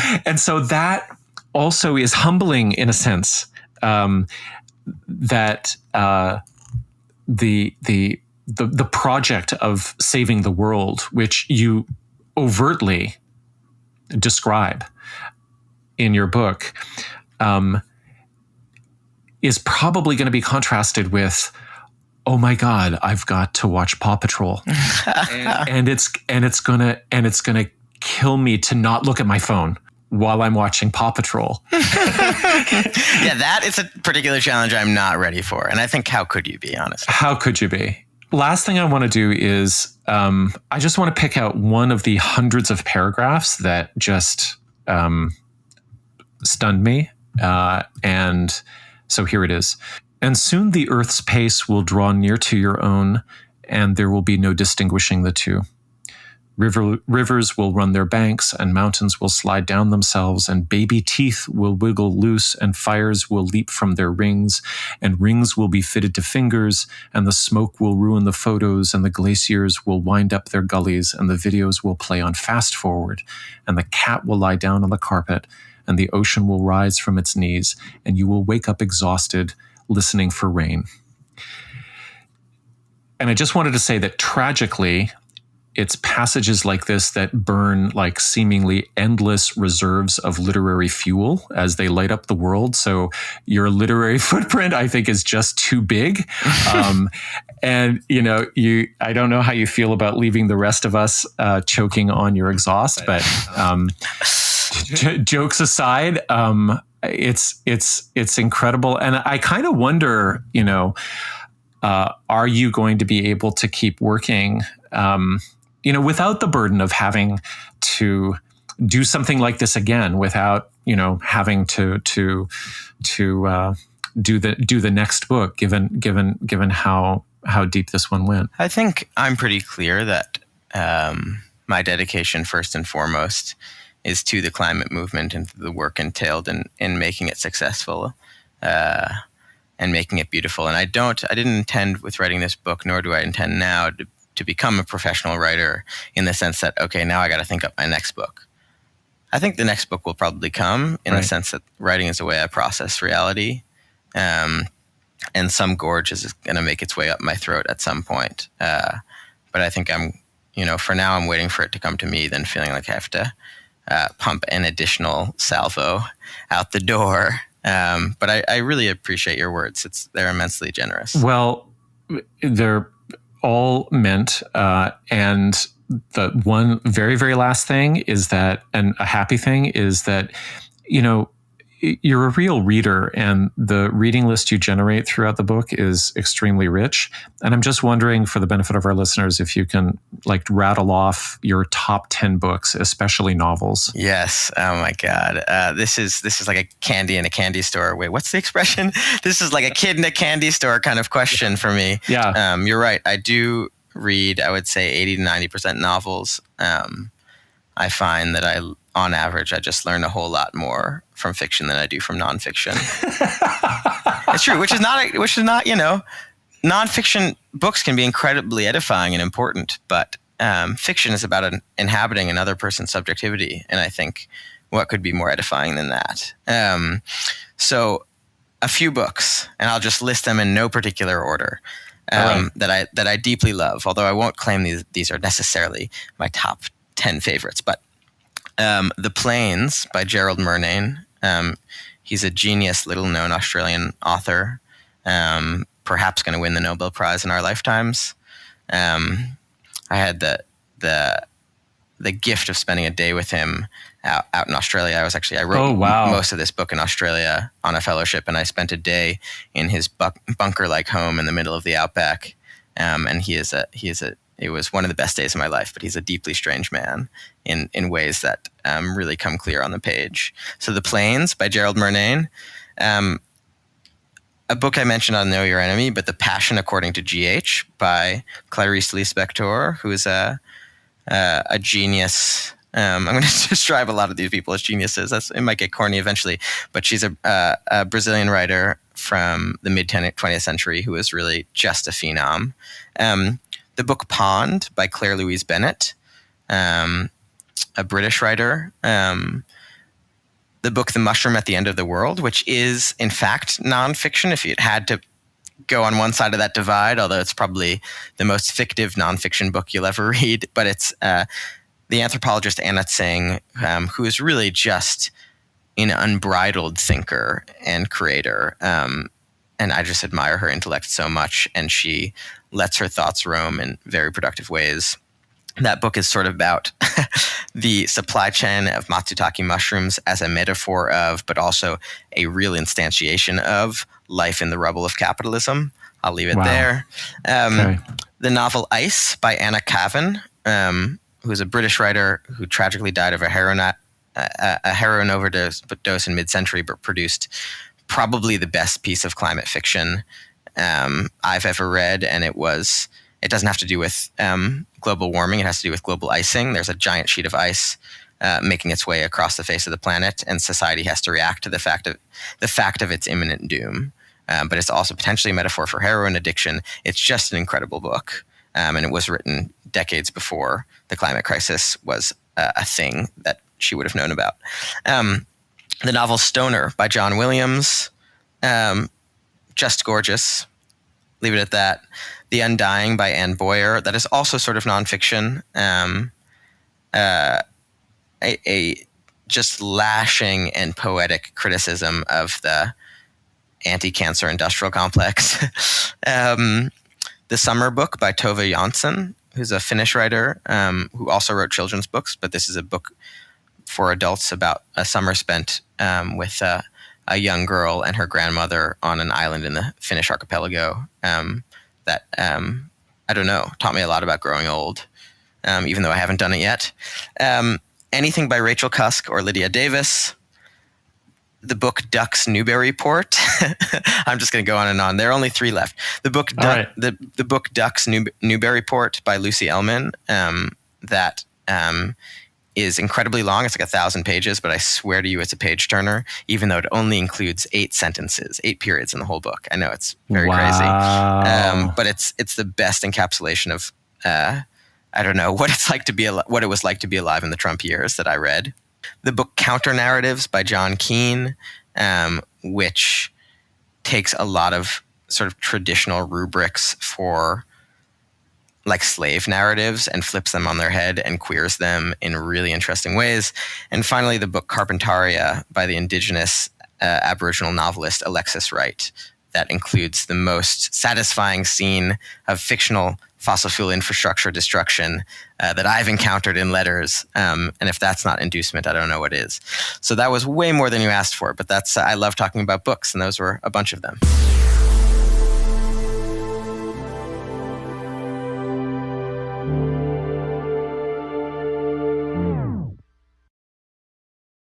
that also is humbling in a sense, that the project of saving the world, which you overtly describe in your book, is probably going to be contrasted with, oh my God, I've got to watch Paw Patrol, and it's gonna kill me to not look at my phone while I'm watching Paw Patrol. Yeah, that is a particular challenge I'm not ready for, and I think, how could you be, honestly? How could you be? Last thing I want to do is I just want to pick out one of the hundreds of paragraphs that just stunned me. And so here it is. And soon the earth's pace will draw near to your own, and there will be no distinguishing the two. Rivers will run their banks, and mountains will slide down themselves, and baby teeth will wiggle loose, and fires will leap from their rings, and rings will be fitted to fingers, and the smoke will ruin the photos, and the glaciers will wind up their gullies, and the videos will play on fast forward, and the cat will lie down on the carpet, and the ocean will rise from its knees, and you will wake up exhausted, listening for rain. And I just wanted to say that tragically, it's passages like this that burn like seemingly endless reserves of literary fuel as they light up the world. So your literary footprint, I think, is just too big. And I don't know how you feel about leaving the rest of us choking on your exhaust, but jokes aside, it's incredible. And I kind of wonder, are you going to be able to keep working, without the burden of having to do something like this again, without, having to do the next book, given how deep this one went? I think I'm pretty clear that my dedication, first and foremost, is to the climate movement and the work entailed in making it successful and making it beautiful. And I didn't intend with writing this book, nor do I intend now to become a professional writer in the sense that, okay, now I got to think up my next book. I think the next book will probably come in the sense that writing is a way I process reality. And some gorge is going to make its way up my throat at some point. But I think for now I'm waiting for it to come to me, then feeling like I have to pump an additional salvo out the door. But I really appreciate your words. They're immensely generous. Well, they're all meant. And the one very, very last thing is that, and a happy thing is that, you're a real reader, and the reading list you generate throughout the book is extremely rich. And I'm just wondering, for the benefit of our listeners, if you can rattle off your top 10 books, especially novels. Yes. Oh my God. This is like a candy in a candy store. Wait, what's the expression? This is like a kid in a candy store kind of question for me. Yeah. You're right. I do read, I would say 80 to 90% novels. I find that on average, I just learn a whole lot more from fiction than I do from nonfiction. It's true, which is not, nonfiction books can be incredibly edifying and important, but fiction is about inhabiting another person's subjectivity. And I think what could be more edifying than that? So a few books, and I'll just list them in no particular order, that I deeply love, although I won't claim these are necessarily my top 10 favorites, but The Plains by Gerald Murnane. He's a genius, little-known Australian author, perhaps going to win the Nobel Prize in our lifetimes. I had the gift of spending a day with him out in Australia. I wrote most of this book in Australia on a fellowship, and I spent a day in his bunker-like home in the middle of the outback. And it was one of the best days of my life, but he's a deeply strange man in ways that really come clear on the page. So The Plains by Gerald Murnane, a book I mentioned on Know Your Enemy, but The Passion According to G.H. by Clarice Lispector, who is a genius. I'm going to describe a lot of these people as geniuses. It might get corny eventually, but she's a Brazilian writer from the mid-20th century who is really just a phenom. The book Pond by Claire Louise Bennett, a British writer. The book The Mushroom at the End of the World, which is, in fact, nonfiction, if you had to go on one side of that divide, although it's probably the most fictive nonfiction book you'll ever read. But it's the anthropologist Anna Tsing, who is really just an unbridled thinker and creator. And I just admire her intellect so much, and she lets her thoughts roam in very productive ways. That book is sort of about the supply chain of matsutake mushrooms as a metaphor of, but also a real instantiation of, life in the rubble of capitalism. I'll leave it there. Okay. The novel Ice by Anna Cavan, who's a British writer who tragically died of a heroin overdose in mid-century, but produced probably the best piece of climate fiction I've ever read, and it doesn't have to do with global warming. It has to do with global icing. There's a giant sheet of ice making its way across the face of the planet, and society has to react to the fact of its imminent doom. But it's also potentially a metaphor for heroin addiction. It's just an incredible book, and it was written decades before the climate crisis was a thing that she would have known about. The novel Stoner by John Williams, just gorgeous. leave it at that. The Undying by Anne Boyer. That is also sort of nonfiction. A just lashing and poetic criticism of the anti-cancer industrial complex. The Summer Book by Tove Jansson, who's a Finnish writer who also wrote children's books, but this is a book for adults about a summer spent with a young girl and her grandmother on an island in the Finnish archipelago that, I don't know, taught me a lot about growing old, even though I haven't done it yet. Anything by Rachel Cusk or Lydia Davis. The book Duck's Newburyport. I'm just going to go on and on. There are only 3 left. The book the book Duck's Newburyport by Lucy Ellman. That is incredibly long. It's like 1,000 pages, but I swear to you, it's a page turner. Even though it only includes 8 sentences, 8 periods in the whole book. I know it's very crazy, but it's the best encapsulation of I don't know what it was like to be alive in the Trump years that I read. The book Counter Narratives by John Keane, which takes a lot of sort of traditional rubrics for like slave narratives and flips them on their head and queers them in really interesting ways. And finally, the book Carpentaria by the indigenous Aboriginal novelist Alexis Wright, that includes the most satisfying scene of fictional fossil fuel infrastructure destruction that I've encountered in letters. And if that's not inducement, I don't know what is. So that was way more than you asked for, but I love talking about books, and those were a bunch of them.